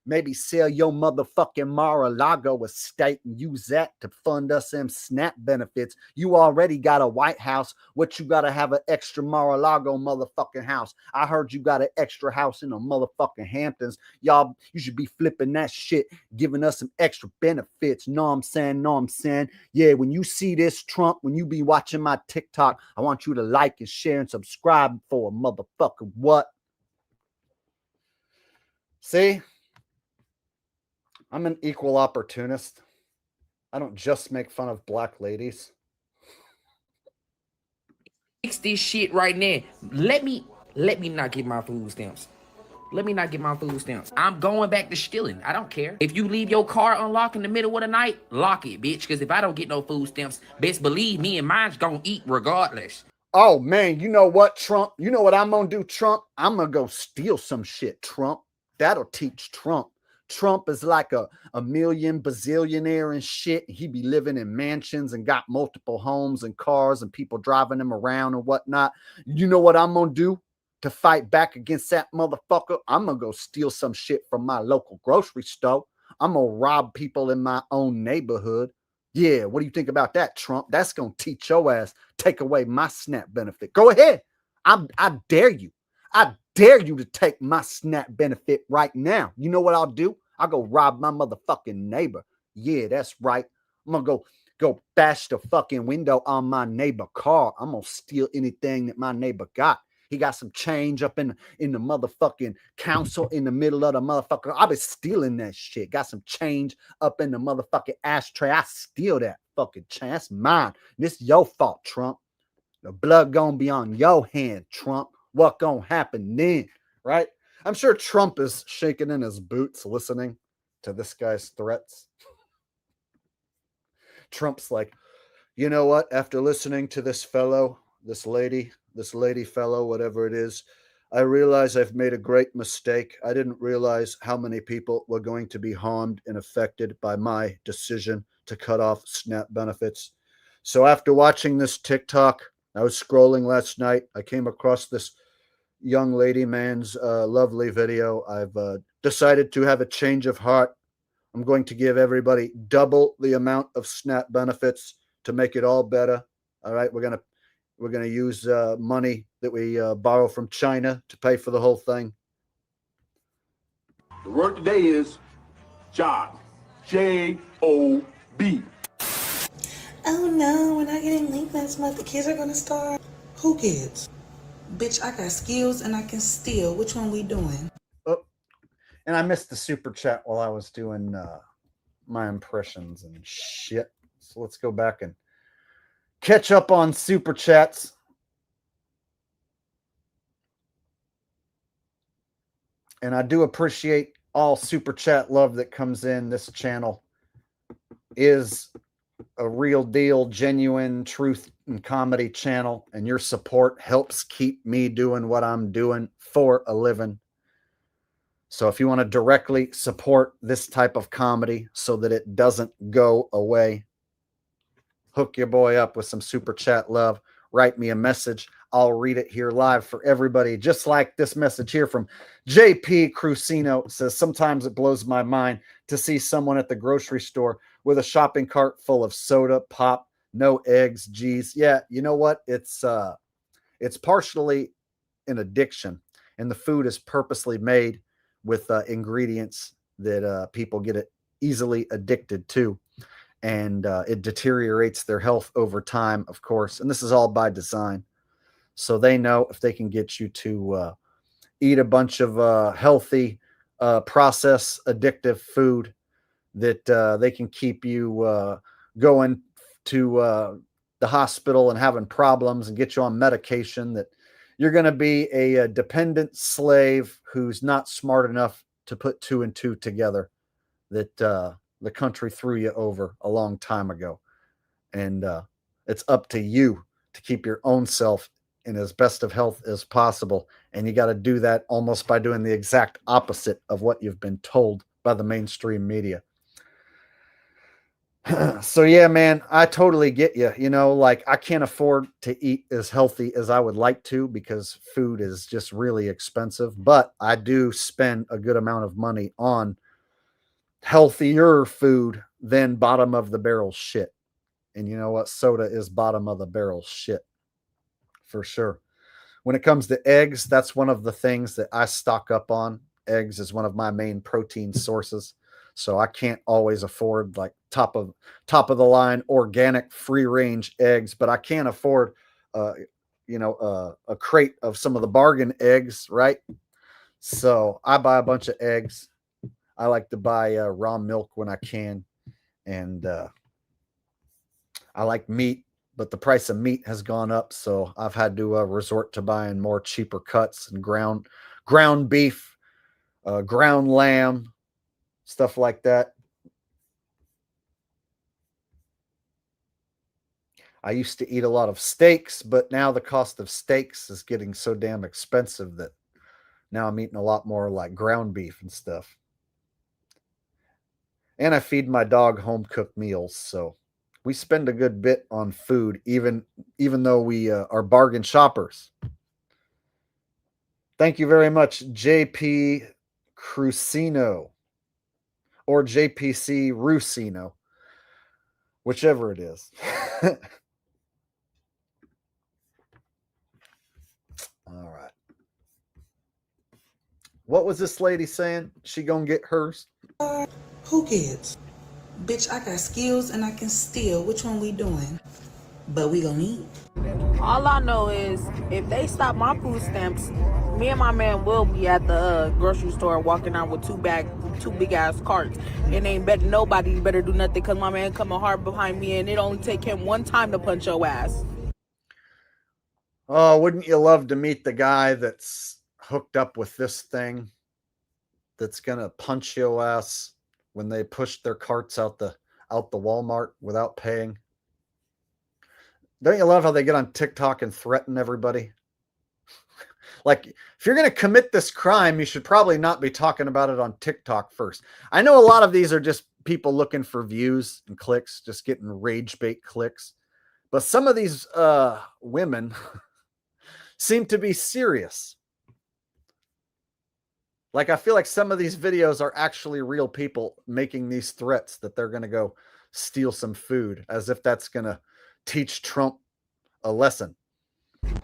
Maybe sell your motherfucking Mar-a-Lago estate and use that to fund us them SNAP benefits. You already got a White House. What you got to have an extra Mar-a-Lago motherfucking house? I heard you got an extra house in the motherfucking Hamptons. Y'all, you should be flipping that shit, giving us some extra benefits. Know what I'm saying? Know what I'm saying? Yeah, when you see this, Trump, when you be watching my TikTok, I want you to like and share and subscribe for a motherfucker. What? See? I'm an equal opportunist. I don't just make fun of black ladies. Fix this shit right now. Let me not get my food stamps. Let me not get my food stamps. I'm going back to stealing. I don't care. If you leave your car unlocked in the middle of the night, lock it, bitch. Because if I don't get no food stamps, best believe me and mine's gonna eat regardless. Oh, man, you know what, Trump? You know what I'm gonna do, Trump? I'm gonna go steal some shit, Trump. That'll teach Trump. Trump is like a million bazillionaire and shit. He be living in mansions and got multiple homes and cars and people driving him around and whatnot. You know what I'm going to do to fight back against that motherfucker? I'm going to go steal some shit from my local grocery store. I'm going to rob people in my own neighborhood. Yeah, what do you think about that, Trump? That's going to teach your ass. Take away my SNAP benefit. Go ahead. I dare you. I dare you to take my SNAP benefit right now. You know what I'll do? I'll go rob my motherfucking neighbor. Yeah, that's right. I'm going to go bash the fucking window on my neighbor car. I'm going to steal anything that my neighbor got. He got some change up in the motherfucking council in the middle of the motherfucker. I'll be stealing that shit. Got some change up in the motherfucking ashtray. I steal that fucking change. That's mine. This your fault, Trump. The blood gonna be on your hand, Trump. What gonna happen then, right? I'm sure Trump is shaking in his boots listening to this guy's threats. Trump's like, you know what? After listening to this fellow, this lady fellow, whatever it is, I realize I've made a great mistake. I didn't realize how many people were going to be harmed and affected by my decision to cut off SNAP benefits. So after watching this TikTok, I was scrolling last night. I came across this young lady man's lovely video. I've decided to have a change of heart. I'm going to give everybody double the amount of SNAP benefits to make it all better. All right, we're gonna use money that we borrow from China to pay for the whole thing. The word today is job. J-O-B. Oh no, we're not getting late next month. The kids are gonna start. Who kids? Bitch, I got skills and I can steal. Which one we doing? Oh, and I missed the super chat while I was doing my impressions and shit. So let's go back and catch up on super chats. And I do appreciate all super chat love that comes in. This channel is a real deal, genuine truth and comedy channel, and your support helps keep me doing what I'm doing for a living. So if you want to directly support this type of comedy so that it doesn't go away, hook your boy up with some super chat love. Write me a message. I'll read it here live for everybody. Just like this message here from JP Crucino. It says, sometimes it blows my mind to see someone at the grocery store with a shopping cart full of soda, pop, no eggs. Geez. Yeah. You know what? It's partially an addiction, and the food is purposely made with ingredients that people get easily addicted to. And it deteriorates their health over time, of course. And this is all by design. So they know if they can get you to eat a bunch of healthy, processed, addictive food, that they can keep you going to the hospital and having problems and get you on medication, that you're going to be a dependent slave who's not smart enough to put two and two together, that the country threw you over a long time ago. And it's up to you to keep your own self in as best of health as possible. And you got to do that almost by doing the exact opposite of what you've been told by the mainstream media. So yeah, man, I totally get you. You know, like, I can't afford to eat as healthy as I would like to because food is just really expensive, but I do spend a good amount of money on healthier food than bottom of the barrel shit. And you know what? Soda is bottom of the barrel shit for sure. When it comes to eggs, that's one of the things that I stock up on. Eggs is one of my main protein sources. So I can't always afford like top of the line organic free range eggs, but I can't afford a crate of some of the bargain eggs, right? So I buy a bunch of eggs. I like to buy raw milk when I can, and I like meat, but the price of meat has gone up, so I've had to resort to buying more cheaper cuts and ground beef, ground lamb, stuff like that. I used to eat a lot of steaks, but now the cost of steaks is getting so damn expensive that now I'm eating a lot more like ground beef and stuff. And I feed my dog home-cooked meals, so we spend a good bit on food, even though we are bargain shoppers. Thank you very much, JP Crucino, or JPC Rusino, whichever it is. All right. What was this lady saying? She gonna get hers? Who kids? Bitch, I got skills and I can steal. Which one we doing? But we gonna eat. All I know is if they stop my food stamps, me and my man will be at the grocery store walking out with two big ass carts. And nobody better do nothing because my man coming hard behind me and it only take him one time to punch your ass. Oh, wouldn't you love to meet the guy that's hooked up with this thing that's gonna punch your ass when they push their carts out the Walmart without paying? Don't you love how they get on TikTok and threaten everybody? Like, if you're going to commit this crime, you should probably not be talking about it on TikTok first. I know a lot of these are just people looking for views and clicks, just getting rage bait clicks. But some of these women seem to be serious. Like, I feel like some of these videos are actually real people making these threats that they're going to go steal some food, as if that's going to teach Trump a lesson.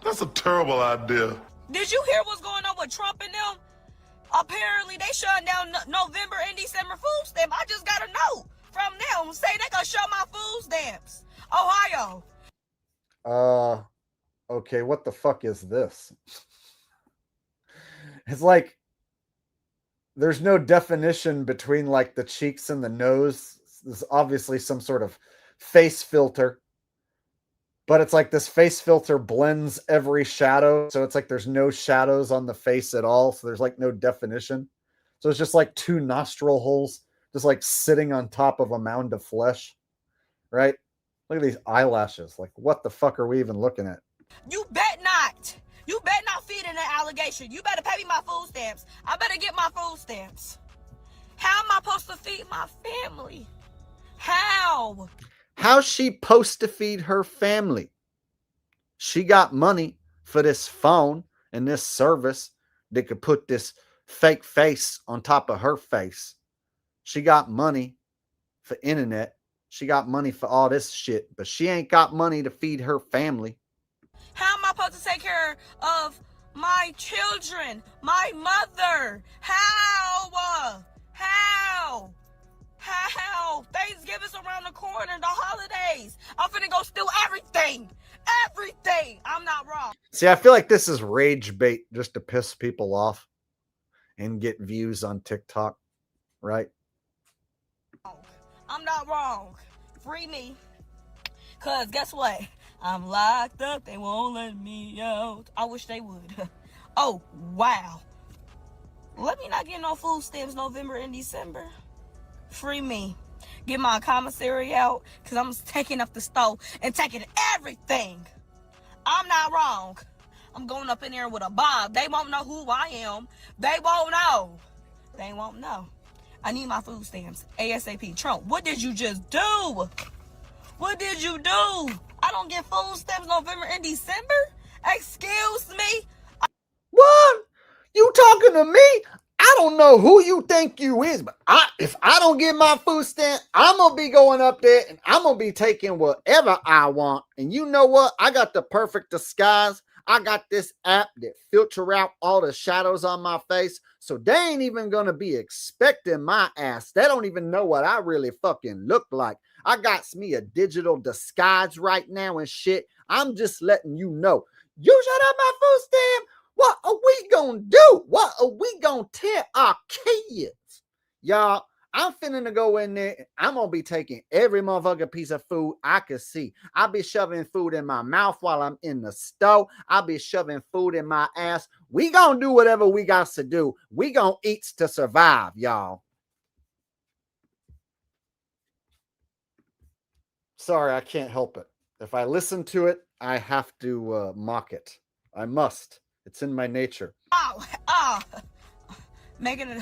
That's a terrible idea. Did you hear what's going on with Trump and them? Apparently, they shut down November and December food stamp. I just got a note from them saying they gonna shut my food stamps. Ohio. Okay, what the fuck is this? It's like there's no definition between like the cheeks and the nose. There's obviously some sort of face filter, but it's like this face filter blends every shadow. So it's like there's no shadows on the face at all. So there's like no definition. So it's just like two nostril holes, just like sitting on top of a mound of flesh, right? Look at these eyelashes. Like, what the fuck are we even looking at? You bet not. You bet not feed in that allegation. You better pay me my food stamps. I better get my food stamps. How am I supposed to feed my family? How? How's she supposed to feed her family? She got money for this phone and this service that could put this fake face on top of her face. She got money for internet. She got money for all this shit, but she ain't got money to feed her family. How am I supposed to take care of my children, my mother? How? Thanksgiving's around the corner, the holidays. I'm finna go steal everything. Everything. I'm not wrong. See, I feel like this is rage bait just to piss people off and get views on TikTok, right? I'm not wrong. Free me. Cause guess what? I'm locked up. They won't let me out. I wish they would. Oh, wow. Let me not get no food stamps November and December. Free me. Get my commissary out. Cause I'm taking up the stove and taking everything. I'm not wrong. I'm going up in there with a bomb. They won't know who I am. They won't know. They won't know. I need my food stamps. ASAP. Trump, what did you just do? What did you do? I don't get food stamps November and December? Excuse me? What? You talking to me? I don't know who you think you is, but if I don't get my food stamp, I'm going to be going up there and I'm going to be taking whatever I want. And you know what? I got the perfect disguise. I got this app that filter out all the shadows on my face. So they ain't even going to be expecting my ass. They don't even know what I really fucking look like. I got me a digital disguise right now and shit. I'm just letting you know. You shut up my food stamp. What are we gonna do? What are we gonna tell our kids? Y'all, I'm finna to go in there. I'm gonna be taking every motherfucking piece of food I can see. I'll be shoving food in my mouth while I'm in the stove. I'll be shoving food in my ass. We gonna do whatever we got to do. We gonna eat to survive, y'all. Sorry, I can't help it. If I listen to it, I have to mock it. I must. It's in my nature. Making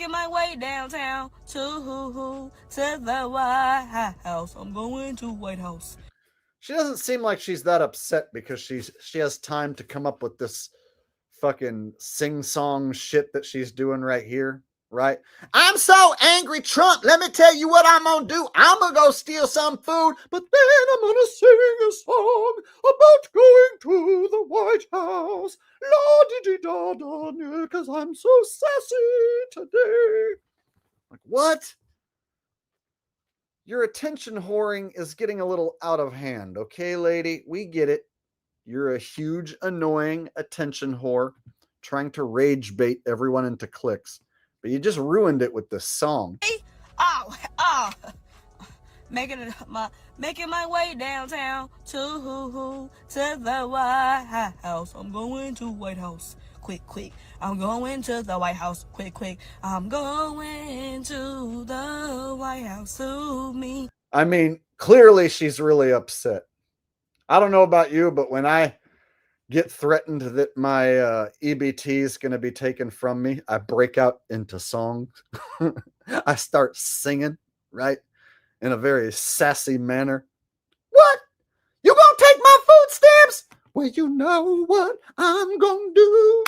my way downtown to the White House. I'm going to White House. She doesn't seem like she's that upset because she has time to come up with this fucking sing-song shit that she's doing right here, right? I'm so angry, Trump. Let me tell you what I'm gonna do. I'm gonna go steal some food, but then I'm gonna sing a song about going to the White House. La-di-di-da-da, because I'm so sassy today. Like, what? Your attention whoring is getting a little out of hand, okay, lady? We get it. You're a huge, annoying attention whore trying to rage bait everyone into clicks. But you just ruined it with this song. Making my way downtown to the White House. I'm going to White House. Quick. I'm going to the White House. Quick. I'm going to the White House. To me. I mean, clearly she's really upset. I don't know about you, but when I get threatened that my EBT is going to be taken from me, I break out into songs. I start singing, right? In a very sassy manner. What? You gonna take my food stamps? Well, you know what I'm gonna do.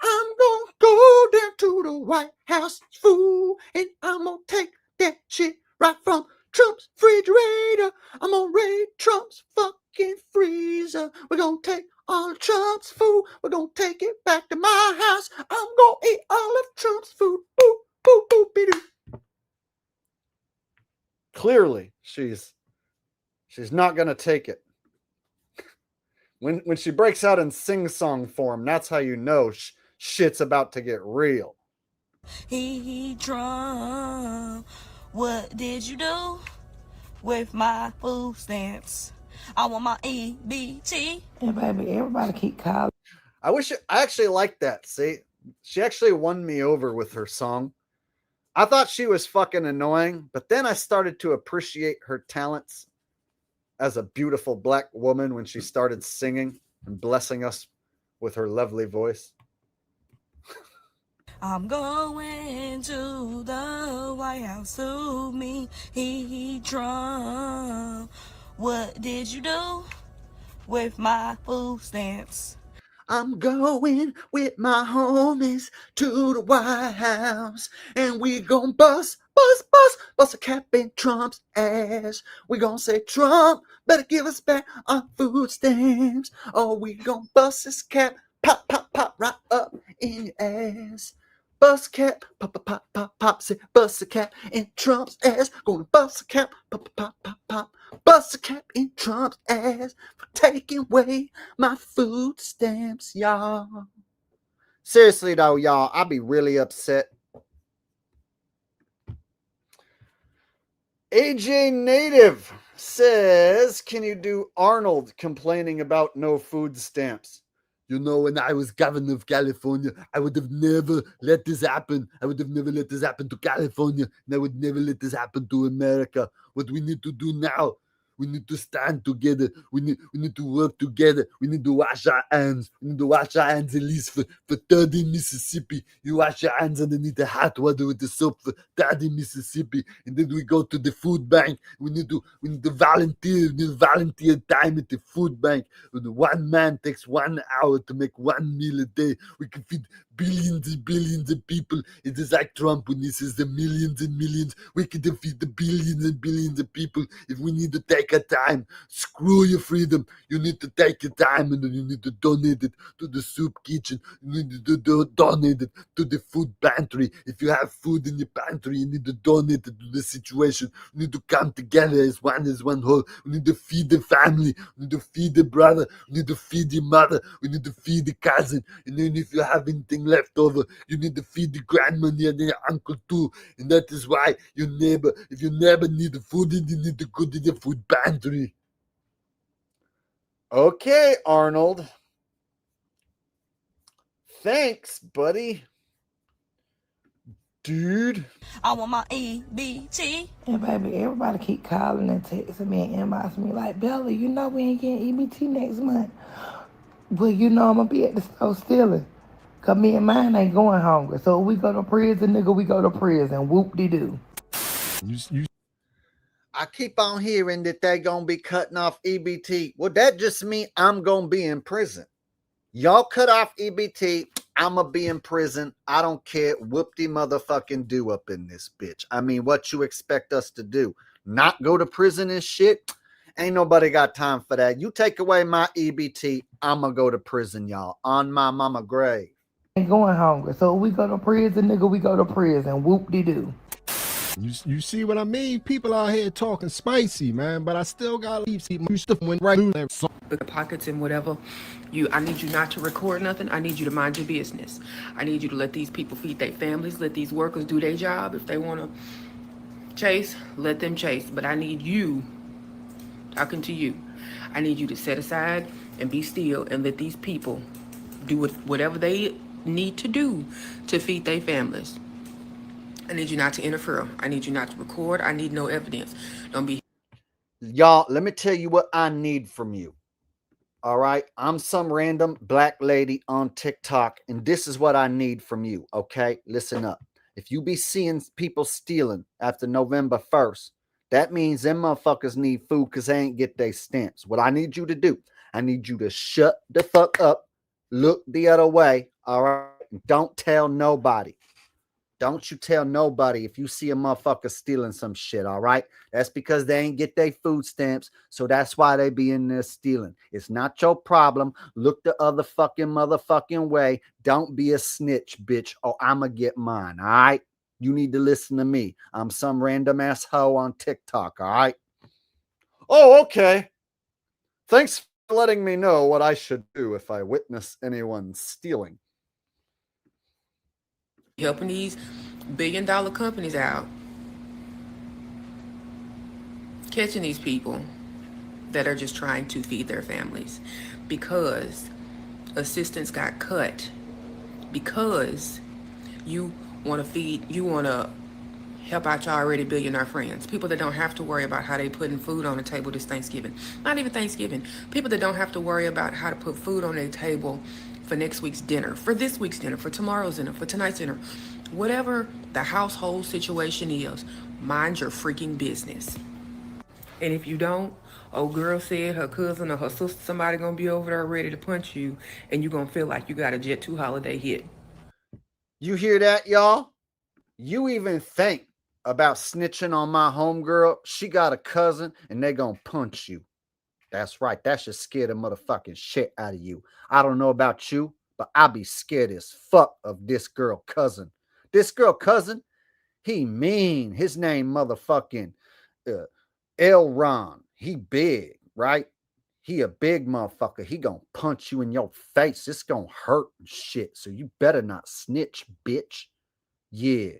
I'm gonna go down to White House, fool, and I'm gonna take that shit right from Trump's refrigerator. I'm gonna raid Trump's fucking freezer. We're gonna take all of Trump's food. We're gonna take it back to my house. I'm gonna eat all of Trump's food. Boop, boop, boop, be-doo. Clearly, she's not gonna take it. When she breaks out in sing-song form, that's how you know shit's about to get real. He Trump, what did you do with my food stamps? I want my EBT. Yeah, baby, everybody keep calling. I actually liked that. See, she actually won me over with her song. I thought she was fucking annoying, but then I started to appreciate her talents as a beautiful black woman when she started singing and blessing us with her lovely voice. I'm going to the White House to meet he Trump. What did you do with my food stamps? I'm going with my homies to the White House, and we gon' bust a cap in Trump's ass. We gon' say, Trump, better give us back our food stamps, or we gon' bust his cap, pop, pop, pop, right up in your ass. Bust a cap, pop, pop, pop, pop, pop, say, bust a cap in Trump's ass. Gonna bust a cap, pop, pop, pop, pop, bust a cap in Trump's ass for taking away my food stamps, y'all. Seriously though, y'all, I'd be really upset. AJ Native says, can you do Arnold complaining about no food stamps? You know, when I was governor of California, I would have never let this happen. I would have never let this happen to California, and I would never let this happen to America. What we need to do now, we need to stand together. We need to work together. We need to wash our hands. We need to wash our hands at least for 30 Mississippi. You wash your hands underneath the hot water with the soap for 30 Mississippi. And then we go to the food bank. We need to volunteer. We need volunteer time at the food bank. When one man takes 1 hour to make one meal a day, we can feed billions and billions of people. It is like Trump when he says the millions and millions. We can defeat the billions and billions of people if we need to take our time. Screw your freedom. You need to take your time, and then you need to donate it to the soup kitchen. You need to donate it to the food pantry. If you have food in your pantry, you need to donate it to the situation. You need to come together as one whole. We need to feed the family. We need to feed the brother. We need to feed your mother. We need to feed the cousin. And then if you have anything left over, you need to feed the grandma and your uncle too. And that is why if your neighbor need food, you need to go to the food pantry. Okay, Arnold. Thanks, buddy. Dude. I want my EBT. Yeah, baby, everybody keep calling and texting me and inboxing me like, Bella, you know we ain't getting EBT next month. Well, you know I'm going to be at the store stealing. Because me and mine ain't going hungry. So if we go to prison, nigga, we go to prison. Whoop-de-doo. I keep on hearing that they're going to be cutting off EBT. Well, that just means I'm going to be in prison. Y'all cut off EBT, I'm going to be in prison. I don't care. Whoop-de-motherfucking do up in this bitch. I mean, what you expect us to do? Not go to prison and shit? Ain't nobody got time for that. You take away my EBT, I'm going to go to prison, y'all. On my mama grave. Ain't going hungry. So if we go to prison, nigga, we go to prison. Whoop-de-doo. You see what I mean? People out here talking spicy, man, but I still got to leave my stuff when right through there. The pockets and whatever. I need you not to record nothing. I need you to mind your business. I need you to let these people feed their families, let these workers do their job. If they want to chase, let them chase. But I need you, talking to you, I need you to set aside and be still and let these people do whatever they need to do to feed their families. I need you not to interfere. I need you not to record. I need no evidence. Don't be. Y'all, let me tell you what I need from you. All right? I'm some random black lady on TikTok, and this is what I need from you, okay? Listen up. If you be seeing people stealing after November 1st, that means them motherfuckers need food because they ain't get their stamps. What I need you to do, I need you to shut the fuck up, look the other way, all right? Don't tell nobody. Don't you tell nobody if you see a motherfucker stealing some shit, all right? That's because they ain't get their food stamps, so that's why they be in there stealing. It's not your problem. Look the other fucking motherfucking way. Don't be a snitch, bitch, or I'ma get mine, all right? You need to listen to me. I'm some random ass hoe on TikTok, all right? Oh, okay. Thanks for letting me know what I should do if I witness anyone stealing. Helping these billion-dollar companies out, catching these people that are just trying to feed their families because assistance got cut, because you want to help out your already billionaire friends, people that don't have to worry about how they putting food on the table this Thanksgiving, not even Thanksgiving, people that don't have to worry about how to put food on their table for next week's dinner, for this week's dinner, for tomorrow's dinner, for tonight's dinner, whatever the household situation is. Mind your freaking business. And if you don't, old girl said her cousin or her sister, somebody gonna be over there ready to punch you, and you gonna feel like you got a Jet 2 holiday hit. You hear that, y'all? You even think about snitching on my homegirl? She got a cousin, and they gonna punch you. That's right. That should scare the motherfucking shit out of you. I don't know about you, but I be scared as fuck of this girl cousin. This girl cousin, he mean. His name motherfucking Elron. He big, right? He a big motherfucker. He gonna punch you in your face. It's gonna hurt and shit. So you better not snitch, bitch. Yeah.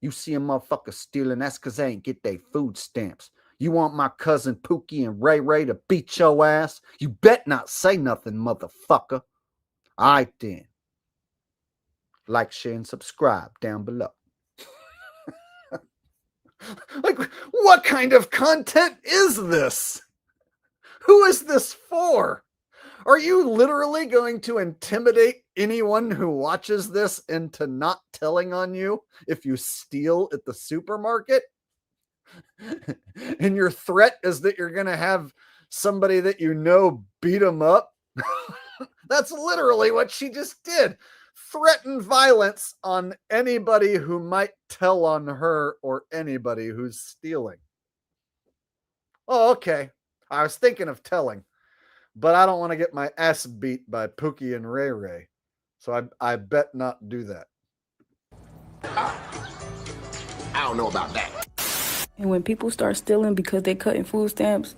You see a motherfucker stealing, that's because they ain't get their food stamps. You want my cousin Pookie and Ray Ray to beat your ass? You bet not say nothing, motherfucker. All right, then. Like, share, and subscribe down below. Like, what kind of content is this? Who is this for? Are you literally going to intimidate anyone who watches this into not telling on you if you steal at the supermarket? And your threat is that you're going to have somebody that you know beat them up? That's literally what she just did. Threaten violence on anybody who might tell on her or anybody who's stealing. Oh, okay. I was thinking of telling, but I don't want to get my ass beat by Pookie and Ray Ray. So I bet not do that. I don't know about that. And when people start stealing because they're cutting food stamps,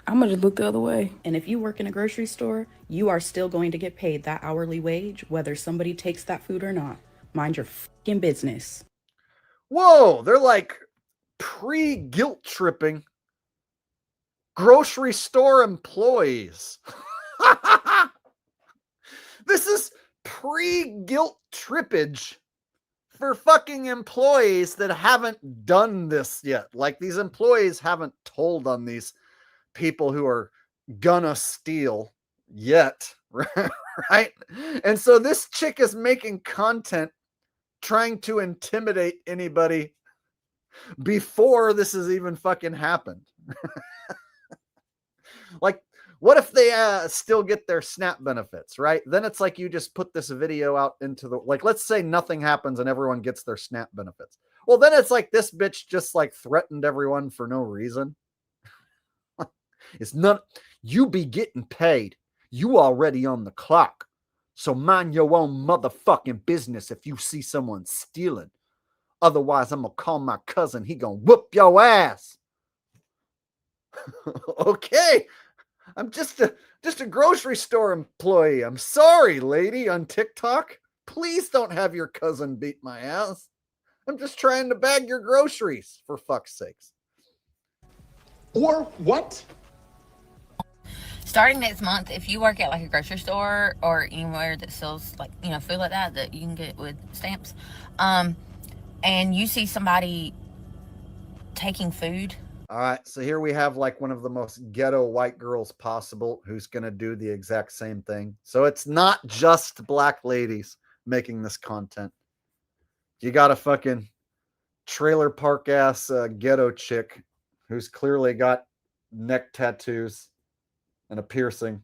I'm going to just look the other way. And if you work in a grocery store, you are still going to get paid that hourly wage, whether somebody takes that food or not. Mind your fucking business. Whoa, they're like pre-guilt tripping grocery store employees. This is pre-guilt trippage for fucking employees that haven't done this yet. Like, these employees haven't told on these people who are gonna steal yet, right? And so this chick is making content trying to intimidate anybody before this has even fucking happened. Like, what if they still get their SNAP benefits, right? Then it's like you just put this video out into the, like, let's say nothing happens and everyone gets their SNAP benefits. Well, then it's like this bitch just like threatened everyone for no reason. It's not, you be getting paid. You already on the clock. So mind your own motherfucking business if you see someone stealing. Otherwise, I'm going to call my cousin. He going to whoop your ass. Okay. I'm just a grocery store employee. I'm sorry, lady on TikTok. Please don't have your cousin beat my ass. I'm just trying to bag your groceries, for fuck's sakes. Or what? Starting next month, if you work at like a grocery store or anywhere that sells like, you know, food like that you can get with stamps, and you see somebody taking food. All right, so here we have like one of the most ghetto white girls possible who's going to do the exact same thing. So it's not just black ladies making this content. You got a fucking trailer park ass ghetto chick who's clearly got neck tattoos and a piercing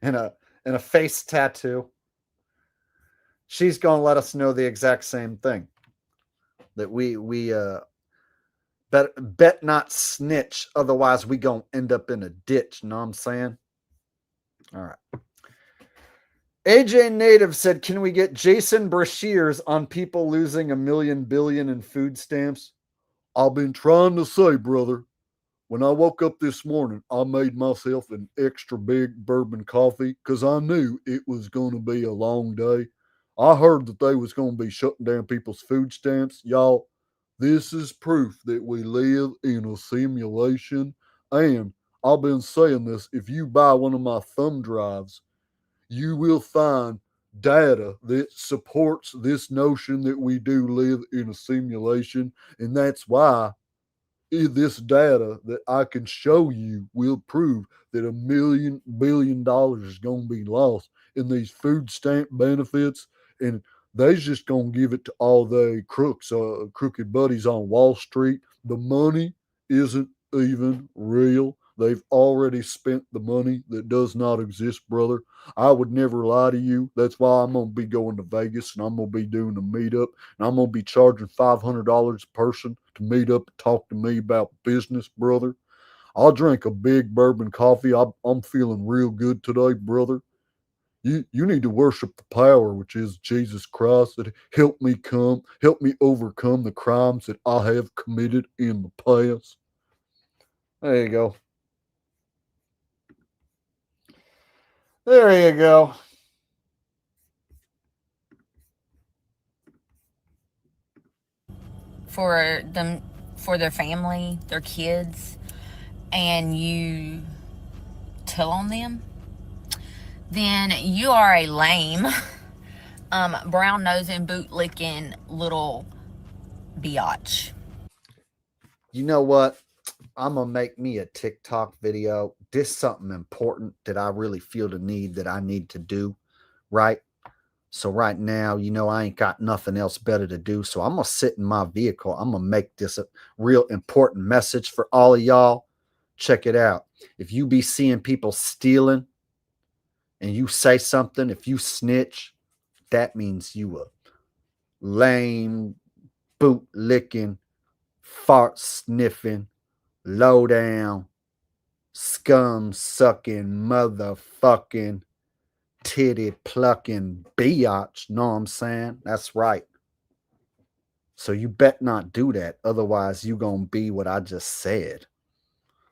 and a face tattoo. she's going to let us know the exact same thing. That we bet not snitch, otherwise we going to end up in a ditch, know what I'm saying? All right. AJ Native said, can we get Jason Brashears on people losing $1 million billion in food stamps? I've been trying to say, brother, when I woke up this morning, I made myself an extra big bourbon coffee because I knew it was going to be a long day. I heard that they was going to be shutting down people's food stamps. Y'all, this is proof that we live in a simulation. And I've been saying this, if you buy one of my thumb drives, you will find data that supports this notion that we do live in a simulation. And that's why this data that I can show you will prove that $1 billion is going to be lost in these food stamp benefits. And they's just going to give it to all the crooks, crooked buddies on Wall Street. The money isn't even real. They've already spent the money that does not exist, brother. I would never lie to you. That's why I'm going to be going to Vegas and I'm going to be doing a meetup and I'm going to be charging $500 a person to meet up and talk to me about business, brother. I'll drink a big bourbon coffee. I'm feeling real good today, brother. You need to worship the power, which is Jesus Christ, that help me overcome the crimes that I have committed in the past. There you go. There you go. For them, for their family, their kids, and you tell on them, then you are a lame, brown nosing, boot licking little biatch. You know what? I'm going to make me a TikTok video. This is something important that I really feel the need that I need to do, right? So right now, I ain't got nothing else better to do. So I'm going to sit in my vehicle. I'm going to make this a real important message for all of y'all. Check it out. If you be seeing people stealing and you say something, if you snitch, that means you a lame, boot licking, fart sniffing, low down, scum sucking, motherfucking, titty plucking biatch. Know what I'm saying? That's right. So you bet not do that. Otherwise, you gonna be what I just said.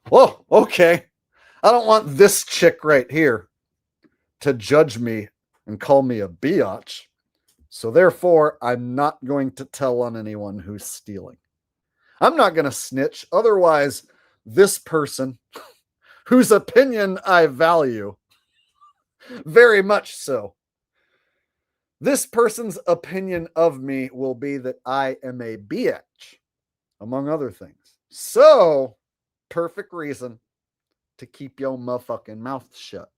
Whoa, okay. I don't want this chick right here to judge me and call me a biatch. So therefore, I'm not going to tell on anyone who's stealing. I'm not going to snitch. Otherwise, this person, whose opinion I value, very much so, this person's opinion of me will be that I am a bitch, among other things. So, perfect reason to keep your motherfucking mouth shut.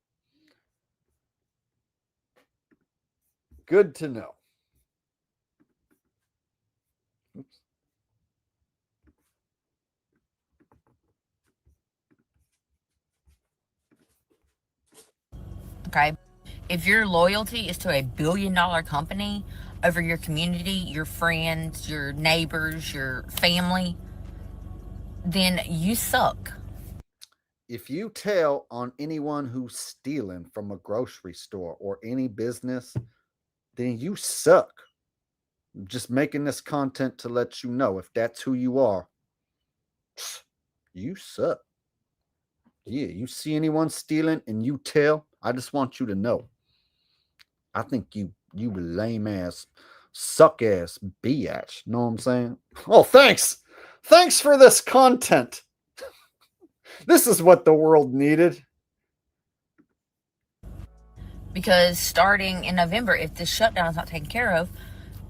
Good to know. Oops. Okay? If your loyalty is to a $1 billion company over your community, your friends, your neighbors, your family, then you suck. If you tell on anyone who's stealing from a grocery store or any business, then you suck. I'm just making this content to let you know if that's who you are, you suck. Yeah, you see anyone stealing and you tell, I just want you to know. I think you lame ass, suck ass biatch. Know what I'm saying? Oh, thanks. Thanks for this content. This is what the world needed. Because starting in November, if this shutdown is not taken care of,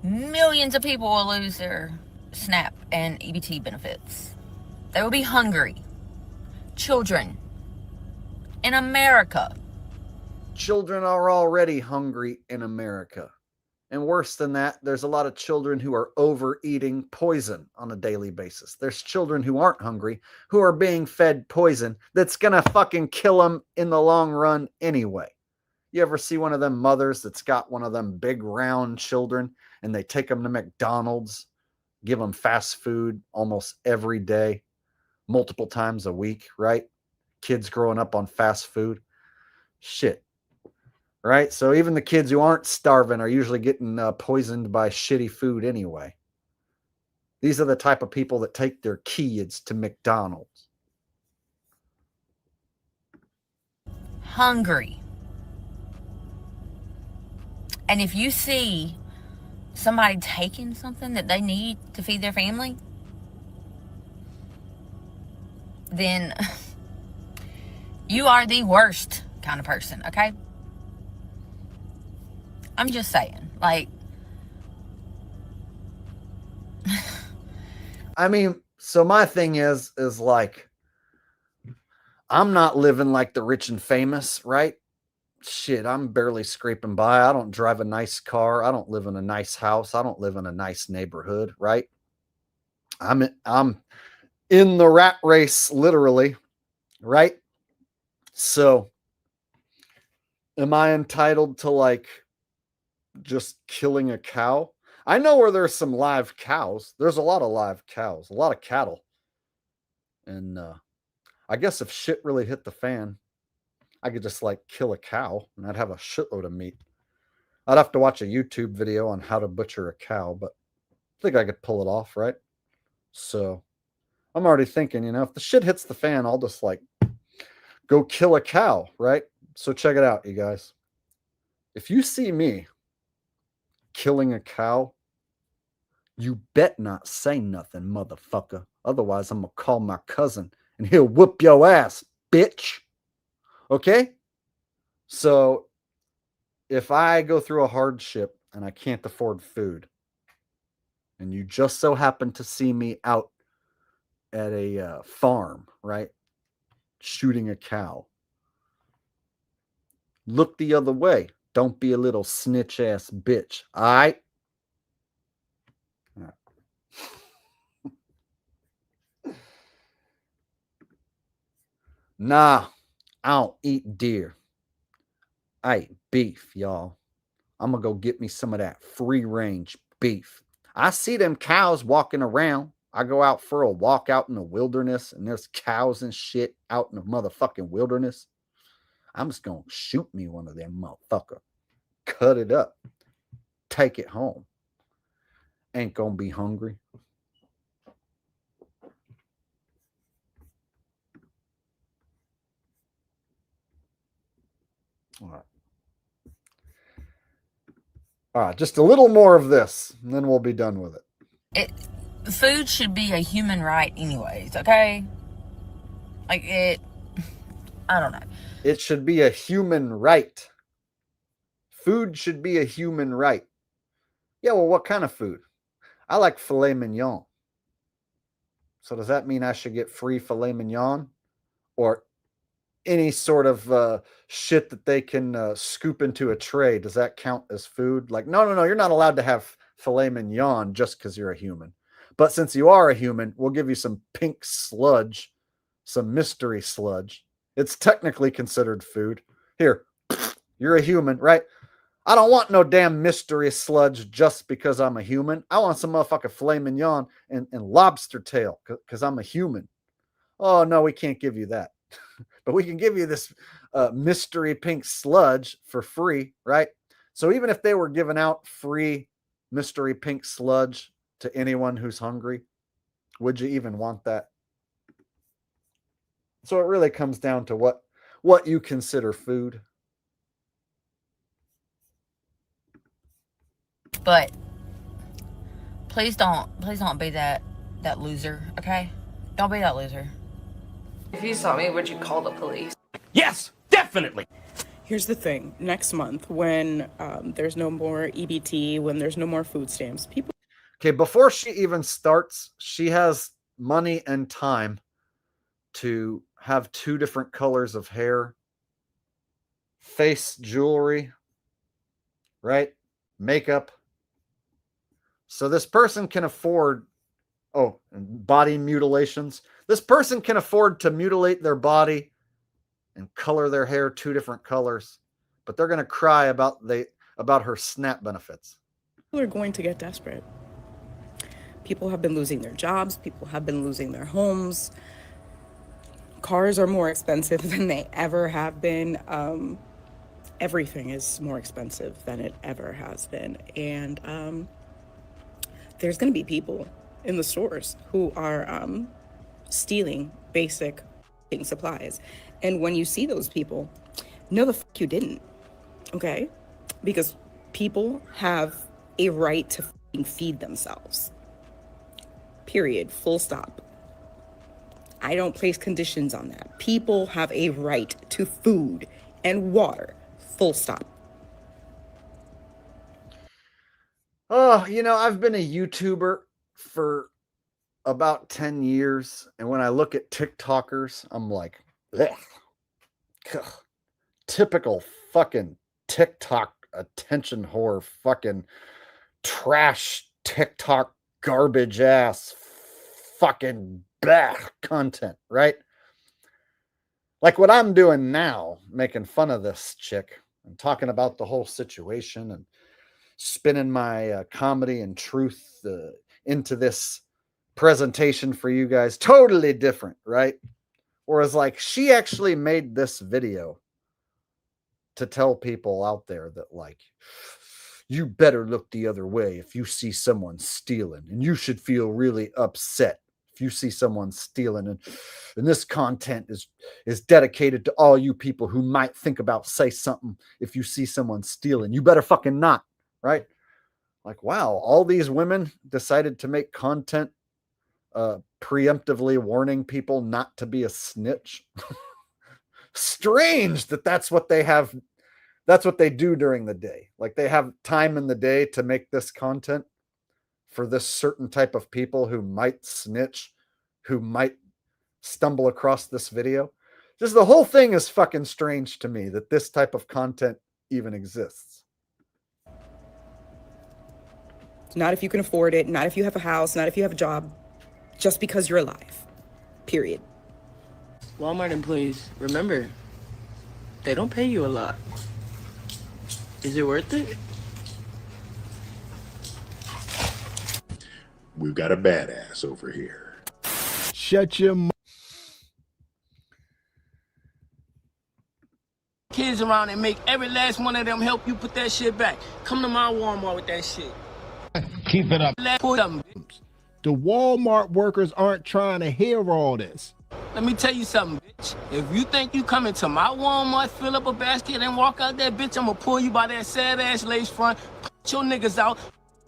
millions of people will lose their SNAP and EBT benefits. They will be hungry. Children in America. Children are already hungry in America. And worse than that, there's a lot of children who are overeating poison on a daily basis. There's children who aren't hungry, who are being fed poison that's going to fucking kill them in the long run anyway. You ever see one of them mothers that's got one of them big round children and they take them to McDonald's, give them fast food almost every day, multiple times a week, right? Kids growing up on fast food. Shit. Right? So even the kids who aren't starving are usually getting poisoned by shitty food anyway. These are the type of people that take their kids to McDonald's. Hungry. And if you see somebody taking something that they need to feed their family, then you are the worst kind of person, okay? I'm just saying, like, I mean, so my thing is like, I'm not living like the rich and famous, right? Shit, I'm barely scraping by. I don't drive a nice car. I don't live in a nice house. I don't live in a nice neighborhood, right? I'm in the rat race, literally, right? So am I entitled to like just killing a cow? I know where there's some live cows. There's a lot of live cows, a lot of cattle. And I guess if shit really hit the fan, I could just like kill a cow and I'd have a shitload of meat. I'd have to watch a YouTube video on how to butcher a cow, but I think I could pull it off, right? So I'm already thinking, if the shit hits the fan, I'll just like go kill a cow, right? So check it out, you guys. If you see me killing a cow, you bet not say nothing, motherfucker. Otherwise, I'm going to call my cousin and he'll whoop your ass, bitch. Okay? So if I go through a hardship and I can't afford food, and you just so happen to see me out at a farm, right, shooting a cow, look the other way. Don't be a little snitch ass bitch. All right? Nah, I don't eat deer. I eat beef, y'all. I'm going to go get me some of that free range beef. I see them cows walking around. I go out for a walk out in the wilderness and there's cows and shit out in the motherfucking wilderness. I'm just going to shoot me one of them motherfucker. Cut it up. Take it home. Ain't going to be hungry. All right. All right, just a little more of this, and then we'll be done with it. Food should be a human right anyways, okay? Like, I don't know. It should be a human right. Food should be a human right. Yeah, well, what kind of food? I like filet mignon. So does that mean I should get free filet mignon? Or any sort of shit that they can scoop into a tray? Does that count as food? Like, no, you're not allowed to have filet mignon just because you're a human. But since you are a human, we'll give you some pink sludge, some mystery sludge. It's technically considered food. Here, you're a human, right? I don't want no damn mystery sludge just because I'm a human. I want some motherfucking filet mignon and lobster tail because I'm a human. Oh, no, we can't give you that. But we can give you this mystery pink sludge for free, right? So even if they were giving out free mystery pink sludge to anyone who's hungry, would you even want that? So it really comes down to what you consider food. But please don't be that loser, okay? Don't be that loser. If you saw me, would you call the police? Yes, definitely. Here's the thing. Next month, when there's no more EBT, when there's no more food stamps, people... Okay, before she even starts, she has money and time to have 2 different colors of hair, face jewelry, right? Makeup. So this person can afford, body mutilations. This person can afford to mutilate their body and color their hair 2 different colors but they're going to cry about her SNAP benefits. People are going to get desperate. People have been losing their jobs. People have been losing their homes. Cars are more expensive than they ever have been. Everything is more expensive than it ever has been. And there's going to be people in the stores who are stealing basic supplies. And when you see those people, no, the fuck you didn't, okay? Because people have a right to feed themselves. Period. Full stop. I don't place conditions on that. People have a right to food and water. Full stop. Oh, I've been a YouTuber for about 10 years. And when I look at TikTokers, I'm like, ugh. Typical fucking TikTok attention whore, fucking trash TikTok garbage ass fucking content, right? Like what I'm doing now, making fun of this chick and talking about the whole situation and spinning my comedy and truth into this presentation for you guys. Totally different, right? Whereas like she actually made this video to tell people out there that like, you better look the other way if you see someone stealing, and you should feel really upset if you see someone stealing. And this content is dedicated to all you people who might think about say something if you see someone stealing. You better fucking not, right? Like, wow, all these women decided to make content preemptively warning people not to be a snitch. Strange that's what they have. That's what they do during the day. Like they have time in the day to make this content for this certain type of people who might snitch, who might stumble across this video. Just the whole thing is fucking strange to me that this type of content even exists. Not if you can afford it, not if you have a house, not if you have a job, just because you're alive. Period. Walmart employees, remember, they don't pay you a lot. Is it worth it? We've got a badass over here. Shut your mouth. Kids around and make every last one of them help you put that shit back. Come to my Walmart with that shit. Keep it up. The Walmart workers aren't trying to hear all this. Let me tell you something, bitch. If you think you come into my Walmart, fill up a basket, and walk out that bitch, I'm gonna pull you by that sad-ass lace front, put your niggas out,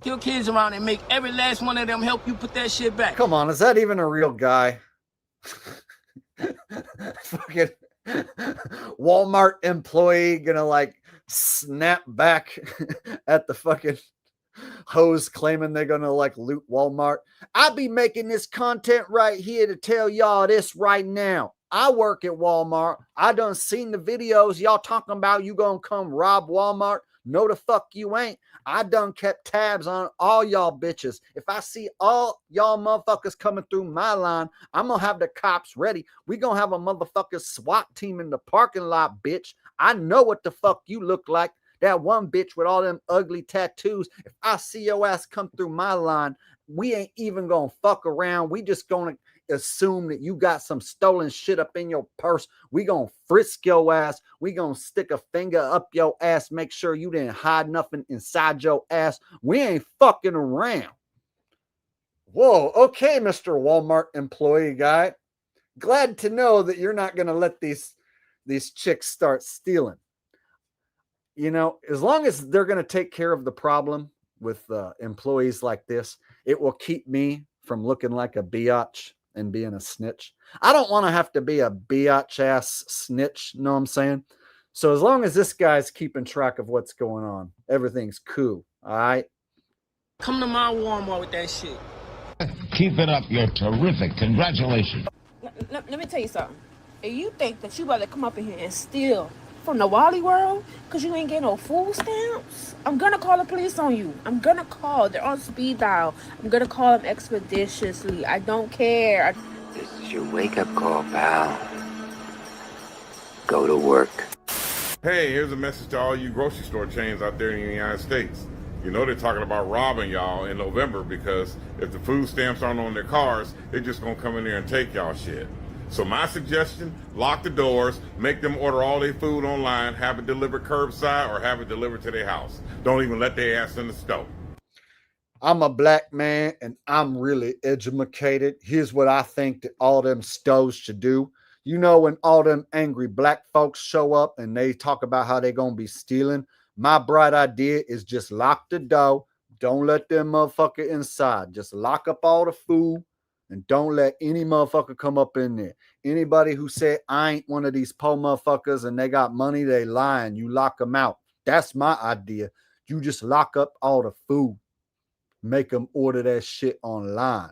your kids around, and make every last one of them help you put that shit back. Come on, is that even a real guy? Fucking Walmart employee gonna like snap back at the fucking hoes claiming they're gonna like loot Walmart. I be making this content right here to tell y'all this right now. I work at Walmart. I done seen the videos y'all talking about you gonna come rob Walmart. No the fuck you ain't. I done kept tabs on all y'all bitches. If I see all y'all motherfuckers coming through my line, I'm gonna have the cops ready. We gonna have a motherfucking SWAT team in the parking lot, bitch. I know what the fuck you look like. That one bitch with all them ugly tattoos. If I see your ass come through my line, we ain't even gonna fuck around. We just gonna assume that you got some stolen shit up in your purse. We gonna frisk your ass. We gonna stick a finger up your ass. Make sure you didn't hide nothing inside your ass. We ain't fucking around. Whoa, okay, Mr. Walmart employee guy. Glad to know that you're not gonna let these chicks start stealing. You know, as long as they're going to take care of the problem with employees like this, it will keep me from looking like a biatch and being a snitch. I don't want to have to be a biatch ass snitch. Know what I'm saying? So as long as this guy's keeping track of what's going on, everything's cool. All right. Come to my Walmart with that shit. Keep it up. You're terrific. Congratulations. Let me tell you something. If you think that you better come up in here and steal from the Wally World because you ain't getting no food stamps, I'm gonna call the police on you. I'm gonna call. They're on speed dial. I'm gonna call them expeditiously. I don't care. This is your wake-up call, pal. Go to work. Hey, here's a message to all you grocery store chains out there in the United States. You know they're talking about robbing y'all in November because if the food stamps aren't on their cars, they're just gonna come in there and take y'all shit. So my suggestion, lock the doors, make them order all their food online, have it delivered curbside or have it delivered to their house. Don't even let their ass in the stove. I'm a black man and I'm really educated. Here's what I think that all them stores should do. You know, when all them angry black folks show up and they talk about how they gonna be stealing, my bright idea is just lock the door. Don't let them motherfucker inside. Just lock up all the food and don't let any motherfucker come up in there. Anybody who said I ain't one of these poor motherfuckers and they got money, they lying. You lock them out. That's my idea. You just lock up all the food. Make them order that shit online.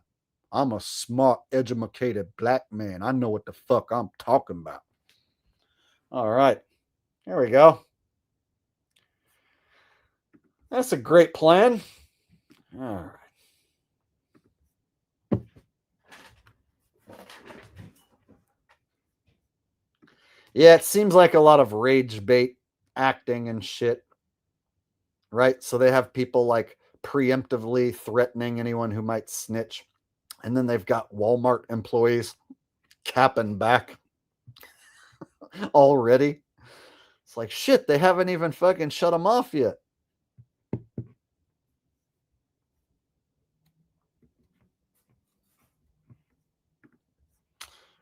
I'm a smart, educated black man. I know what the fuck I'm talking about. All right. There we go. That's a great plan. All right. Yeah, it seems like a lot of rage bait acting and shit. Right? So they have people like preemptively threatening anyone who might snitch. And then they've got Walmart employees capping back already. It's like, shit, they haven't even fucking shut them off yet.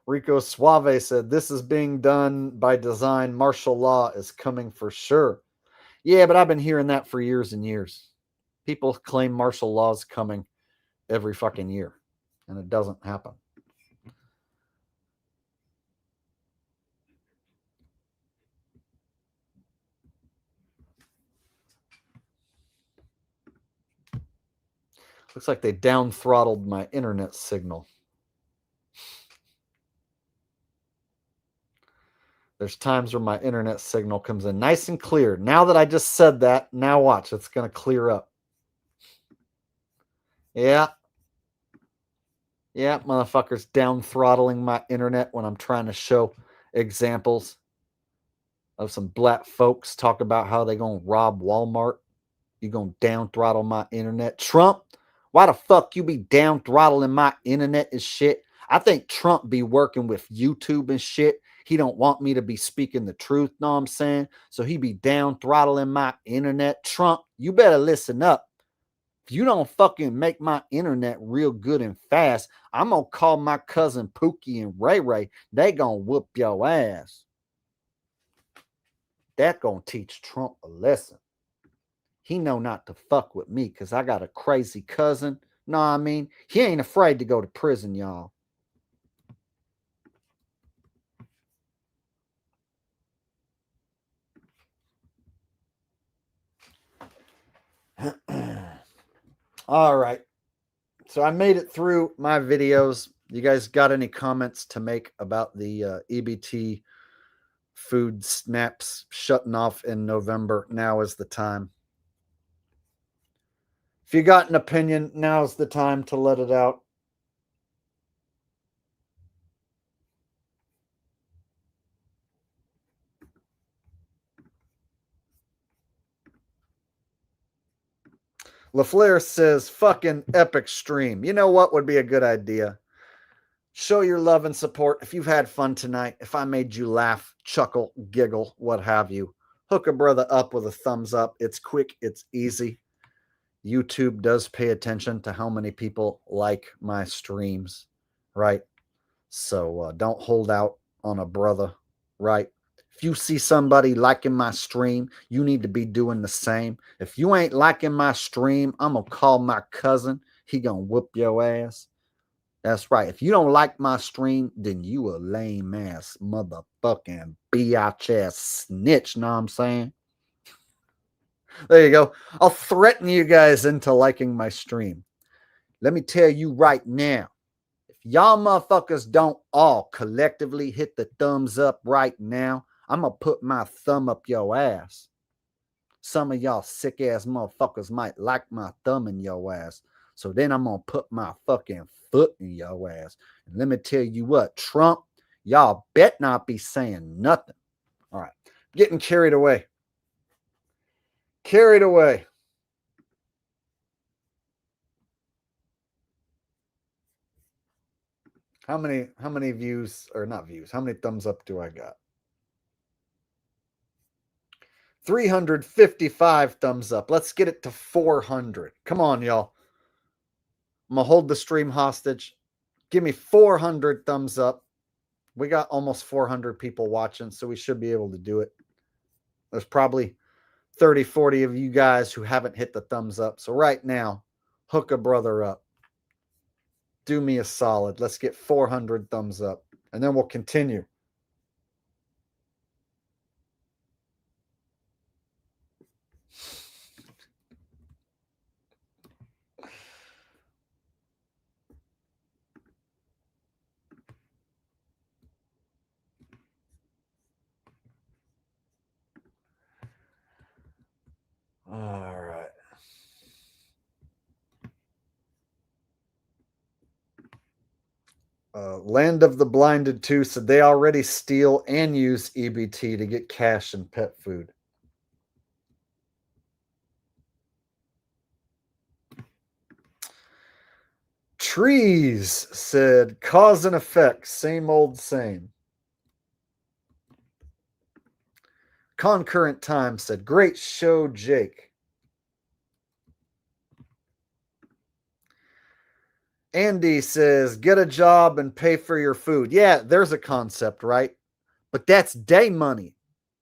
Rico Suave said, this is being done by design. Martial law is coming for sure. Yeah, but I've been hearing that for years and years. People claim martial law is coming every fucking year, and it doesn't happen. Looks like they down throttled my internet signal. There's times where my internet signal comes in nice and clear. Now that I just said that, now watch, it's going to clear up. Yeah. Yeah, motherfuckers down throttling my internet when I'm trying to show examples of some black folks talk about how they going to rob Walmart. You going to down throttle my internet. Trump, why the fuck you be down throttling my internet and shit? I think Trump be working with YouTube and shit. He don't want me to be speaking the truth, know what I'm saying? So he be down throttling my internet. Trump, you better listen up. If you don't fucking make my internet real good and fast, I'm going to call my cousin Pookie and Ray Ray. They going to whoop your ass. That going to teach Trump a lesson. He know not to fuck with me because I got a crazy cousin. Know what I mean? He ain't afraid to go to prison, y'all. All right. So I made it through my videos. You guys got any comments to make about the EBT Food Stamps shutting off in November? Now is the time. If you got an opinion, now's the time to let it out. LaFleur says, fucking epic stream. You know what would be a good idea? Show your love and support. If you've had fun tonight, if I made you laugh, chuckle, giggle, what have you, hook a brother up with a thumbs up. It's quick. It's easy. YouTube does pay attention to how many people like my streams, right? So don't hold out on a brother, right? If you see somebody liking my stream, you need to be doing the same. If you ain't liking my stream, I'm going to call my cousin. He going to whoop your ass. That's right. If you don't like my stream, then you a lame ass motherfucking biatch ass snitch. Know what I'm saying? There you go. I'll threaten you guys into liking my stream. Let me tell you right now. If y'all motherfuckers don't all collectively hit the thumbs up right now, I'm going to put my thumb up your ass. Some of y'all sick ass motherfuckers might like my thumb in your ass. So then I'm going to put my fucking foot in your ass. And let me tell you what, Trump, y'all bet not be saying nothing. All right. Getting carried away. Carried away. How many views, or not views, how many thumbs up do I got? 355 thumbs up. Let's get it to 400. Come on, y'all. I'm going to hold the stream hostage. Give me 400 thumbs up. We got almost 400 people watching, so we should be able to do it. There's probably 30, 40 of you guys who haven't hit the thumbs up. So right now, hook a brother up. Do me a solid. Let's get 400 thumbs up, and then we'll continue. All right. Land of the Blinded 2 said they already steal and use EBT to get cash and pet food. Trees said cause and effect, same old same. Concurrent Time said great show, Jake. Andy says get a job and pay for your food. Yeah, there's a concept, right? But that's day money.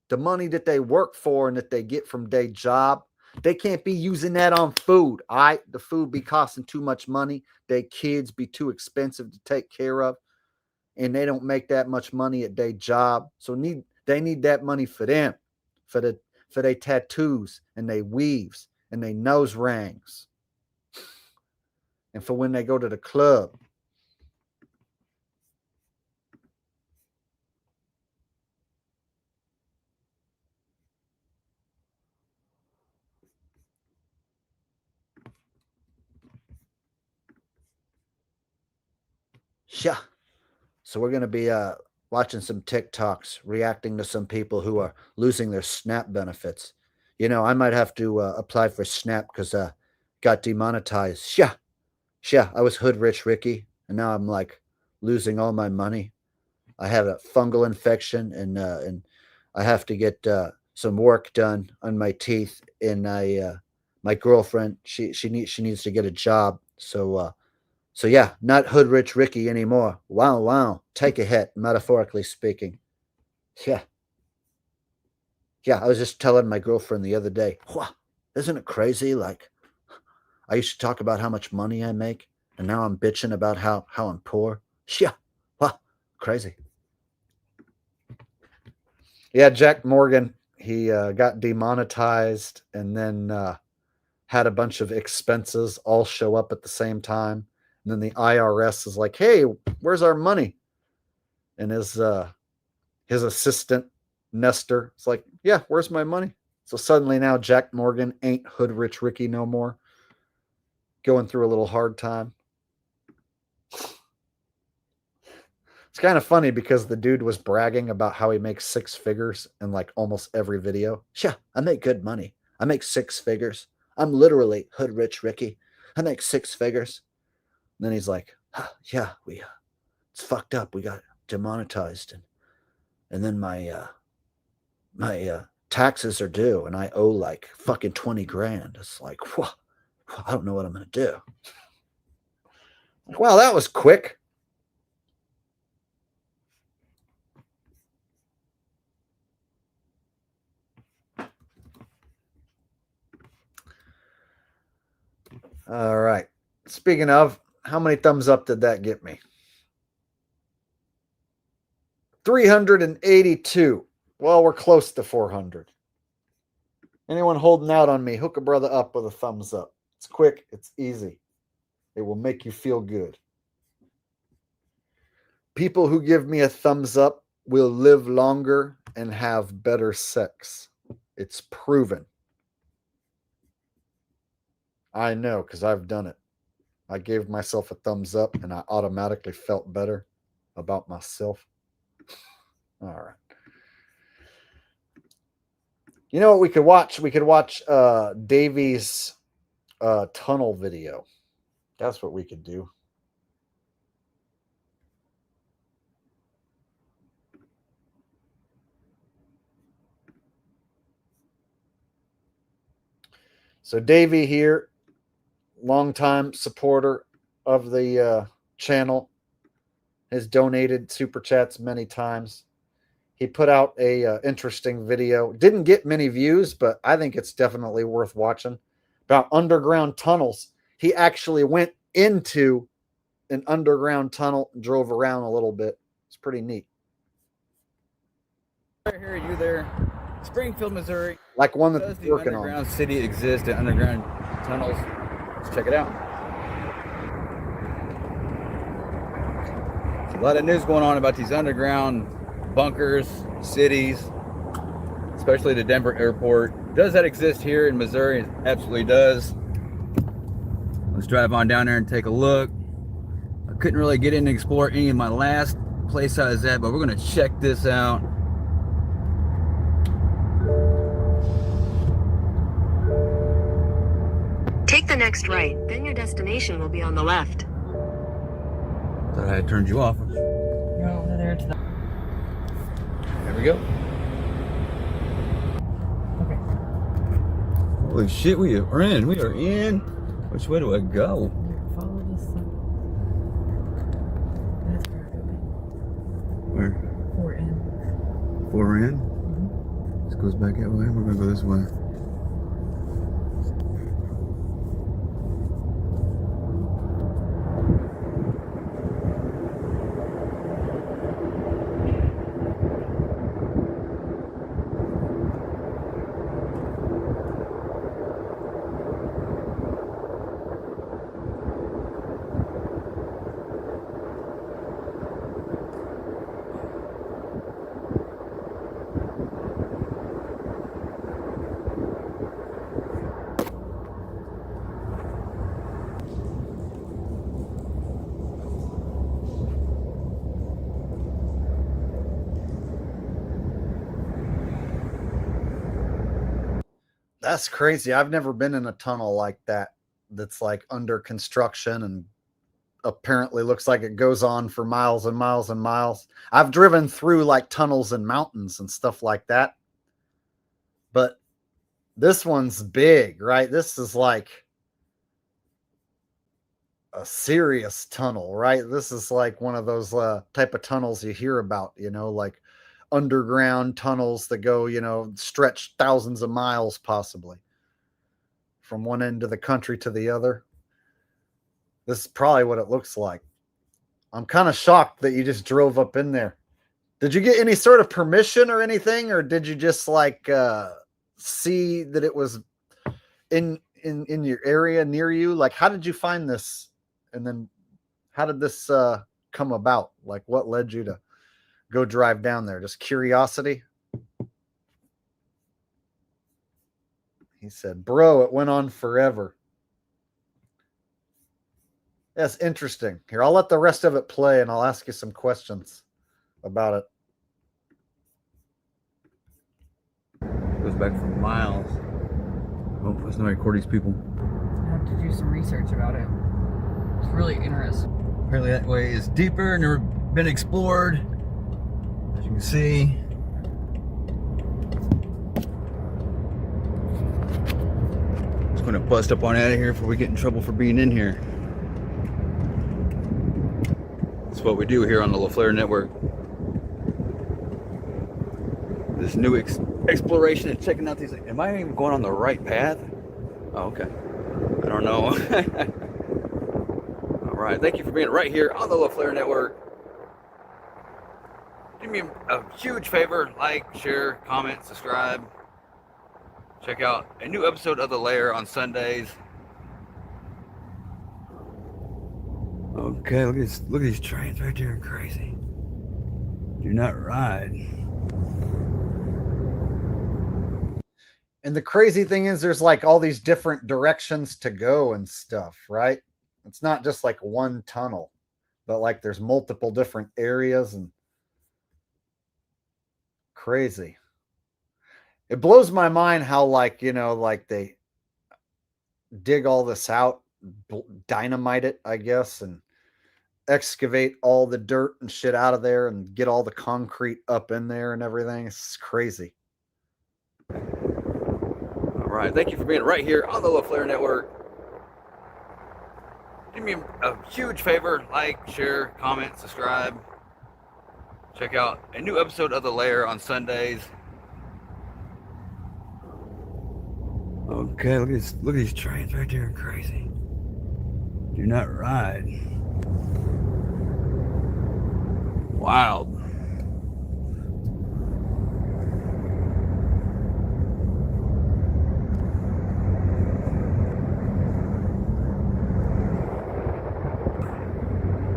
The money that they work for and that they get from day job. They can't be using that on food. All right. The food be costing too much money. Their kids be too expensive to take care of. And they don't make that much money at their job. So they need that money for them. For their tattoos and their weaves and their nose rings. And for when they go to the club. Yeah. So we're going to be watching some TikToks, reacting to some people who are losing their SNAP benefits. You know, I might have to apply for SNAP because got demonetized. Yeah. Yeah. I was hood rich Ricky, and now I'm like losing all my money. I have a fungal infection, and I have to get some work done on my teeth. And my girlfriend, she needs to get a job. So yeah, not hood rich Ricky anymore. Wow. Take a hit, metaphorically speaking. Yeah. Yeah, I was just telling my girlfriend the other day, wow, isn't it crazy? Like, I used to talk about how much money I make, and now I'm bitching about how I'm poor. Yeah. Wow, crazy. Yeah, Jack Morgan, he got demonetized and then had a bunch of expenses all show up at the same time. And then the IRS is like, hey, where's our money? And his assistant, Nestor, is like, yeah, where's my money? So suddenly now Jack Morgan ain't hood rich Ricky no more. Going through a little hard time. It's kind of funny because the dude was bragging about how he makes 6 figures in like almost every video. Yeah, I make good money. I make 6 figures. I'm literally hood rich Ricky. I make 6 figures. And then he's like, yeah, it's fucked up. We got demonetized. And then my taxes are due and I owe like fucking 20 grand. It's like, whoa, I don't know what I'm going to do. Wow, that was quick. All right. Speaking of, how many thumbs up did that get me? 382. Well, we're close to 400. Anyone holding out on me, hook a brother up with a thumbs up. It's quick. It's easy. It will make you feel good. People who give me a thumbs up will live longer and have better sex. It's proven. I know because I've done it. I gave myself a thumbs up and I automatically felt better about myself. All right. You know what we could watch? We could watch Davy's tunnel video. That's what we could do. So Davy here, longtime supporter of the channel, has donated super chats many times. He put out a interesting video. Didn't get many views, but I think it's definitely worth watching. About underground tunnels. He actually went into an underground tunnel and drove around a little bit. It's pretty neat. Right here, you there? Springfield, Missouri. Like one that Does they're the working on. underground city exist in underground tunnels? Let's check it out. There's a lot of news going on about these underground bunkers, cities, especially the Denver airport. Does that exist here in Missouri? It absolutely does. Let's drive on down there and take a look. I couldn't really get in and explore any of my last place I was at, but we're gonna check this out. Take the next right, then your destination will be on the left. Thought I had turned you off. You're over there to the... There we go. Okay. Holy shit, we are in. We are in. Which way do I go? Follow this up. That's where Where? we're in. We're in? This goes back that way. We're gonna go this way. That's crazy. I've never been in a tunnel like that that's like under construction and apparently looks like it goes on for miles and miles and miles. I've driven through like tunnels and mountains and stuff like that. But this one's big, right? This is like a serious tunnel, right? This is like one of those type of tunnels you hear about, you know, like underground tunnels that go, you know, stretch thousands of miles possibly from one end of the country to the other. This is probably what it looks like. I'm kind of shocked that you just drove up in there. Did you get any sort of permission or anything, or did you just like see that it was in your area near you? Like, how did you find this? And then how did this come about? Like, what led you to go drive down there? Just curiosity? He said, bro, it went on forever. That's interesting. Here, I'll let the rest of it play and I'll ask you some questions about it. Goes back for miles. Oh, let's not record these people. I have to do some research about it. It's really interesting. Apparently that way is deeper, never been explored. As you can see. Just gonna bust up on out of here before we get in trouble for being in here. That's what we do here on the LaFleur Network. This new exploration and checking out these. Am I even going on the right path? Oh, okay. I don't know. All right. Thank you for being right here on the LaFleur Network. Do me a huge favor: like, share, comment, subscribe. Check out a new episode of The Lair on Sundays. Okay, look at these trains right there, crazy. Do not ride. And the crazy thing is there's like all these different directions to go and stuff, right? It's not just like one tunnel, but like there's multiple different areas and crazy. It blows my mind how, like, you know, like they dig all this out, dynamite it, I guess, and excavate all the dirt and shit out of there and get all the concrete up in there and everything. It's crazy. All right, thank you for being right here on the LaFleur Network. Do me a huge favor, like, share, comment, subscribe. Check out a new episode of The Lair on Sundays. Okay, look at these trains right there, crazy. Do not ride. Wild.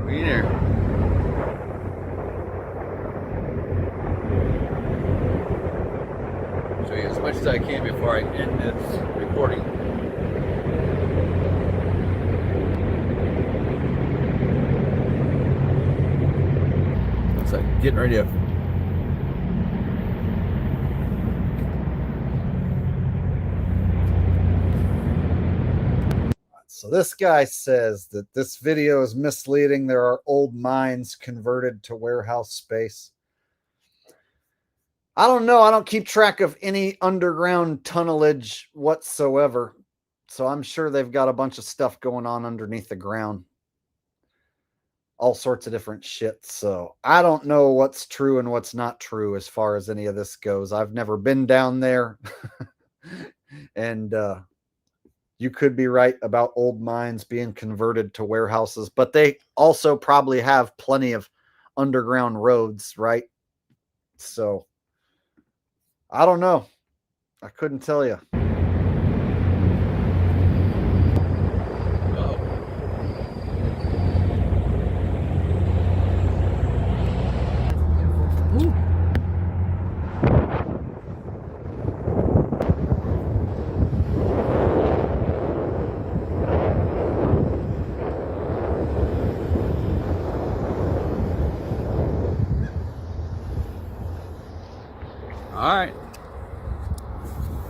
Be there. Show you as much as I can before I end this recording. Looks like getting ready to. So this guy says that this video is misleading. There are old mines converted to warehouse space. I don't know. I don't keep track of any underground tunnelage whatsoever. So I'm sure they've got a bunch of stuff going on underneath the ground. All sorts of different shit. So I don't know what's true and what's not true as far as any of this goes. I've never been down there. And you could be right about old mines being converted to warehouses, but they also probably have plenty of underground roads, right? So I don't know. I couldn't tell you. All right.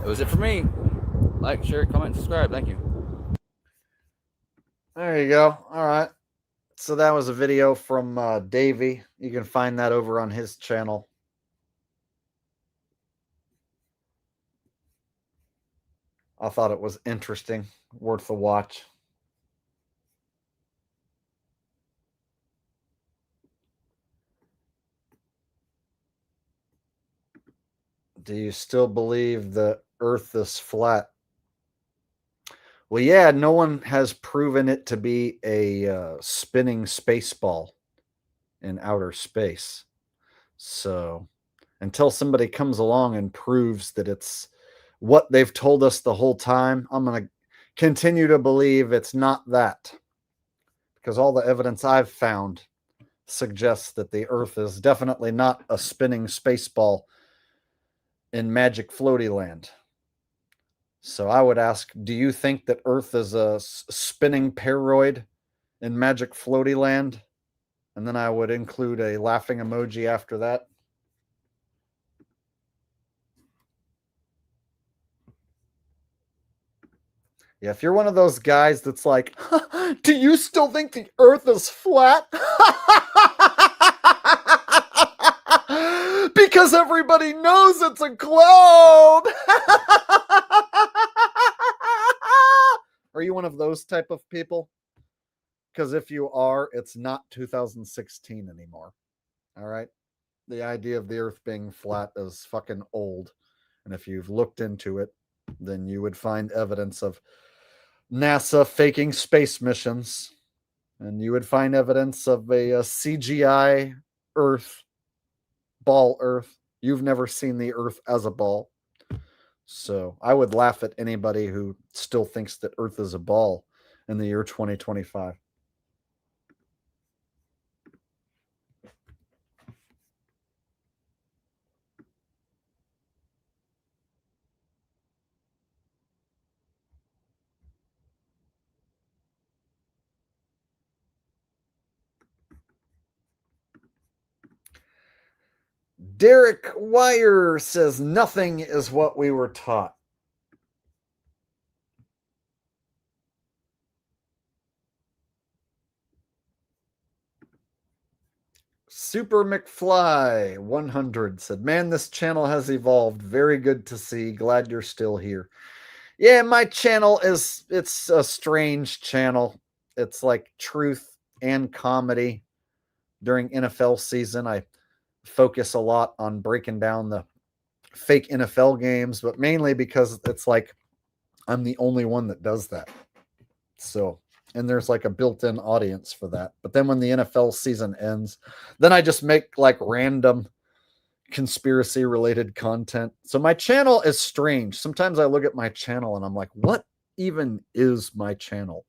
That was it for me. Like, share, comment, subscribe. Thank you. There you go. All right. So that was a video from Davey. You can find that over on his channel. I thought it was interesting, worth a watch. Do you still believe the Earth is flat? Well, yeah, no one has proven it to be a spinning space ball in outer space. So until somebody comes along and proves that it's what they've told us the whole time, I'm going to continue to believe it's not that. Because all the evidence I've found suggests that the Earth is definitely not a spinning space ball in Magic Floaty Land. So I would ask, do you think that Earth is a spinning paroid in Magic Floaty Land? And then I would include a laughing emoji after that. Yeah, if you're one of those guys that's like, do you still think the Earth is flat? Because everybody knows it's a globe. Are you one of those type of people? Because if you are, it's not 2016 anymore. All right? The idea of the Earth being flat is fucking old. And if you've looked into it, then you would find evidence of NASA faking space missions. And you would find evidence of a CGI Earth, ball Earth. You've never seen the Earth as a ball. So I would laugh at anybody who still thinks that Earth is a ball in the year 2025. Derek Wire says nothing is what we were taught. Super McFly 100 said, man, this channel has evolved. Very good to see. Glad you're still here. Yeah, my channel it's a strange channel. It's like truth and comedy. During NFL season, I focus a lot on breaking down the fake NFL games, but mainly because it's like I'm the only one that does that. So, and there's like a built-in audience for that. But then when the NFL season ends, then I just make like random conspiracy related content. So my channel is strange. Sometimes I look at my channel and I'm like, what even is my channel?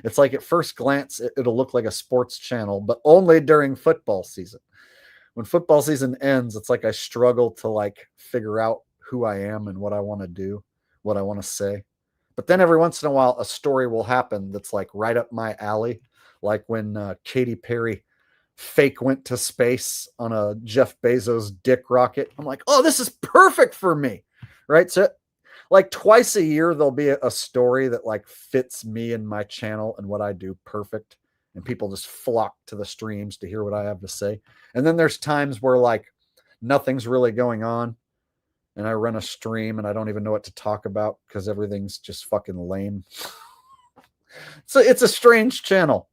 It's like at first glance, it'll look like a sports channel, but only during football season. When football season ends, it's like I struggle to like figure out who I am and what I want to do, what I want to say. But then every once in a while, a story will happen that's like right up my alley. Like when Katy Perry fake went to space on a Jeff Bezos dick rocket. I'm like, oh, this is perfect for me. Right. So like twice a year, there'll be a story that like fits me and my channel and what I do perfect. And people just flock to the streams to hear what I have to say. And then there's times where like nothing's really going on. And I run a stream and I don't even know what to talk about because everything's just fucking lame. So it's a strange channel.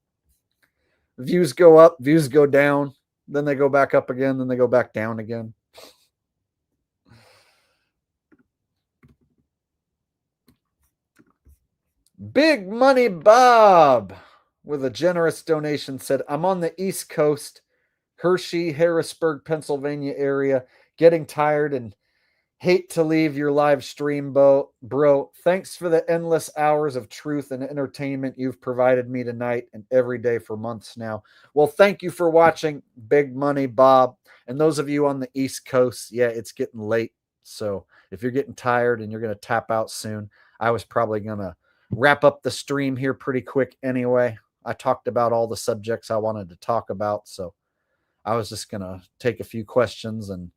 Views go up, views go down, then they go back up again, then they go back down again. Big Money Bob with a generous donation said, I'm on the East Coast, Hershey, Harrisburg, Pennsylvania area, getting tired and hate to leave your live stream, bro. Thanks for the endless hours of truth and entertainment you've provided me tonight and every day for months now. Well, thank you for watching, Big Money Bob. And those of you on the East Coast, yeah, it's getting late. So if you're getting tired and you're going to tap out soon, I was probably going to wrap up the stream here pretty quick anyway. I talked about all the subjects I wanted to talk about. So I was just going to take a few questions and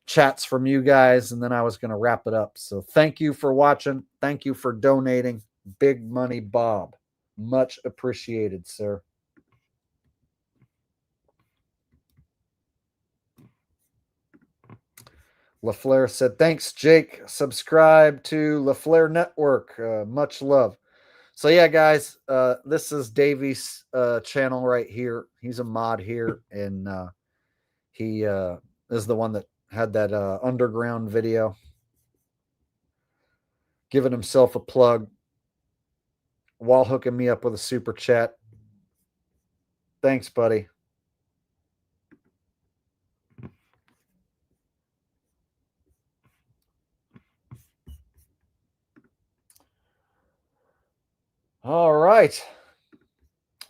chats from you guys, and then I was going to wrap it up. So thank you for watching. Thank you for donating. Big Money Bob. Much appreciated, sir. LaFleur said, thanks, Jake. Subscribe to LaFleur Network. Much love. So yeah, guys, this is Davy's channel right here. He's a mod here, and he is the one that had that underground video, giving himself a plug while hooking me up with a super chat. Thanks, buddy. All right.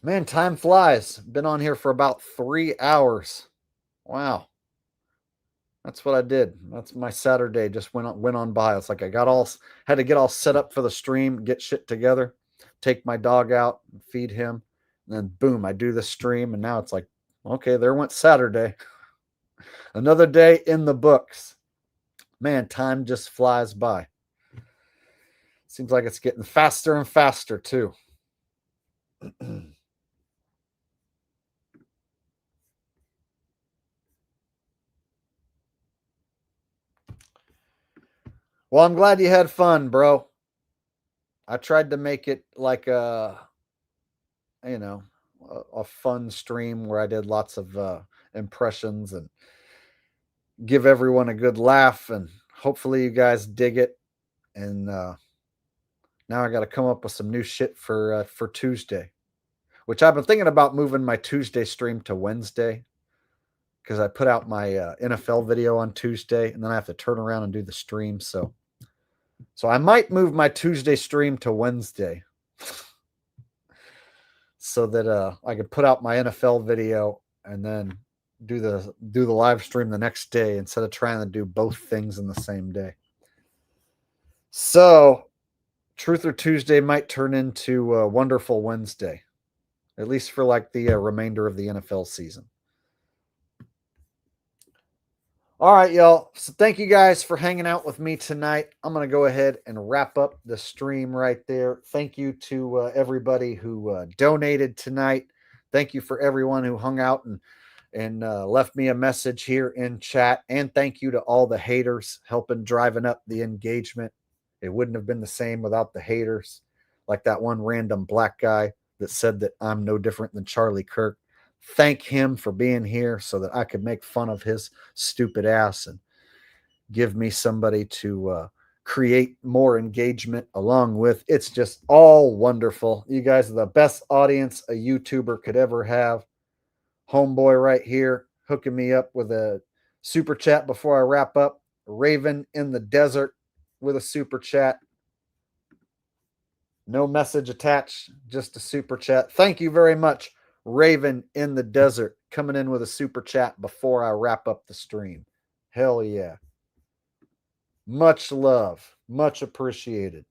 Man, time flies. Been on here for about 3 hours. Wow. That's what I did. That's my Saturday. Just went on by. It's like I had to get all set up for the stream, get shit together, take my dog out, feed him, and then boom, I do the stream, and now it's like, okay, there went Saturday. Another day in the books. Man, time just flies by. Seems like it's getting faster and faster too. Well, I'm glad you had fun, bro. I tried to make it like a fun stream where I did lots of impressions and give everyone a good laugh, and hopefully you guys dig it. And now I got to come up with some new shit for Tuesday, which I've been thinking about moving my Tuesday stream to Wednesday because I put out my NFL video on Tuesday, and then I have to turn around and do the stream. So I might move my Tuesday stream to Wednesday so that I could put out my NFL video and then do the live stream the next day instead of trying to do both things in the same day. So Truth or Tuesday might turn into Wonderful Wednesday, at least for like the remainder of the NFL season. All right, y'all. So thank you guys for hanging out with me tonight. I'm going to go ahead and wrap up the stream right there. Thank you to everybody who donated tonight. Thank you for everyone who hung out and left me a message here in chat. And thank you to all the haters helping driving up the engagement. It wouldn't have been the same without the haters, like that one random black guy that said that I'm no different than Charlie Kirk. Thank him for being here so that I could make fun of his stupid ass and give me somebody to create more engagement along with. It's just all wonderful. You guys are the best audience a YouTuber could ever have. Homeboy right here hooking me up with a super chat before I wrap up. Raven in the Desert with a super chat. No message attached, just a super chat. Thank you very much, Raven in the Desert, coming in with a super chat before I wrap up the stream. Hell yeah. Much love. Much appreciated.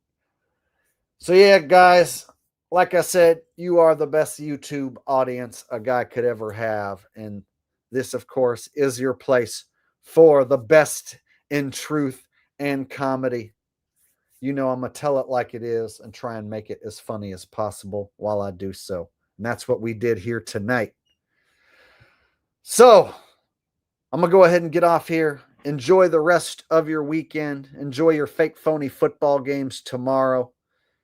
So yeah, guys, like I said, you are the best YouTube audience a guy could ever have. And this, of course, is your place for the best in truth and comedy. You know, I'm going to tell it like it is and try and make it as funny as possible while I do so. And that's what we did here tonight. So I'm going to go ahead and get off here. Enjoy the rest of your weekend. Enjoy your fake phony football games tomorrow.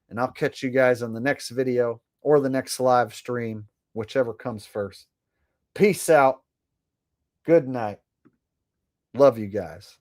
And I'll catch you guys on the next video or the next live stream, whichever comes first. Peace out. Good night. Love you guys.